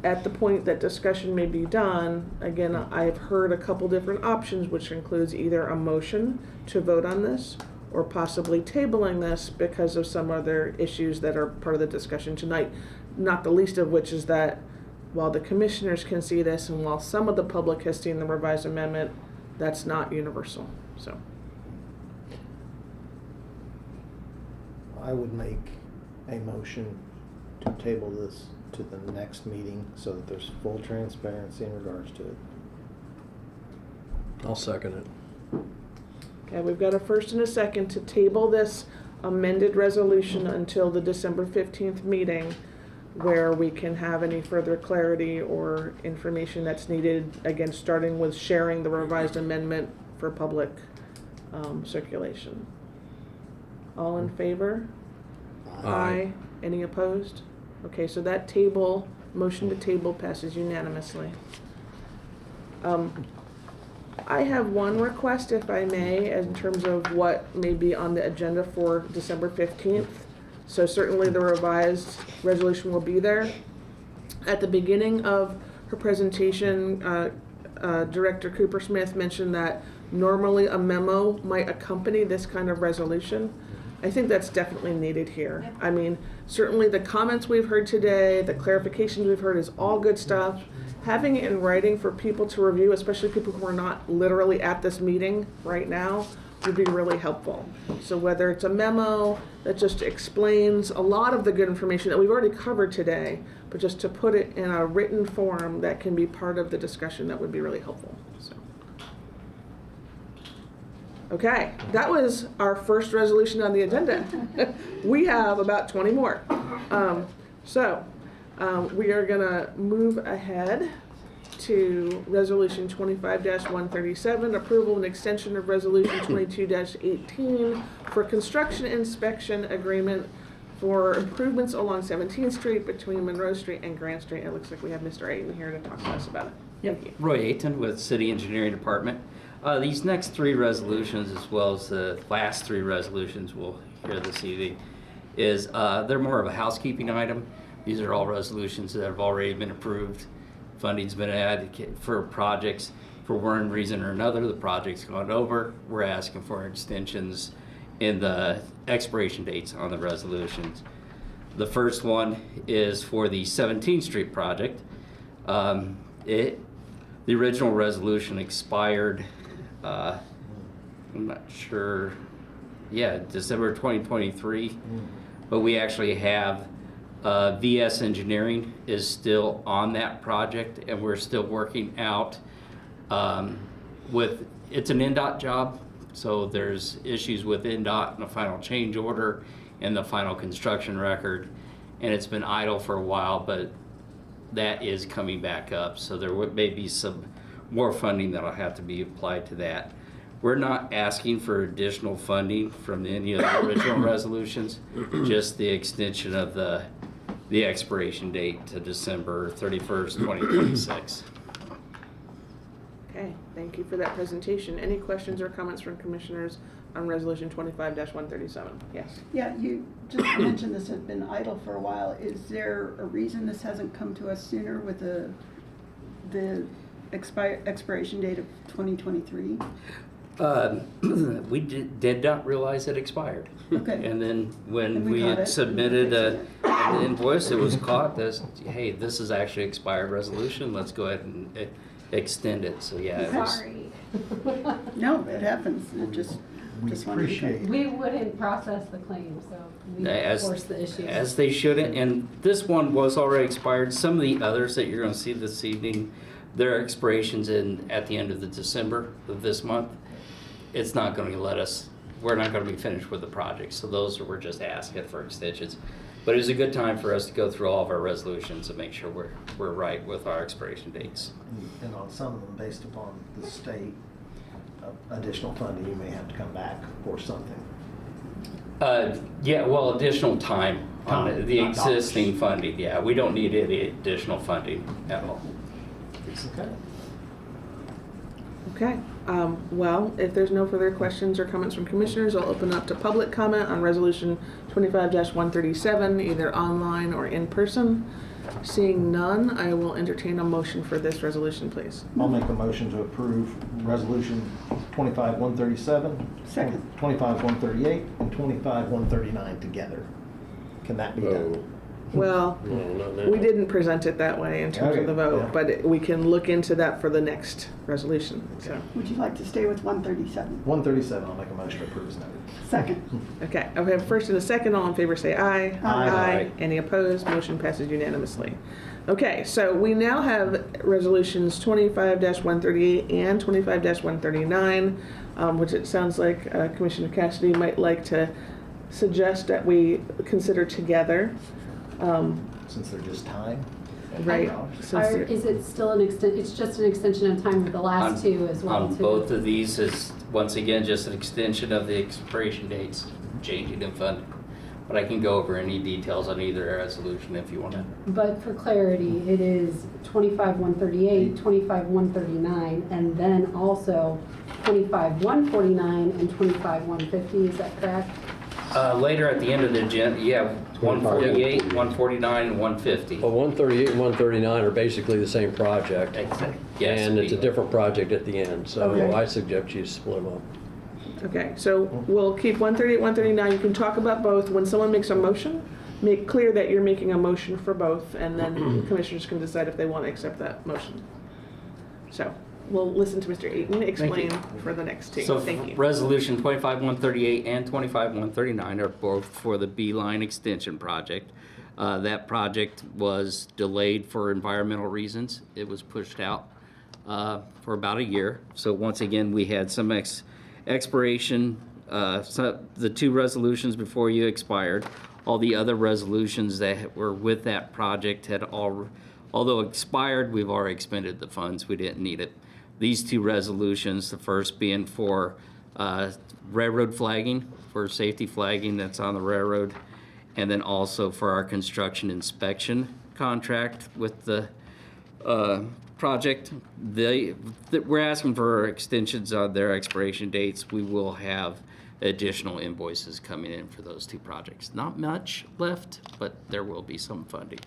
at the point that discussion may be done, again, I've heard a couple different options, which includes either a motion to vote on this or possibly tabling this because of some other issues that are part of the discussion tonight, not the least of which is that while the commissioners can see this and while some of the public has seen the revised amendment, that's not universal. So I would make a motion to table this to the next meeting so that there's full transparency in regards to it. I'll second it. okay, we've got a first and a second to table this amended resolution until the December 15th meeting, where we can have any further clarity or information that's needed, again, starting with sharing the revised amendment for public circulation. All in favor? Aye. Any opposed? Okay, so that motion to table passes unanimously. I have one request, if I may, in terms of what may be on the agenda for December 15th. So certainly the revised resolution will be there. At the beginning of her presentation, Director Cooper Smith mentioned that normally a memo might accompany this kind of resolution. I think that's definitely needed here. I mean, certainly the comments we've heard today, the clarifications we've heard is all good stuff. Having it in writing for people to review, especially people who are not literally at this meeting right now, would be really helpful. So whether it's a memo that just explains a lot of the good information that we've already covered today, but just to put it in a written form that can be part of the discussion, that would be really helpful. So. Okay, that was our first resolution on the agenda. We have about 20 more. We are gonna move ahead to Resolution 25-137, approval and extension of Resolution 22-18 for construction inspection agreement for improvements along 17th Street between Monroe Street and Grant Street. It looks like we have Mr. Ayton here to talk to us about it. Thank you. Roy Ayton with City Engineering Department. These next three resolutions, as well as the last three resolutions we'll hear this evening, is they're more of a housekeeping item. These are all resolutions that have already been approved. Funding's been added for projects. For one reason or another, the project's gone over. We're asking for extensions in the expiration dates on the resolutions. The first one is for the 17th Street project. The original resolution expired, I'm not sure, December 2023, but we actually have VS Engineering is still on that project, and we're still working out it's an NDOT job, so there's issues with NDOT and the final change order and the final construction record, and it's been idle for a while, but that is coming back up, so there may be some more funding that'll have to be applied to that. We're not asking for additional funding from any of the original resolutions, just the extension of the expiration date to December 31st, 2026. Okay, thank you for that presentation. Any questions or comments from commissioners on Resolution 25-137? Yes. Yeah, you just mentioned this had been idle for a while. Is there a reason this hasn't come to us sooner with the expiration date of 2023? We did not realize it expired. Okay. And then when we had submitted an invoice, it was caught as, hey, this is actually expired resolution. Let's go ahead and extend it. So yeah, it was. Sorry. No, it happens. It just appreciate it. We wouldn't process the claim, so we force the issue. As they shouldn't, and this one was already expired. Some of the others that you're going to see this evening, their expirations at the end of the December of this month. It's not going to let us, we're not going to be finished with the project, so those we're just asking for extensions. But it was a good time for us to go through all of our resolutions and make sure we're right with our expiration dates. And on some of them, based upon the state additional funding, you may have to come back for something. Additional time on the existing dollars. funding. Yeah, we don't need any additional funding at all. Okay. Okay, well, if there's no further questions or comments from commissioners, I'll open up to public comment on Resolution 25-137, either online or in person. Seeing none, I will entertain a motion for this resolution, please. I'll make a motion to approve Resolution 25-137, Second. 25-138, and 25-139 together. Can that be done? Well, we didn't present it that way in terms of the vote, Yeah. but we can look into that for the next resolution. So. Would you like to stay with 137? 137, I'll make a motion to approve as noted. Second. Okay, I have first and a second. All in favor say aye. Aye. Any opposed? Motion passes unanimously. Okay, so we now have resolutions 25-138 and 25-139, which it sounds like Commissioner Cassidy might like to suggest that we consider together. Since they're just time. Right. Is it still an it's just an extension of time with the last two as well? On both of these is, once again, just an extension of the expiration dates, changing in funding. But I can go over any details on either resolution if you want to. But for clarity, it is 25-138, 25-139, and then also 25-149 and 25-150, is that correct? Later at the end of the agenda, you have 148, 149, and 150. Well, 138 and 139 are basically the same project. Exactly. Yes, and it's a different project at the end, so Okay. I suggest you split them up. Okay, so we'll keep 138, 139. You can talk about both. When someone makes a motion, make clear that you're making a motion for both, and then commissioners can decide if they want to accept that motion. So, we'll listen to Mr. Ayton explain you. for the next two. So Thank you. Resolution 25-138 and 25-139 are both for the B-Line Extension project. That project was delayed for environmental reasons. It was pushed out for about a year. So once again, we had some expiration. So the two resolutions before you expired. All the other resolutions that were with that project had although expired, we've already expended the funds. We didn't need it. These two resolutions, the first being for railroad flagging, for safety flagging that's on the railroad, and then also for our construction inspection contract with the project. We're asking for extensions on their expiration dates. We will have additional invoices coming in for those two projects. Not much left, but there will be some funding.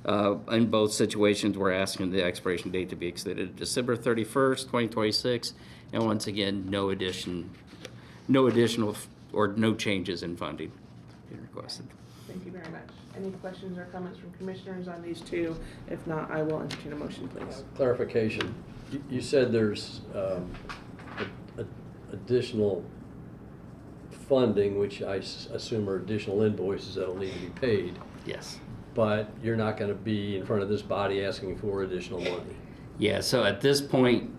In both situations, we're asking the expiration date to be extended to December 31st, 2026, and once again, no additional or no changes in funding being requested. Thank you very much. Any questions or comments from commissioners on these two? If not, I will entertain a motion, please. Clarification. You said there's additional funding, which I assume are additional invoices that'll need to be paid. Yes. But you're not going to be in front of this body asking for additional money. Yeah, so at this point,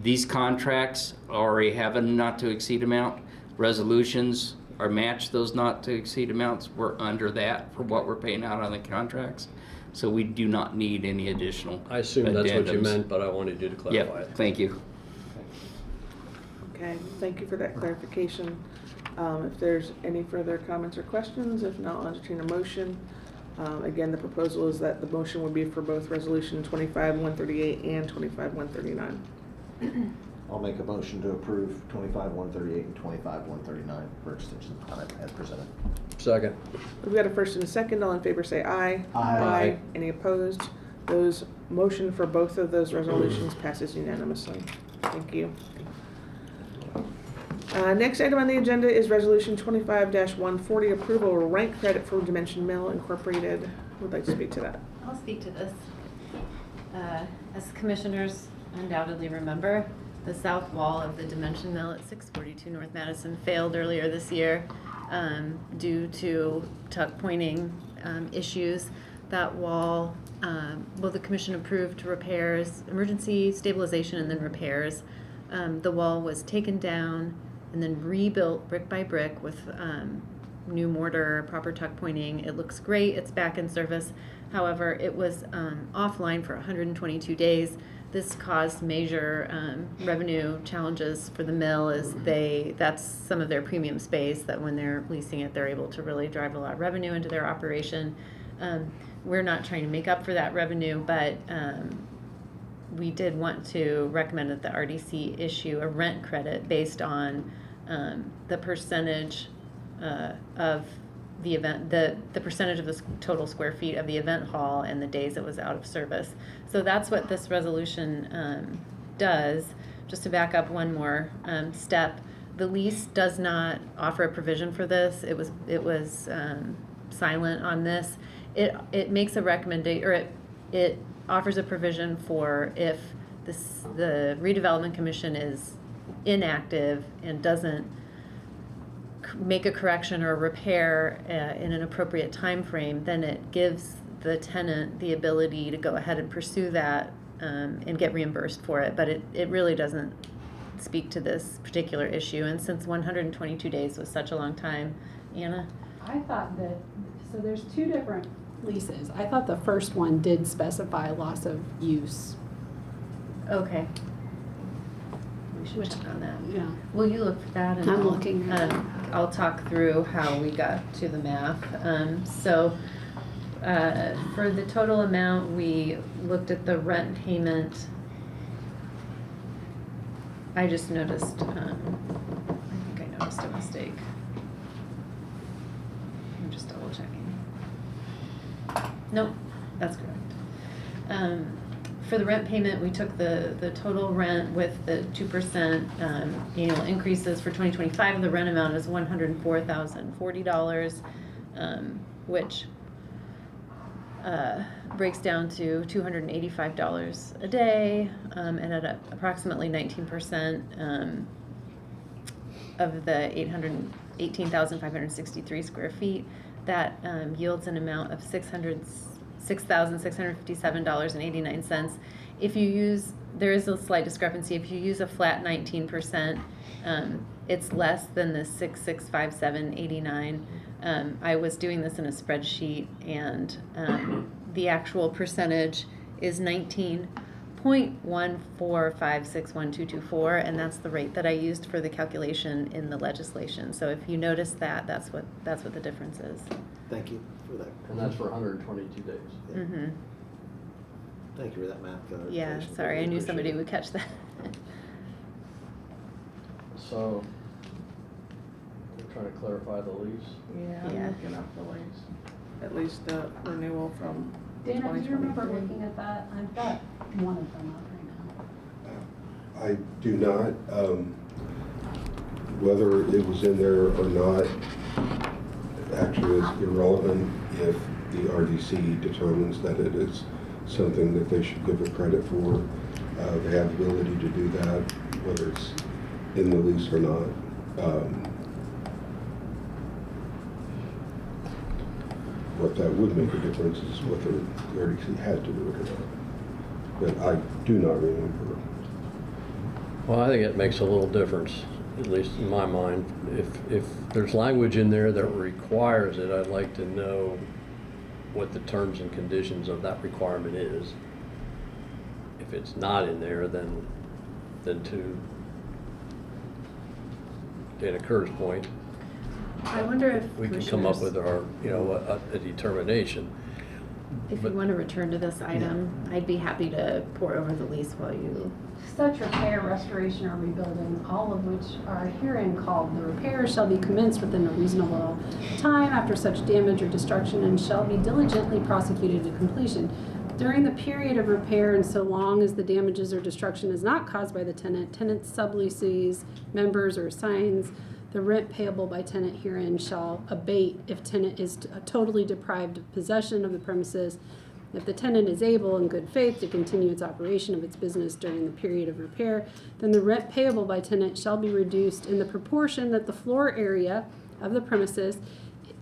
these contracts already have a not to exceed amount. Resolutions are matched those not to exceed amounts. We're under that for what we're paying out on the contracts. So we do not need any additional I assume that's what you addendums. meant, but I wanted you to clarify it. Thank you. Okay, thank you for that clarification. If there's any further comments or questions, if not, I'll entertain a motion. Again, the proposal is that the motion would be for both Resolution 25-138 and 25-139. I'll make a motion to approve 25-138 and 25-139 for extension of time as presented. Second. We've got a first and a second. All in favor say aye. Aye. Any opposed? Those motion for both of those resolutions passes unanimously. Thank you. Next item on the agenda is Resolution 25-140, approval of rent credit for Dimension Mill Incorporated. Who would like to speak to that? I'll speak to this. As commissioners undoubtedly remember, the south wall of the Dimension Mill at 642 North Madison failed earlier this year due to tuck pointing issues. That wall, the commission approved repairs, emergency stabilization and then repairs. The wall was taken down and then rebuilt brick by brick with new mortar, proper tuck pointing. It looks great. It's back in service. However, it was offline for 122 days. This caused major revenue challenges for the mill as that's some of their premium space that when they're leasing it, they're able to really drive a lot of revenue into their operation. We're not trying to make up for that revenue, but we did want to recommend that the RDC issue a rent credit based on the percentage of the event, the percentage of the total square feet of the event hall and the days it was out of service. So that's what this resolution does. Just to back up one more step, the lease does not offer a provision for this. It was silent on this. It makes a recommendation, or it offers a provision for if the redevelopment commission is inactive and doesn't make a correction or a repair in an appropriate time frame, then it gives the tenant the ability to go ahead and pursue that and get reimbursed for it. But it really doesn't speak to this particular issue. And since 122 days was such a long time, Anna? I thought that, so there's two different leases. I thought the first one did specify loss of use. Okay. We should check on that. Yeah. Will you look for that? And I'm I'll, looking. I'll talk through how we got to the math. For the total amount, we looked at the rent payment. I just noticed, I think I noticed a mistake. I'm just double checking. Nope, that's correct. For the rent payment, we took the total rent with the 2% annual increases for 2025. The rent amount is $104,040, which breaks down to $285 a day, and at approximately 19% of the 18,563 square feet, that yields an amount of $6,657.89. If you use, there is a slight discrepancy. If you use a flat 19%, it's less than the 6,657.89. I was doing this in a spreadsheet, and the actual percentage is 19.14561224, and that's the rate that I used for the calculation in the legislation. So if you notice that, that's what the difference is. Thank you for that. And that's for 122 days. Yeah. Mm-hmm. Thank you for that math clarification. Yeah, sorry, I knew somebody would catch that. So, we're trying to clarify the lease. Yeah, I'm Yeah. looking up the lease. At least the renewal from Dana, do you remember 2023. looking at that? I've got one of them up right now. I do not, whether it was in there or not, actually is irrelevant if the RDC determines that it is something that they should give a credit for. They have the ability to do that, whether it's in the lease or not. What that would make a difference is whether the RDC had to do it or not. But I do not remember. Well, I think it makes a little difference, at least in my mind. If there's language in there that requires it, I'd like to know what the terms and conditions of that requirement is. If it's not in there, then to Dana Kerr's point, I wonder if we can come up commissioners- with our, a determination. If you want to return to this item, I'd be happy to pour over the lease while you. Such repair, restoration, or rebuilding, all of which are herein called, the repairs shall be commenced within a reasonable time after such damage or destruction, and shall be diligently prosecuted to completion. During the period of repair, and so long as the damages or destruction is not caused by the tenant, tenant's subleases, members, or assigns, the rent payable by tenant herein shall abate if tenant is totally deprived of possession of the premises. If the tenant is able in good faith to continue its operation of its business during the period of repair, then the rent payable by tenant shall be reduced in the proportion that the floor area of the premises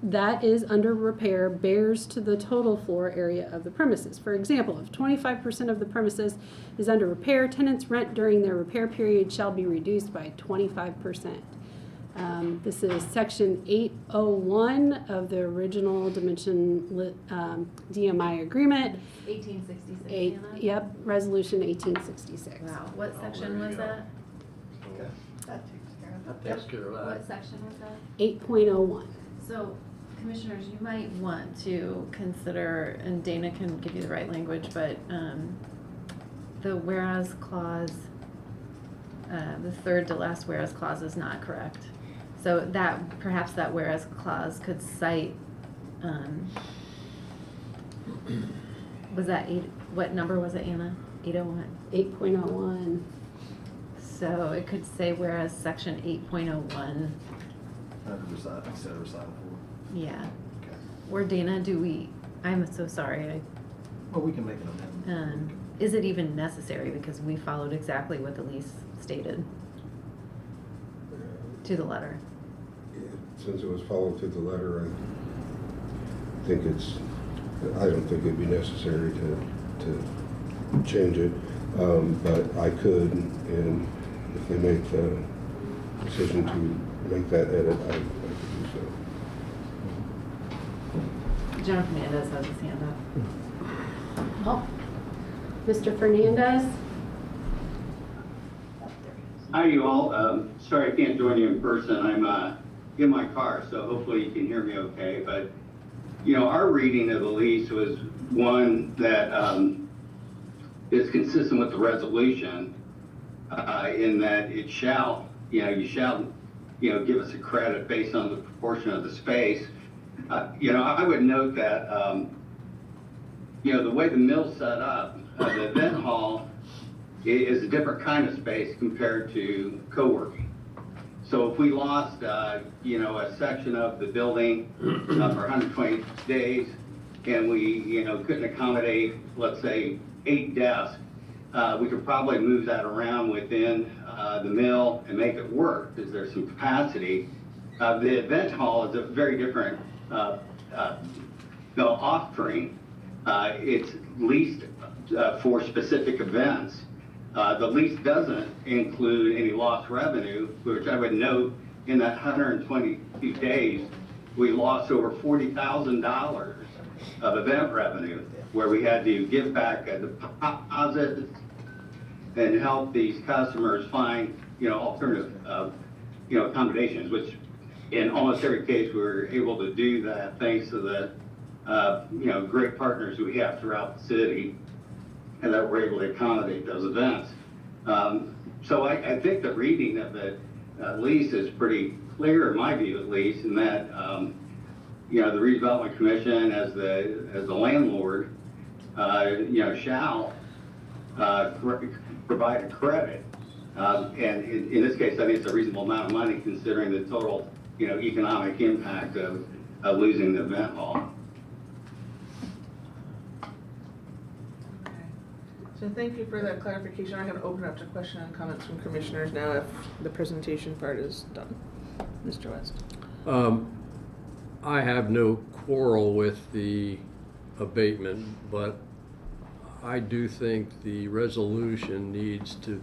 that is under repair bears to the total floor area of the premises. For example, if 25% of the premises is under repair, tenant's rent during their repair period shall be reduced by 25%. This is section 801 of the original Dimension DMI agreement. 1866. Yep, resolution 1866. Wow, what section was that? That takes care of it. That takes care of that. What section was that? 8.01. So, commissioners, you might want to consider, and Dana can give you the right language, but the whereas clause, the third to last whereas clause is not correct. So that, perhaps that whereas clause could cite, was that what number was it, Anna? 801? 8.01. So it could say whereas section 8.01. Instead of recital 4. Yeah. Okay. Or Dana, I'm so sorry. Well, we can make an amendment. Is it even necessary because we followed exactly what the lease stated to the letter? Since it was followed to the letter, I don't think it'd be necessary to change it, but I could, and if they make the decision to make that edit, I could do so. John Fernandez has his hand up. Oh, Mr. Fernandez? Hi, you all. Sorry I can't join you in person. I'm in my car, so hopefully you can hear me okay. But, our reading of the lease was one that is consistent with the resolution in that it shall, you shall, give us a credit based on the proportion of the space. I would note that, the way the mill's set up, the event hall is a different kind of space compared to co-working. So if we lost, a section of the building for 120 days, and we, couldn't accommodate, let's say, 8 desks, we could probably move that around within the mill and make it work because there's some capacity. The event hall is a very different offering. It's leased for specific events. The lease doesn't include any lost revenue, which I would note in that 122 days, we lost over $40,000 of event revenue, where we had to give back a deposit and help these customers find, alternative, accommodations, which in almost every case we were able to do that thanks to the, great partners we have throughout the city and that we're able to accommodate those events. So I think the reading of the lease is pretty clear, in my view at least, in that, the Redevelopment Commission as the landlord, shall provide a credit. And in this case, I think it's a reasonable amount of money considering the total, economic impact of losing the event hall. So thank you for that clarification. I'm going to open up to questions and comments from commissioners now if the presentation part is done. Mr. West. I have no quarrel with the abatement, but I do think the resolution needs to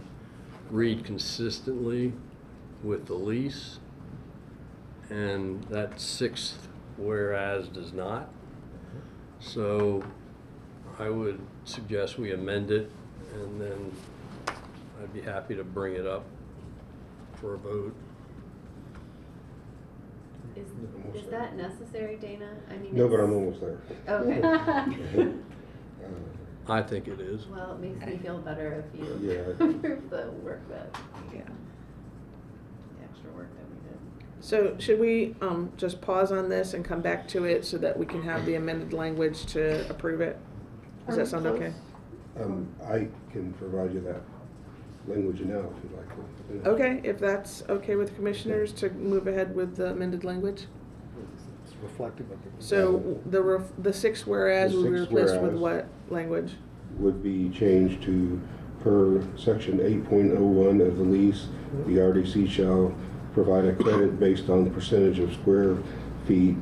read consistently with the lease, and that 6th whereas does not. So I would suggest we amend it, and then I'd be happy to bring it up for a vote. Is that necessary, Dana? I mean, No, but I'm almost there. Okay. I think it is. Well, it makes me feel better if you Yeah. approve the work that, Yeah. the extra work that we did. So should we just pause on this and come back to it so that we can have the amended language to approve it? Does that sound okay? I can provide you that language now if you'd like to. Okay, if that's okay with commissioners to move ahead with the amended language? It's reflective of the. So the 6 whereas The will be 6 replaced with whereas. what language? Would be changed to per section 8.01 of the lease, the RDC shall provide a credit based on the percentage of square feet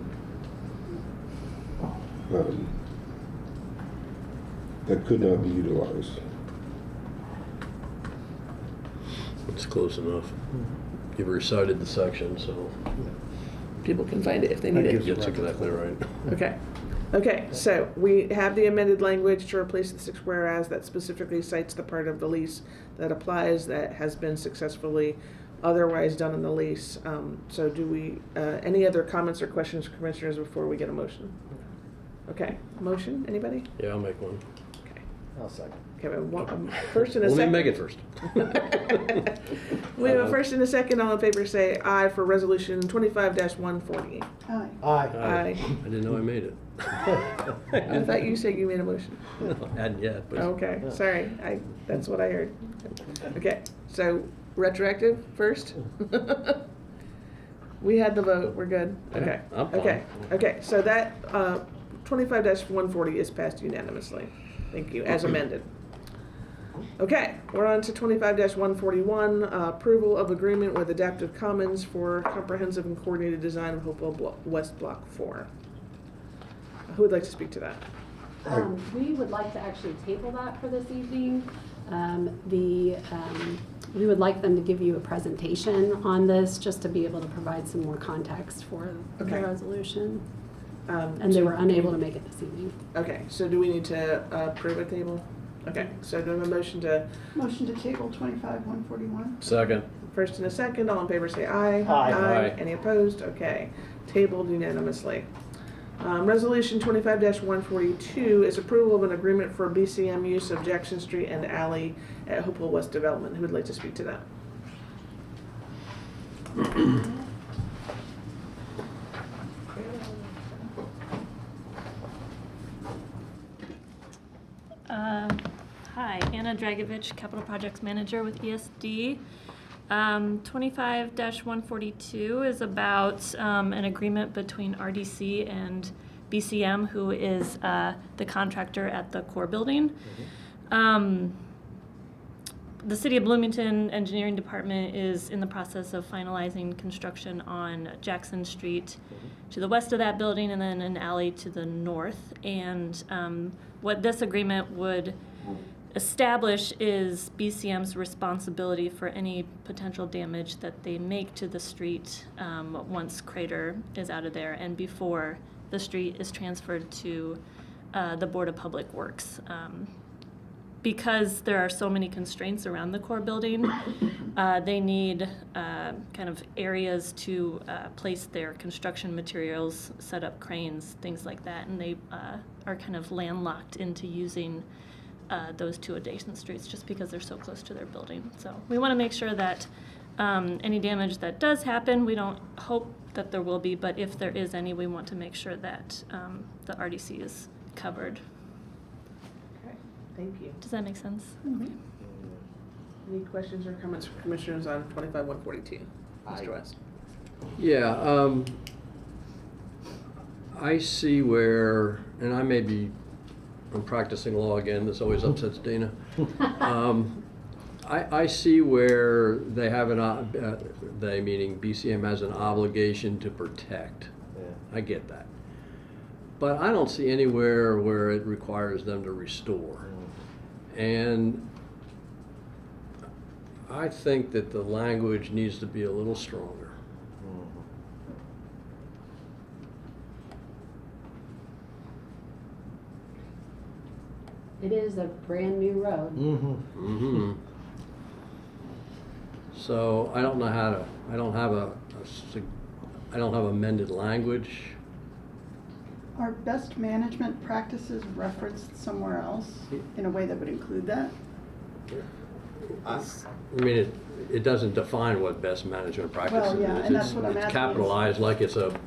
that could not be utilized. It's close enough. You've recited the section, so. People can find it if they need it. That's exactly right. Okay. Okay, so we have the amended language to replace the 6 whereas that specifically cites the part of the lease that applies that has been successfully otherwise done in the lease. So do we, any other comments or questions, commissioners, before we get a motion? Okay, motion, anybody? Yeah, I'll make one. Okay. I'll second. Okay, we have one, first and a Let me second. make it first. We have a first and a second. All in favor say aye for resolution 25-140. Aye. Aye. Aye. I didn't know I made it. I thought you said you made a motion. I hadn't yet, but. Okay, sorry, that's what I heard. Okay, so retroactive first? We had the vote, we're good, okay. I'm fine. Okay, okay, so that, 25-140 is passed unanimously. Thank you, as amended. Okay, we're on to 25-141, approval of agreement with Adaptive Commons for comprehensive and coordinated design of Hopewell West Block 4. Who would like to speak to that? We would like to actually table that for this evening. We would like them to give you a presentation on this, just to be able to provide some more context for the resolution. And they were unable to make it this evening. Okay, so do we need to approve a table? Okay, so do we have a motion to? Motion to table 25-141. Second. First and a second, all in favor say aye. Aye. Aye. Any opposed? Okay, tabled unanimously. Resolution 25-142 is approval of an agreement for BCM use of Jackson Street and Alley at Hopewell West Development. Who would like to speak to that? Hi, Anna Dragovich, Capital Projects Manager with ESD. 25-142 is about an agreement between RDC and BCM, who is the contractor at the core building. The City of Bloomington Engineering Department is in the process of finalizing construction on Jackson Street to the west of that building, and then an alley to the north. And what this agreement would establish is BCM's responsibility for any potential damage that they make to the street once Crater is out of there and before the street is transferred to the Board of Public Works. Because there are so many constraints around the core building, they need kind of areas to place their construction materials, set up cranes, things like that, and they are kind of landlocked into using those two adjacent streets just because they're so close to their building. So we want to make sure that any damage that does happen, we don't hope that there will be, but if there is any, we want to make sure that the RDC is covered. Thank you. Does that make sense? Okay. Any questions or comments from commissioners on 25-142? Mr. West. Yeah, I see where, and I may be, I'm practicing law again, this always upsets Dana. I see where they have they meaning BCM has an obligation to protect. Yeah. I get that. But I don't see anywhere where it requires them to restore. And I think that the language needs to be a little stronger. It is a brand new road. So I don't know how to, I don't have amended language. Are best management practices referenced somewhere else in a way that would include that? I mean, it doesn't define what best management practices Well, yeah, is. and that's what I'm It's asking. capitalized like it's a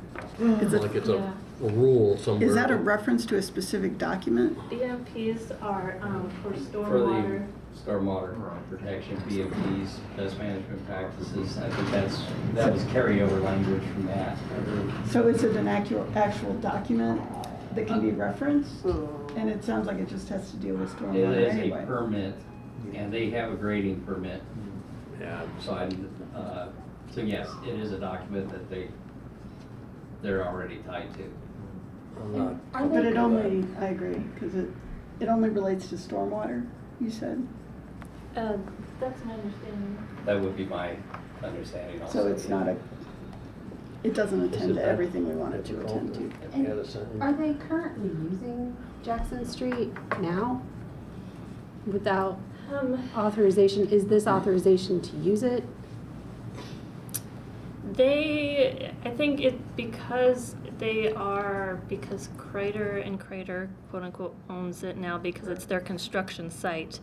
rule somewhere. Is that a reference to a specific document? BMPs are for For the stormwater protection, BMPs, best management practices, I think that was carryover language from that. So is it an actual document that can be referenced? And it sounds like it just has to deal with It stormwater is anyway. a permit, and they have a grading permit. Yeah. So yes, it is a document that they're already tied to. But it only, I agree, because it only relates to stormwater, you said? That's my understanding. That would be my understanding also. So it's not it doesn't attend to everything we want it to attend to. And are they currently using Jackson Street now without authorization? Is this authorization to use it? I think because Crater and Crater quote unquote owns it now because it's their construction site.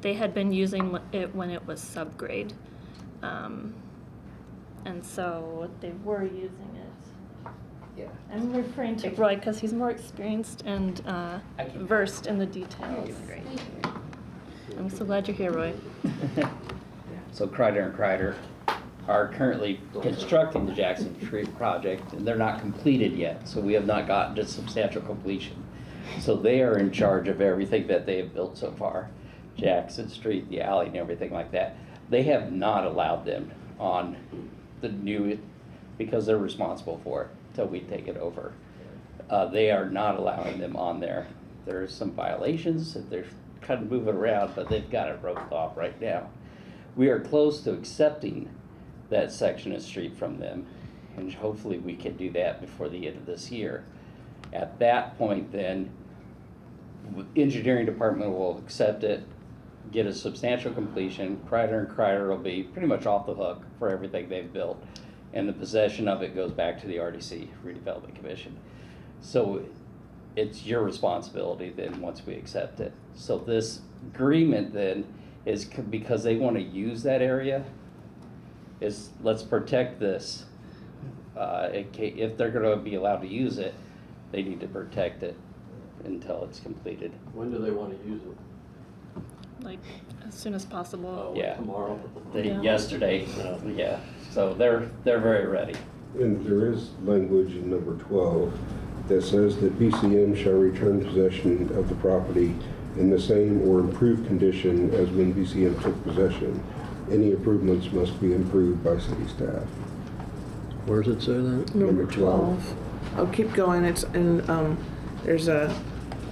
They had been using it when it was subgrade. And so they were using it. Yeah. I'm referring to Roy because he's more experienced and versed in the details. Great. I'm so glad you're here, Roy. So Crater and Crater are currently constructing the Jackson Street project, and they're not completed yet, so we have not gotten to substantial completion. So they are in charge of everything that they have built so far, Jackson Street, the alley, and everything like that. They have not allowed them on the new, because they're responsible for it until we take it over. They are not allowing them on there. There's some violations that they're kind of moving around, but they've got it roped off right now. We are close to accepting that section of street from them, and hopefully we can do that before the end of this year. At that point then, the engineering department will accept it, get a substantial completion. Crater and Crater will be pretty much off the hook for everything they've built, and the possession of it goes back to the RDC, Redevelopment Commission. So it's your responsibility then once we accept it. So this agreement then is because they want to use that area, is let's protect this. If they're going to be allowed to use it, they need to protect it until it's completed. When do they want to use it? Like as soon as possible. Yeah. Tomorrow? Yesterday. Yeah. So they're very ready. And there is language in number 12 that says that BCM shall return possession of the property in the same or improved condition as when BCM took possession. Any improvements must be approved by city staff. Where does it say that? Number 12. I'll keep going. It's in, there's a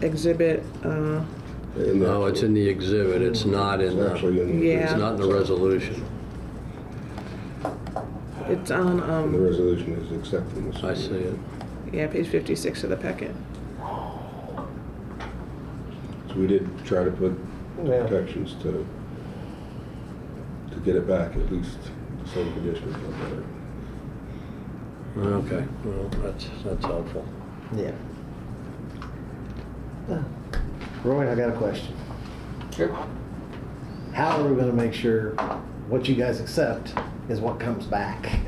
exhibit, No, it's in the exhibit. It's not in the, Yeah. it's not in the resolution. it's on, The resolution is accepting this. I see it. yeah, page 56 of the packet. So we did try to put protections to get it back, at least the same conditions or better. Okay, well, that's helpful. Yeah. Roy, I got a question. Sure. How are we gonna make sure what you guys accept is what comes back?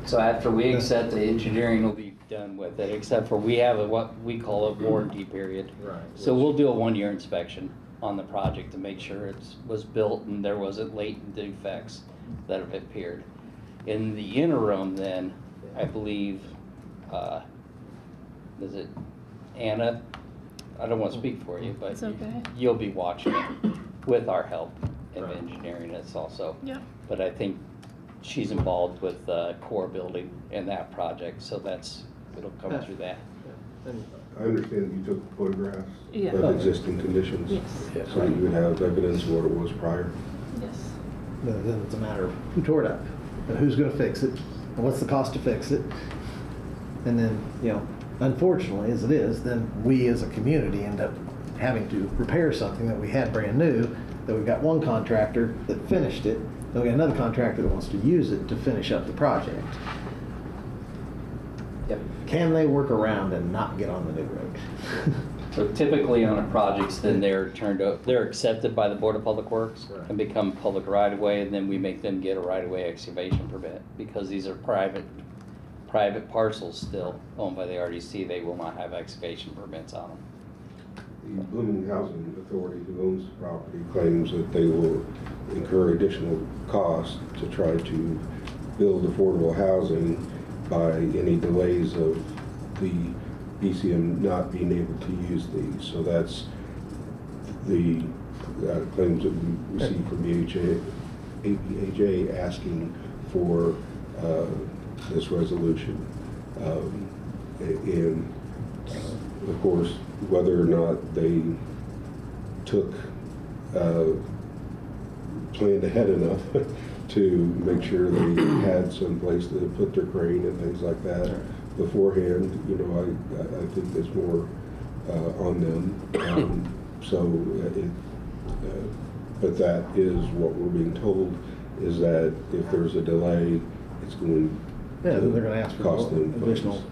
So after we accept, the engineering will be done with it, except for we have what we call a warranty period. Right. So we'll do a 1-year inspection on the project to make sure it was built and there wasn't latent defects that have appeared. In the interim then, I believe, is it Anna? I don't want to speak for you, but It's okay. you'll be watching it with our help in engineering this also. Yeah. But I think she's involved with core building in that project, so it'll come through that. I understand you took photographs Yeah. of existing conditions. Yes. So you would have evidence of what it was prior. Yes. Then it's a matter of who tore it up, and who's gonna fix it, and what's the cost to fix it. And then, unfortunately, as it is, then we as a community end up having to repair something that we had brand new, that we've got one contractor that finished it, then we got another contractor that wants to use it to finish up the project. Yep. Can they work around and not get on the new road? So typically on a projects, then they're accepted by the Board of Public Works and become public right of way, and then we make them get a right of way excavation permit, because these are private parcels still owned by the RDC. They will not have excavation permits on them. The Bloomington Housing Authority, who owns the property, claims that they will incur additional costs to try to build affordable housing by any delays of the BCM not being able to use these. So that's the claims that we received from ABHA asking for this resolution. And of course, whether or not they took, planned ahead enough to make sure they had some place to put their crane and things like that beforehand, I think there's more on them. But that is what we're being told, is that if there's a delay, it's going then they're gonna ask for cost them additional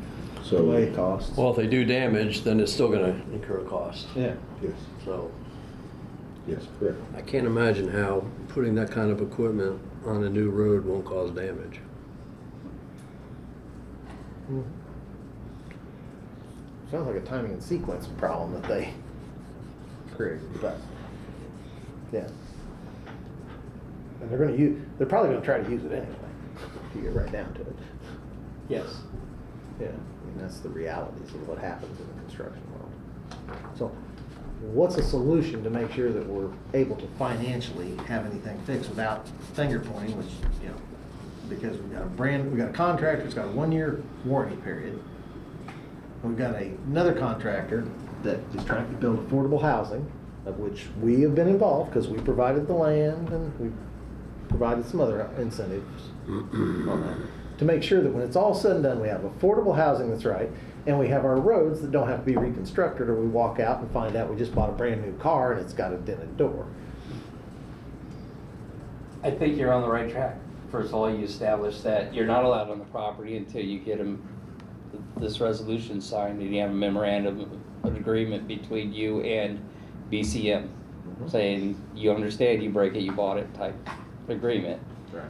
So, delay costs. Well, if they do damage, then it's still gonna incur cost. Yeah. yes, So yes, correct. I can't imagine how putting that kind of equipment on a new road won't cause damage. Sounds like a timing and sequence problem that they created, but yeah. And they're probably gonna try to use it anyway, if you get right down to it. Yes. Yeah, that's the realities of what happens in the construction world. So, what's a solution to make sure that we're able to financially have anything fixed without finger pointing, which, because we've got a contractor that's got a 1-year warranty period. We've got another contractor that is trying to build affordable housing, of which we have been involved because we provided the land and we provided some other incentives on that, to make sure that when it's all said and done, we have affordable housing that's right, and we have our roads that don't have to be reconstructed, or we walk out and find out we just bought a brand new car and it's got a dented door. I think you're on the right track. First of all, you establish that you're not allowed on the property until you get this resolution signed, and you have a memorandum of agreement between you and BCM, saying you understand, you break it, you bought it type agreement. Right.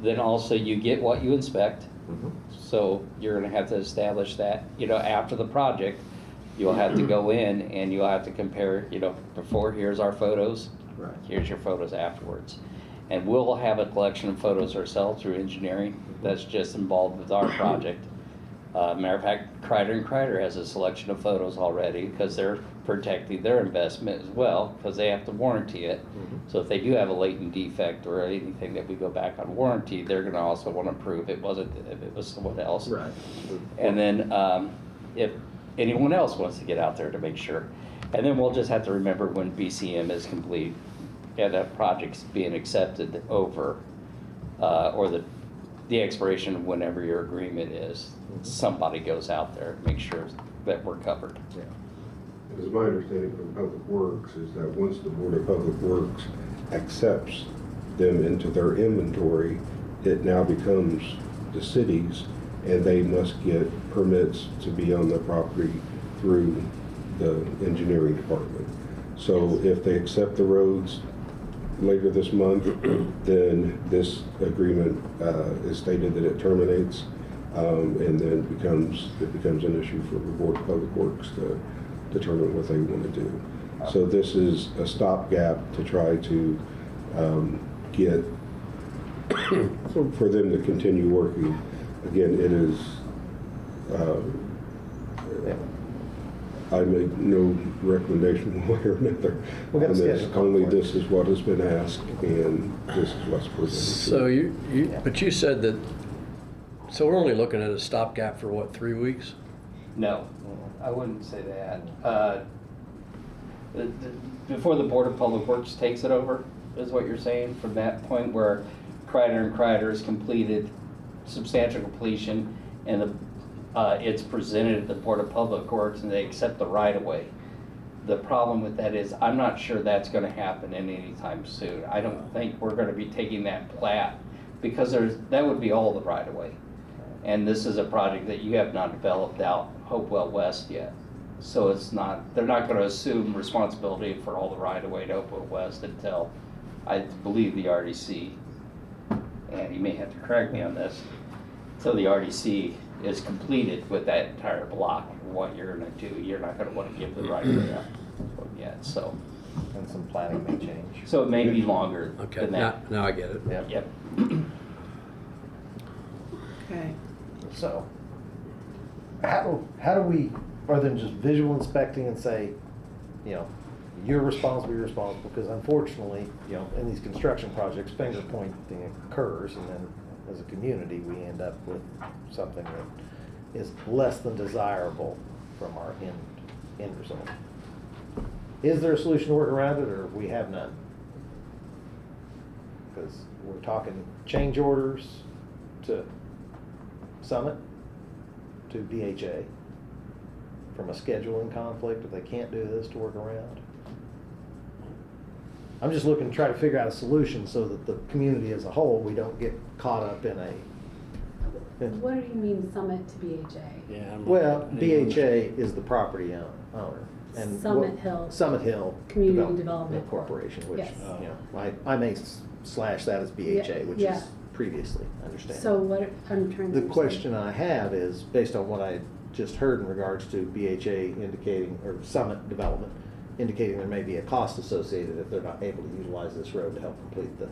Then also you get what you inspect. So you're gonna have to establish that, after the project, you'll have to go in and you'll have to compare, before, here's our photos. Right. Here's your photos afterwards. And we'll have a collection of photos ourselves through engineering that's just involved with our project. Matter of fact, Kreider has a selection of photos already because they're protecting their investment as well because they have to warranty it. So if they do have a latent defect or anything that we go back on warranty, they're going to also want to prove it wasn't, if it was someone else. Right. And then if anyone else wants to get out there to make sure. And then we'll just have to remember when BCM is complete and that project's being accepted over, or the expiration of whenever your agreement is, somebody goes out there and makes sure that we're covered. Yeah. Because my understanding from Public Works is that once the Board of Public Works accepts them into their inventory, it now becomes the city's, and they must get permits to be on the property through the engineering department. So if they accept the roads later this month, then this agreement is stated that it terminates, and then it becomes an issue for the Board of Public Works to determine what they want to do. So this is a stopgap to try to get for them to continue working. Again, it is. I make no recommendation one way or another on this. Only this is what has been asked, and this is what's presented. So but you said that. So we're only looking at a stopgap for what, 3 weeks? No, I wouldn't say that. Before the Board of Public Works takes it over, is what you're saying, from that point where Kreider has completed substantial completion and it's presented at the Board of Public Works and they accept the right-of-way. The problem with that is I'm not sure that's going to happen anytime soon. I don't think we're going to be taking that plat because that would be all the right-of-way. And this is a project that you have not developed out Hopewell West yet. So it's not, they're not going to assume responsibility for all the right-of-way to Hopewell West until, I believe, the RDC, and you may have to correct me on this, until the RDC is completed with that entire block. What you're going to do, you're not going to want to give the right-of-way up yet. So, and some planning may change. So it may be longer Okay, than that. now I get it. Yep. Okay. So, how do we, other than just visual inspecting and say, you know, you're responsible, you're responsible, because unfortunately, you know, in these construction projects, finger pointing occurs, and then as a community, we end up with something that is less than desirable from our end result. Is there a solution to work around it, or we have none? Because we're talking change orders to Summit, to BHA, from a scheduling conflict, if they can't do this, to work around. I'm just looking to try to figure out a solution so that the community as a whole, we don't get caught up in a. What do you mean Summit to BHA? Yeah. Well, BHA is the property owner. And Summit Hill. Summit Hill. Community Development Corporation, which, yes. you know, I may slash that as BHA, which is previously, understand. So what, I'm trying to. The question I have is, based on what I just heard in regards to BHA indicating, or Summit Development, indicating there may be a cost associated if they're not able to utilize this road to help complete the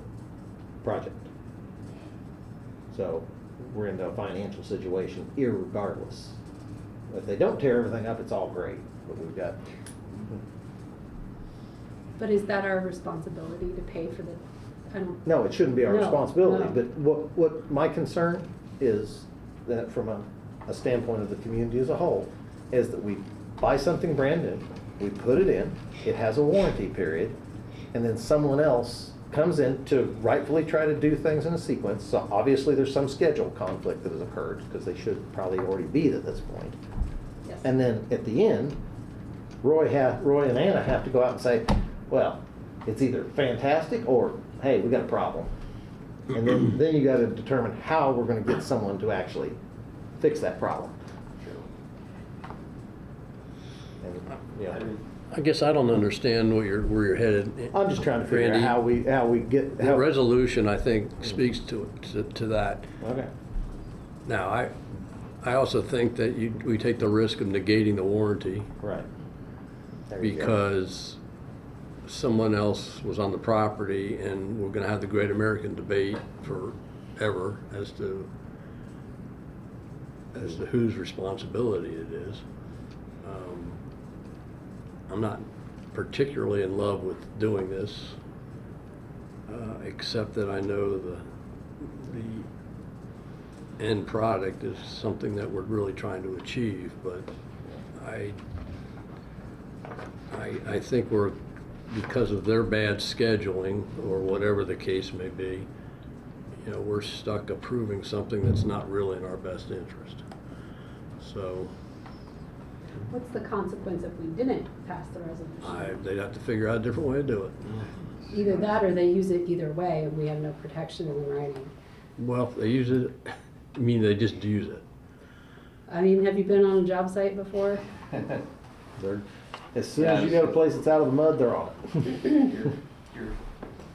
project. So we're into a financial situation irregardless. If they don't tear everything up, it's all great, but we've got. But is that our responsibility to pay for the, I don't. No, it shouldn't be our No, responsibility, no. but what my concern is that from a standpoint of the community as a whole, is that we buy something brand new, we put it in, it has a warranty period, and then someone else comes in to rightfully try to do things in a sequence. So obviously there's some schedule conflict that has occurred, because they should probably already be at this point. Yes. And then at the end, Roy and Anna have to go out and say, well, it's either fantastic or, hey, we got a problem. And then you got to determine how we're going to get someone to actually fix that problem. And, you know, I guess I don't understand where you're headed. I'm just trying to figure Randy. out how we get. The resolution, I think, speaks to that. Okay. Now, I also think that we take the risk of negating the warranty. Right. Because someone else was on the property, and we're going to have the great American debate forever as to as to whose responsibility it is. I'm not particularly in love with doing this, except that I know the end product is something that we're really trying to achieve, but I think we're, because of their bad scheduling or whatever the case may be, you know, we're stuck approving something that's not really in our best interest. So What's the consequence if we didn't pass the resolution? they'd have to figure out a different way to do it. Either that or they use it either way and we have no protection in the writing. Well, if they use it, I mean, they just use it. I mean, have you been on a job site before? As soon as you get a place that's out of the mud, they're on it. You're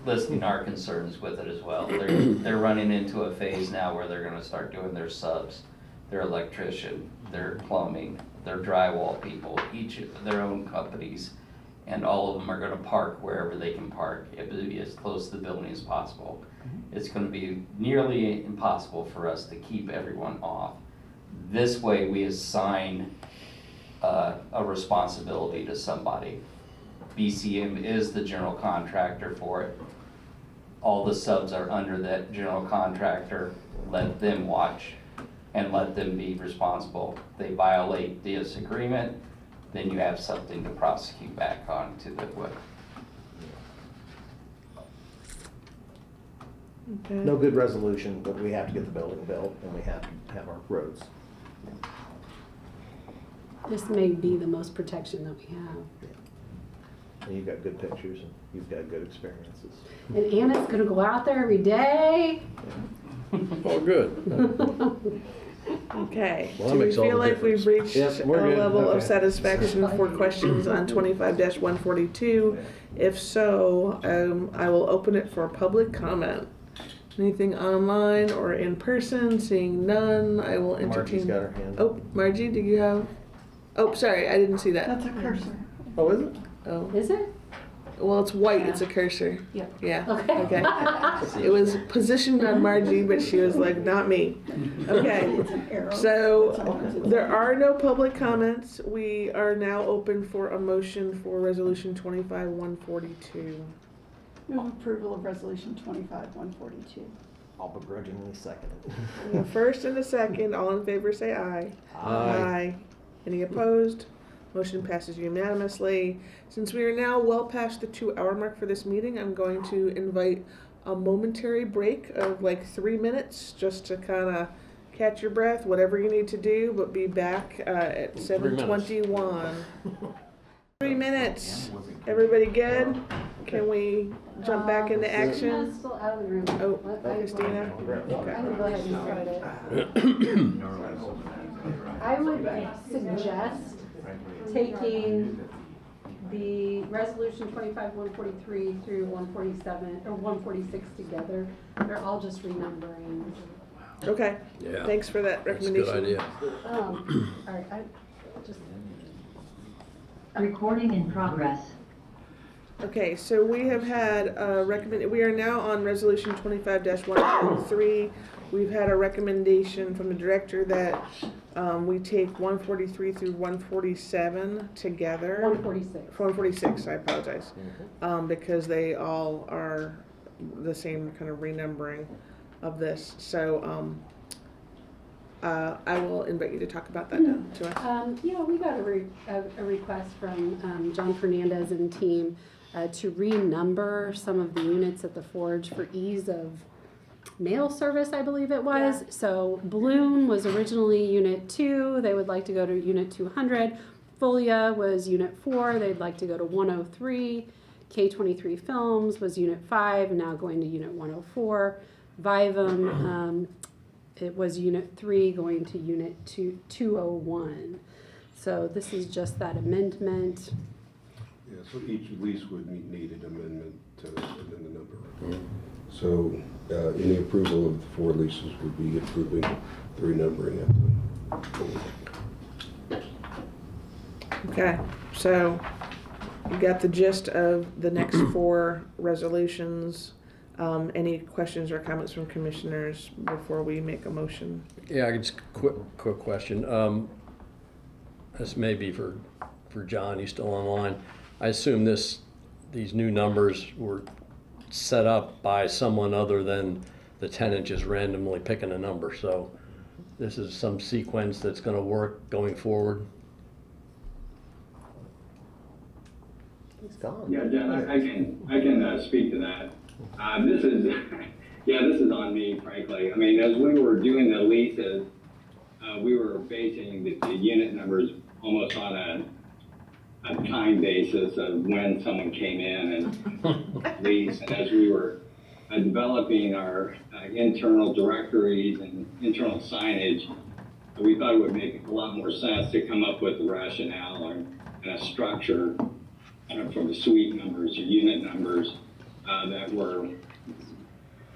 listing our concerns with it as well. They're running into a phase now where they're gonna start doing their subs, their electrician, their plumbing, their drywall people, each of their own companies, and all of them are gonna park wherever they can park. It will be as close to the building as possible. It's gonna be nearly impossible for us to keep everyone off. This way we assign a responsibility to somebody. BCM is the general contractor for it. All the subs are under that general contractor. Let them watch and let them be responsible. They violate this agreement, then you have something to prosecute back on to the what. Okay. No good resolution, but we have to get the building built and we have to have our roads. This may be the most protection that we have. And you've got good pictures and you've got good experiences. And Anna's gonna go out there every day. Oh, good. Okay, Well, do that we makes all feel the like we've difference. reached Yep, a we're good. level of Okay. satisfaction for questions on 25-142? If so, I will open it for public comment. Anything online or in person? Seeing none, I will entertain. Margie's got her hand up. Oh, Margie, do you have? Oh, sorry, I didn't see that. That's a cursor. Oh, is it? Oh, Is it? well, it's white. It's a cursor. Yep. Yeah. Okay. Okay. It was positioned on Margie, but she was like, "Not me." Okay. It's an arrow. So there are no public comments. We are now open for a motion for Resolution 25-142. Move approval of resolution 25-142. I'll begrudgingly second it. The first and the second, all in favor say aye. Aye. Any opposed? Motion passes unanimously. Since we are now well past the 2-hour mark for this meeting, I'm going to invite a momentary break of like 3 minutes just to kind of catch your breath, whatever you need to do, but be back at 7:21. 3 minutes. Everybody good? Can we jump back into action? Christina's still out of the room. Oh, I Christina? can go ahead and start it. I would suggest taking the resolution 25-143 through 147 or 146 together. They're all just renumbering. Okay. Yeah. Thanks for that That's a recommendation. good idea. All right, I just. Recording in progress. Okay, so we have had a we are now on resolution 25-143. We've had a recommendation from the director that we take 143 through 147 together. 146. 146, I apologize. Because they all are the same kind of renumbering of this. So I will invite you to talk about that now to us. Yeah, we got a request from John Fernandez and team to renumber some of the units at the Forge for ease of mail service, I believe it was. Yeah. So Bloom was originally Unit 2. They would like to go to Unit 200. Folia was Unit 4. They'd like to go to 103. K23 Films was Unit 5, now going to Unit 104. Vivum, it was Unit 3 going to Unit 201. So this is just that amendment. Yeah, so each lease would need an amendment to amend the number. Mm-hmm. So any approval of the 4 leases would be approving the renumbering at the. Okay, so you got the gist of the next 4 resolutions. Any questions or comments from commissioners before we make a motion? Yeah, just quick question. This may be for John, he's still online. I assume these new numbers were set up by someone other than the tenant just randomly picking a number. So this is some sequence that's going to work going forward. He's gone. Yeah, Jen, I can speak to that. This is, this is on me, frankly. I mean, as we were doing the leases, we were basing the unit numbers almost on a time basis of when someone came in and leased. And as we were developing our internal directories and internal signage, we thought it would make a lot more sense to come up with a rationale and a structure for the suite numbers or unit numbers that were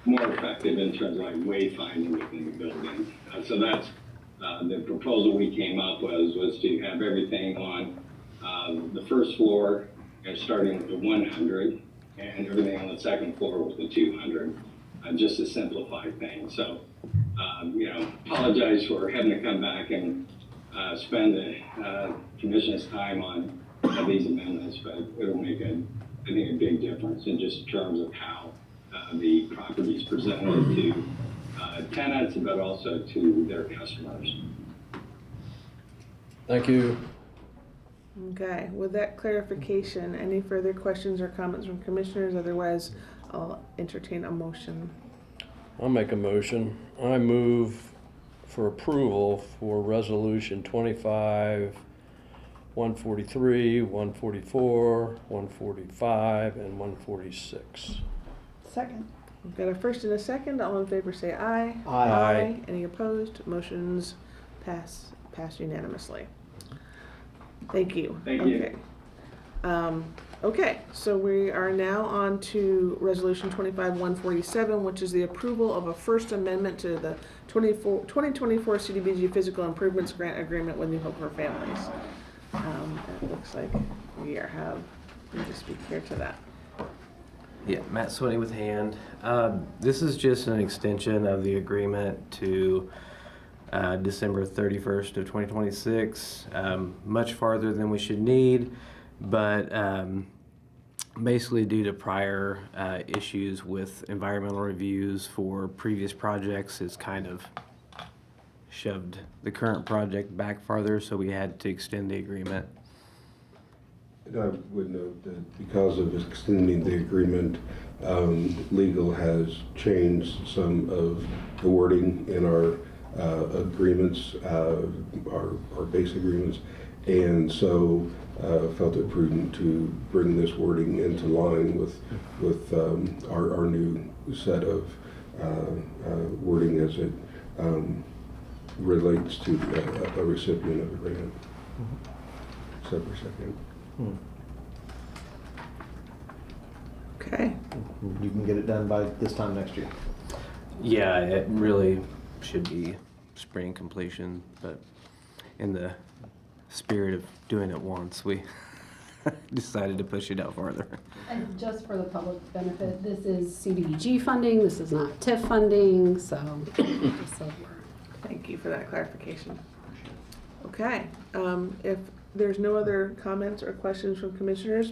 more effective in terms of like wayfinding within the building. So that's the proposal we came up was to have everything on the first floor, starting with the 100, and everything on the second floor with the 200, just to simplify things. So, apologize for having to come back and spend the commission's time on these amendments, but it'll make I think, a big difference in just terms of how the property is presented to tenants, but also to their customers. Thank you. Okay, with that clarification, any further questions or comments from commissioners? Otherwise, I'll entertain a motion. I'll make a motion. I move for approval for resolution 25, 143, 144, 145, and 146. Second. We've got a first and a second. All in favor say aye. Aye. Any opposed? Motions pass unanimously. Thank you. Thank you. Okay. Okay, so we are now on to resolution 25-147, which is the approval of a first amendment to the 2024 CDBG Physical Improvements Grant Agreement with New Hope for Families. It looks like we have to speak here to that. Yeah, Matt Swinney with Hand. This is just an extension of the agreement to December 31st of 2026, much farther than we should need, but basically due to prior issues with environmental reviews for previous projects, it's kind of shoved the current project back farther, so we had to extend the agreement. And I would note that because of extending the agreement, legal has changed some of the wording in our agreements, our base agreements, and so felt it prudent to bring this wording into line with our new set of wording as it relates to a recipient of the grant. Except for a second. Okay. You can get it done by this time next year. Yeah, it really should be spring completion, but in the spirit of doing it once, we decided to push it out farther. And just for the public benefit, this is CDBG funding, this is not TIF funding, so just so we're. Thank you for that clarification. Okay, if there's no other comments or questions from commissioners,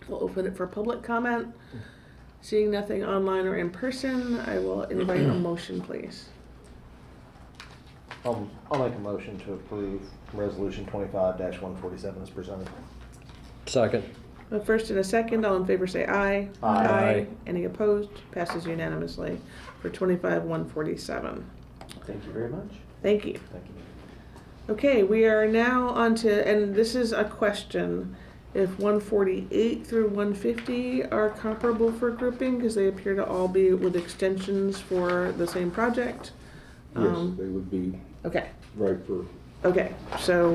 we'll open it for public comment. Seeing nothing online or in person, I will invite a motion, please. I'll make a motion to approve resolution 25-147 as presented. Second. A first and a second, all in favor say aye. Aye. Any opposed? Passes unanimously for 25-147. Thank you very much. Thank you. Thank you. Okay, we are now on to, and this is a question, if 148 through 150 are comparable for grouping, because they appear to all be with extensions for the same project. Yes, they would be Okay. right for. Okay, so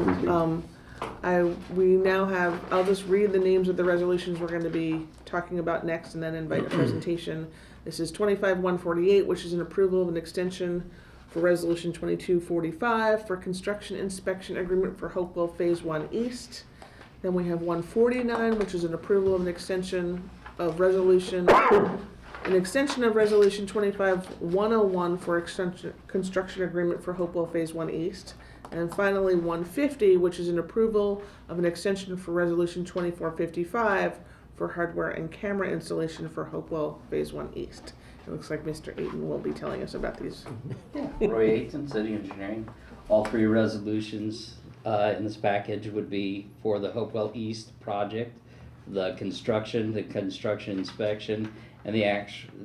we now have, I'll just read the names of the resolutions we're going to be talking about next and then invite a presentation. This is 25-148, which is an approval of an extension for resolution 2245 for construction inspection agreement for Hopewell Phase 1 East. Then we have 149, which is an approval of an extension of resolution an extension of Resolution 25-101 for construction agreement for Hopewell Phase 1 East. And finally, 150, which is an approval of an extension for Resolution 2455 for hardware and camera installation for Hopewell Phase 1 East. It looks like Mr. Ayton will be telling us about these. Roy Ayton, City Engineering. All three resolutions in this package would be for the Hopewell East project, the construction inspection, and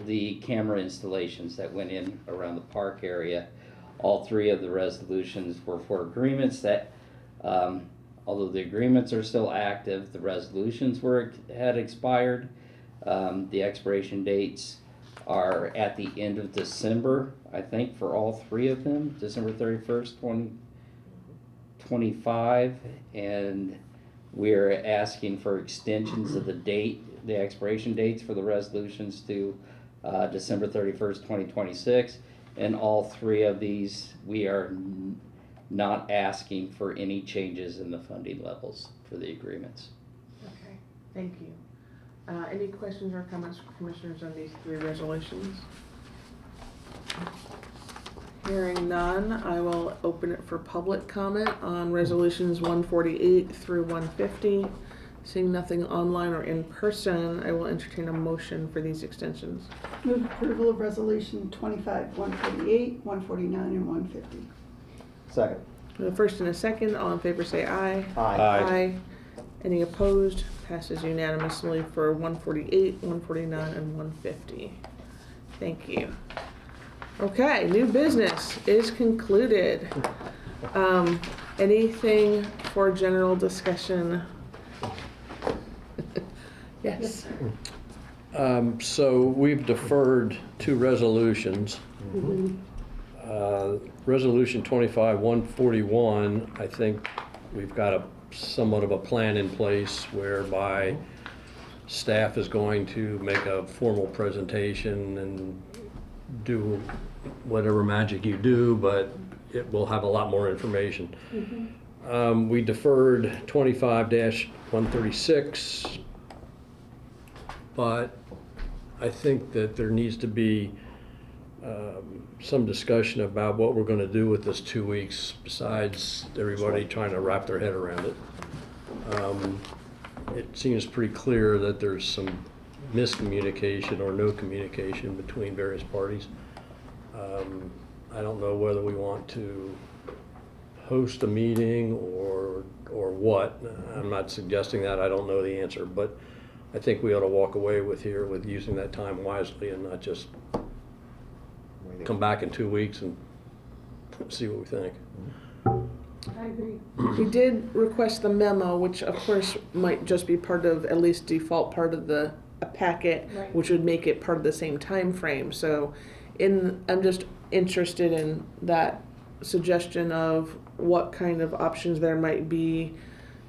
the camera installations that went in around the park area. All three of the resolutions were for agreements that, although the agreements are still active, the resolutions had expired. The expiration dates are at the end of December, I think, for all three of them, December 31st, 2025, and we're asking for extensions of the expiration dates for the resolutions to December 31st, 2026, and all three of these, we are not asking for any changes in the funding levels for the agreements. Okay, thank you. Any questions or comments from commissioners on these three resolutions? Hearing none, I will open it for public comment on resolutions 148 through 150. Seeing nothing online or in person, I will entertain a motion for these extensions. Move approval of resolution 25, 148, 149, and 150. Second. The first and a second, all in favor say aye. Aye. Aye. Any opposed? Passes unanimously for 148, 149, and 150. Thank you. Okay, new business is concluded. Anything for general discussion? Yes. So we've deferred two resolutions. Resolution 25-141, I think we've got somewhat of a plan in place whereby staff is going to make a formal presentation and do whatever magic you do, but it will have a lot more information. We deferred 25-136, but I think that there needs to be some discussion about what we're going to do with this 2 weeks besides everybody trying to wrap their head around it. It seems pretty clear that there's some miscommunication or no communication between various parties. I don't know whether we want to host a meeting or what. I'm not suggesting that. I don't know the answer, but I think we ought to walk away with using that time wisely and not just come back in 2 weeks and see what we think. I agree. We did request the memo, which of course might just be part of, at least default part of a packet, Right. which would make it part of the same time frame. So I'm just interested in that suggestion of what kind of options there might be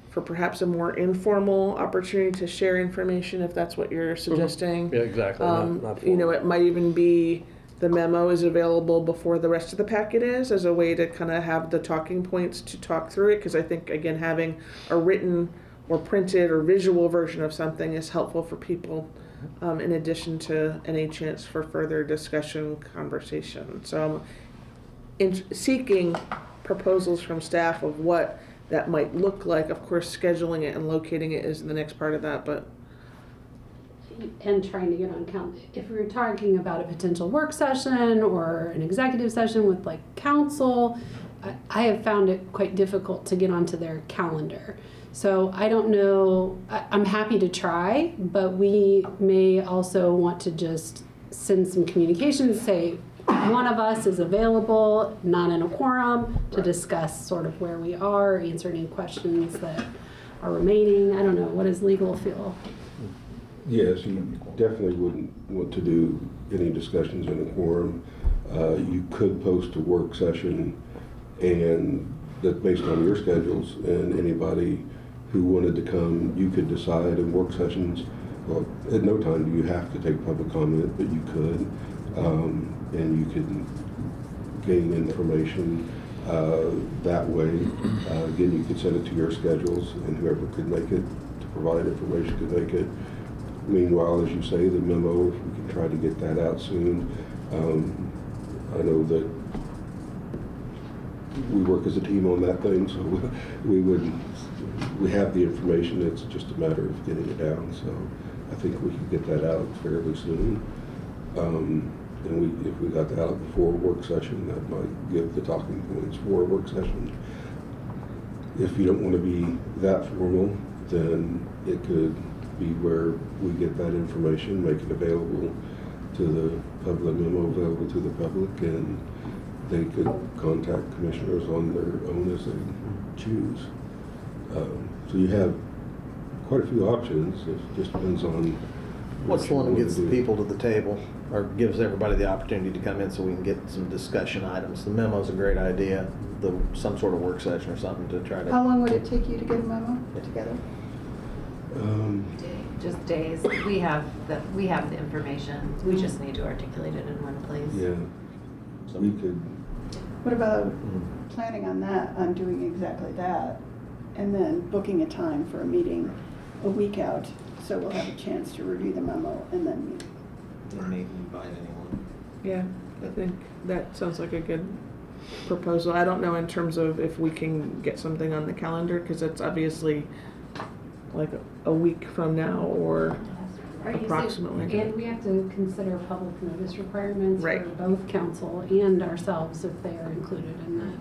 for perhaps a more informal opportunity to share information, if that's what you're suggesting. Yeah, exactly. Not You know, it might even be the memo is available before the rest of the packet is, as a way to kind of have the talking points to talk through it, because I think, again, having a written or printed or visual version of something is helpful for people, in addition to any chance for further discussion, conversation. So I'm seeking proposals from staff of what that might look like. Of course, scheduling it and locating it is the next part of that, but and trying to get on council. If we were talking about a potential work session or an executive session with like council, I have found it quite difficult to get onto their calendar. So I don't know, I'm happy to try, but we may also want to just send some communications, say one of us is available, not in a quorum, to discuss sort of where we are, answer any questions that are remaining. I don't know, what does legal feel? Yes, you definitely wouldn't want to do any discussions in a quorum. You could post a work session, and that's based on your schedules, and anybody who wanted to come, you could decide in work sessions. Well, at no time do you have to take public comment, but you could, and you could gain information that way. Again, you could send it to your schedules, and whoever could make it to provide information could make it. Meanwhile, as you say, the memo, if we can try to get that out soon. I know that we work as a team on that thing, so we have the information. It's just a matter of getting it down. So I think we can get that out fairly soon. And if we got that out before a work session, that might give the talking points for a work session. If you don't want to be that formal, then it could be where we get that information, make it available to the public, memo available to the public, and they could contact commissioners on their own as they choose. So you have quite a few options. It just depends on What's the one that gets the people to the table, or gives everybody the opportunity to come in so we can get some discussion items? The memo's a great idea, some sort of work session or something to try to. How long would it take you to get a memo together? Just days. We have the information. We just need to articulate it in one place. Yeah. So we could. What about planning on that, on doing exactly that, and then booking a time for a meeting a week out, so we'll have a chance to review the memo and then meet? Didn't even invite anyone. Yeah, I think that sounds like a good proposal. I don't know in terms of if we can get something on the calendar, because it's obviously like a week from now or approximately. And we have to consider public notice requirements Right. for both council and ourselves if they are included in that.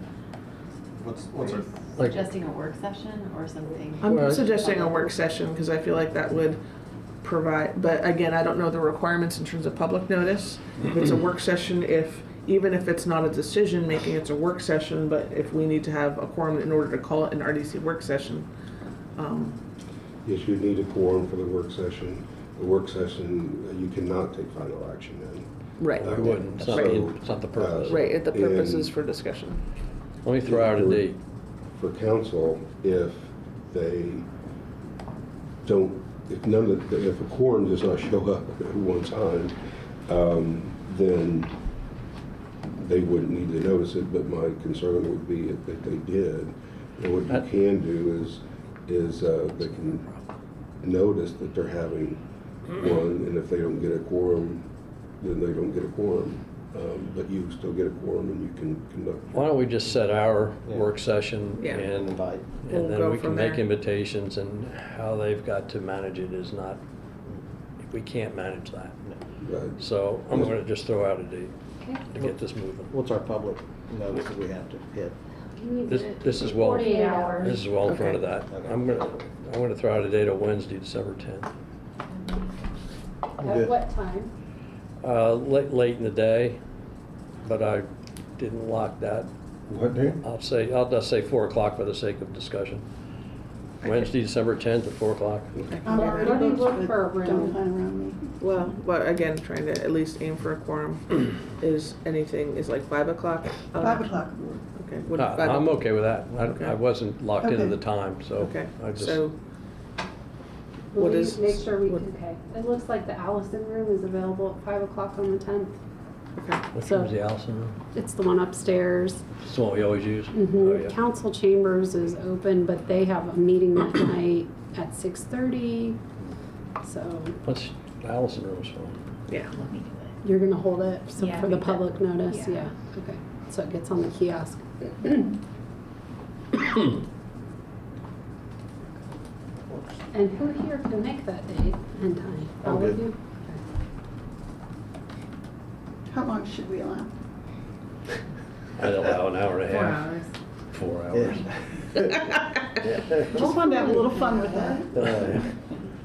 What's our Suggesting a work session or something? I'm suggesting a work session because I feel like that would provide, but again, I don't know the requirements in terms of public notice. If it's a work session, even if it's not a decision making, it's a work session, but if we need to have a quorum in order to call it an RDC work session. Yes, you need a quorum for the work session. The work session, you cannot take final action in. Right. We wouldn't. It's not the purpose. Right, the purpose and is for discussion. Let me throw out a date. For council, if they don't, if a quorum does not show up at one time, then they wouldn't need to notice it, but my concern would be if they did. And what you can do is they can notice that they're having one, and if they don't get a quorum, then they don't get a quorum. But you still get a quorum and you can conduct. Why don't we just set our work session Yeah. and invite? We'll then go we can from make there. invitations, and how they've got to manage it is not, we can't manage that. Right. So I'm going to just throw out a date Okay. to get this moving. What's our public notice that we have to hit? This is well, 48 hours. this is well in front of that. Okay. I'm going to throw out a date of Wednesday, December 10th. At what time? Late in the day, but I didn't lock that. What day? I'll just say 4 o'clock for the sake of discussion. Wednesday, December 10th at 4 o'clock. I'm already Let me booked, look but for a room. don't plan around me. Well, but again, trying to at least aim for a quorum. Is like 5 o'clock? 5 o'clock. Okay. Would 5 I'm okay with that. Okay. I wasn't locked into Okay. the time, so Okay, I just. so Will What we is- make sure we what- can pay? It looks like the Allison room is available at 5 o'clock on the 10th. Which So- one's the Allison room? It's the one upstairs. It's the one we always use? Mhm. Oh, yeah. Council chambers is open, but they have a meeting that night at 6:30. So What's Allison room's for? yeah. you're gonna hold it Yeah, for the we can. public notice? Yeah. Yeah, okay. So it gets on the kiosk. And who here can make that date and time? I'm All of good. you? How long should we allow? I'd allow an hour and a 4 half. hours. 4 hours. Just wanted to have a little fun with that.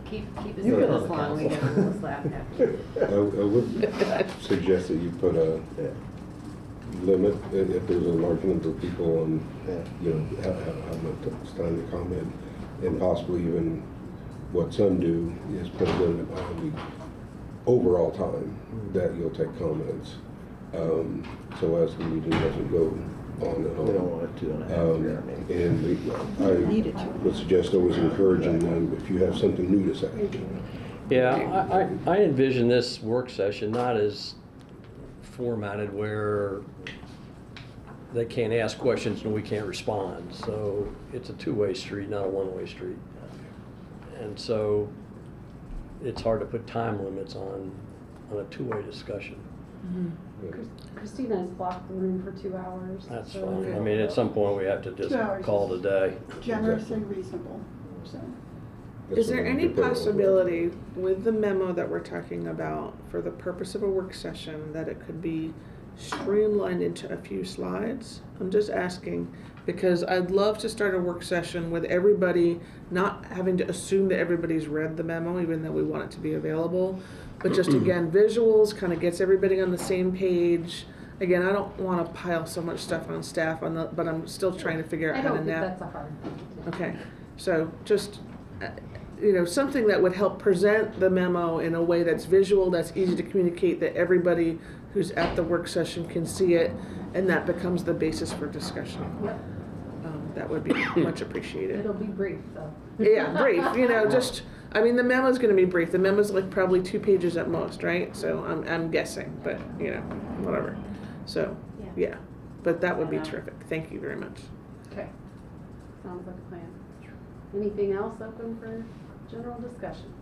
Keep it You this can long, we get a little slap after. I would suggest that you put a limit, if there's a large number of people on, how much time to comment, and possibly even what some do is put a limit on the overall time that you'll take comments, so as the meeting doesn't go on and on. We don't want it 2.5 year meeting. And I would suggest always encouraging them if you have something new to say. Yeah, I envision this work session not as formatted where they can't ask questions and we can't respond. So it's a two-way street, not a one-way street. And so it's hard to put time limits on a two-way discussion. Christina has blocked the room for 2 hours. That's so- fine. I mean, at some point, we have to just 2 hours call it a day. Generously reasonable, so. Is there any possibility with the memo that we're talking about, for the purpose of a work session, that it could be streamlined into a few slides? I'm just asking, because I'd love to start a work session with everybody, not having to assume that everybody's read the memo, even though we want it to be available. But just again, visuals, kind of gets everybody on the same page. Again, I don't want to pile so much stuff on staff, but I'm still trying to figure out I how don't to think navigate. that's a hard thing. Okay, so just, something that would help present the memo in a way that's visual, that's easy to communicate, that everybody who's at the work session can see it, and that becomes the basis for discussion. Yep. That would be much appreciated. It'll be brief, though. Yeah, brief, the memo's gonna be brief. The memo's like probably 2 pages at most, right? So I'm guessing, but, whatever. So, yeah, but that would be terrific. Thank you very much. Okay. Sounds like a plan. Anything else open for general discussion?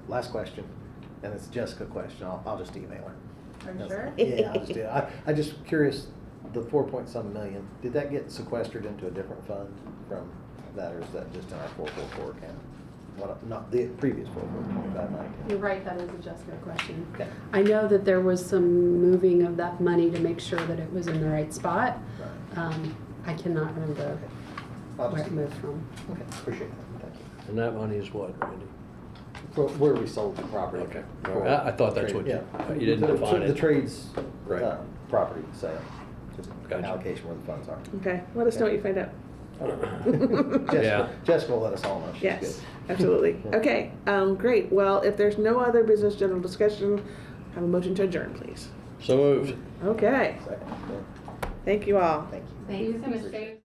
Last question, and it's a Jessica question. I'll just email her. Are you sure? Yeah, I'll just do it. I'm just curious, the 4-point-some million, did that get sequestered into a different fund from that, or is that just in our 444 account? Not the previous 445. You're right, that is a Jessica question. Okay. I know that there was some moving of that money to make sure that it was in the right spot. I cannot remember where it moved from. Okay, appreciate that, thank you. And that money is what, Randy? For where we sold the property. Okay. For I thought that's what you didn't define The it. trades, Right. property sale, just Gotcha. allocation where the funds are. Okay, let us know what you find out. Jessica, Jessica will let us all know. She's Yes, good. absolutely. Okay, great. Well, if there's no other business general discussion, have a motion to adjourn, please. So moved. Okay. Second. Thank you all. Thank you. Thanks, Mr.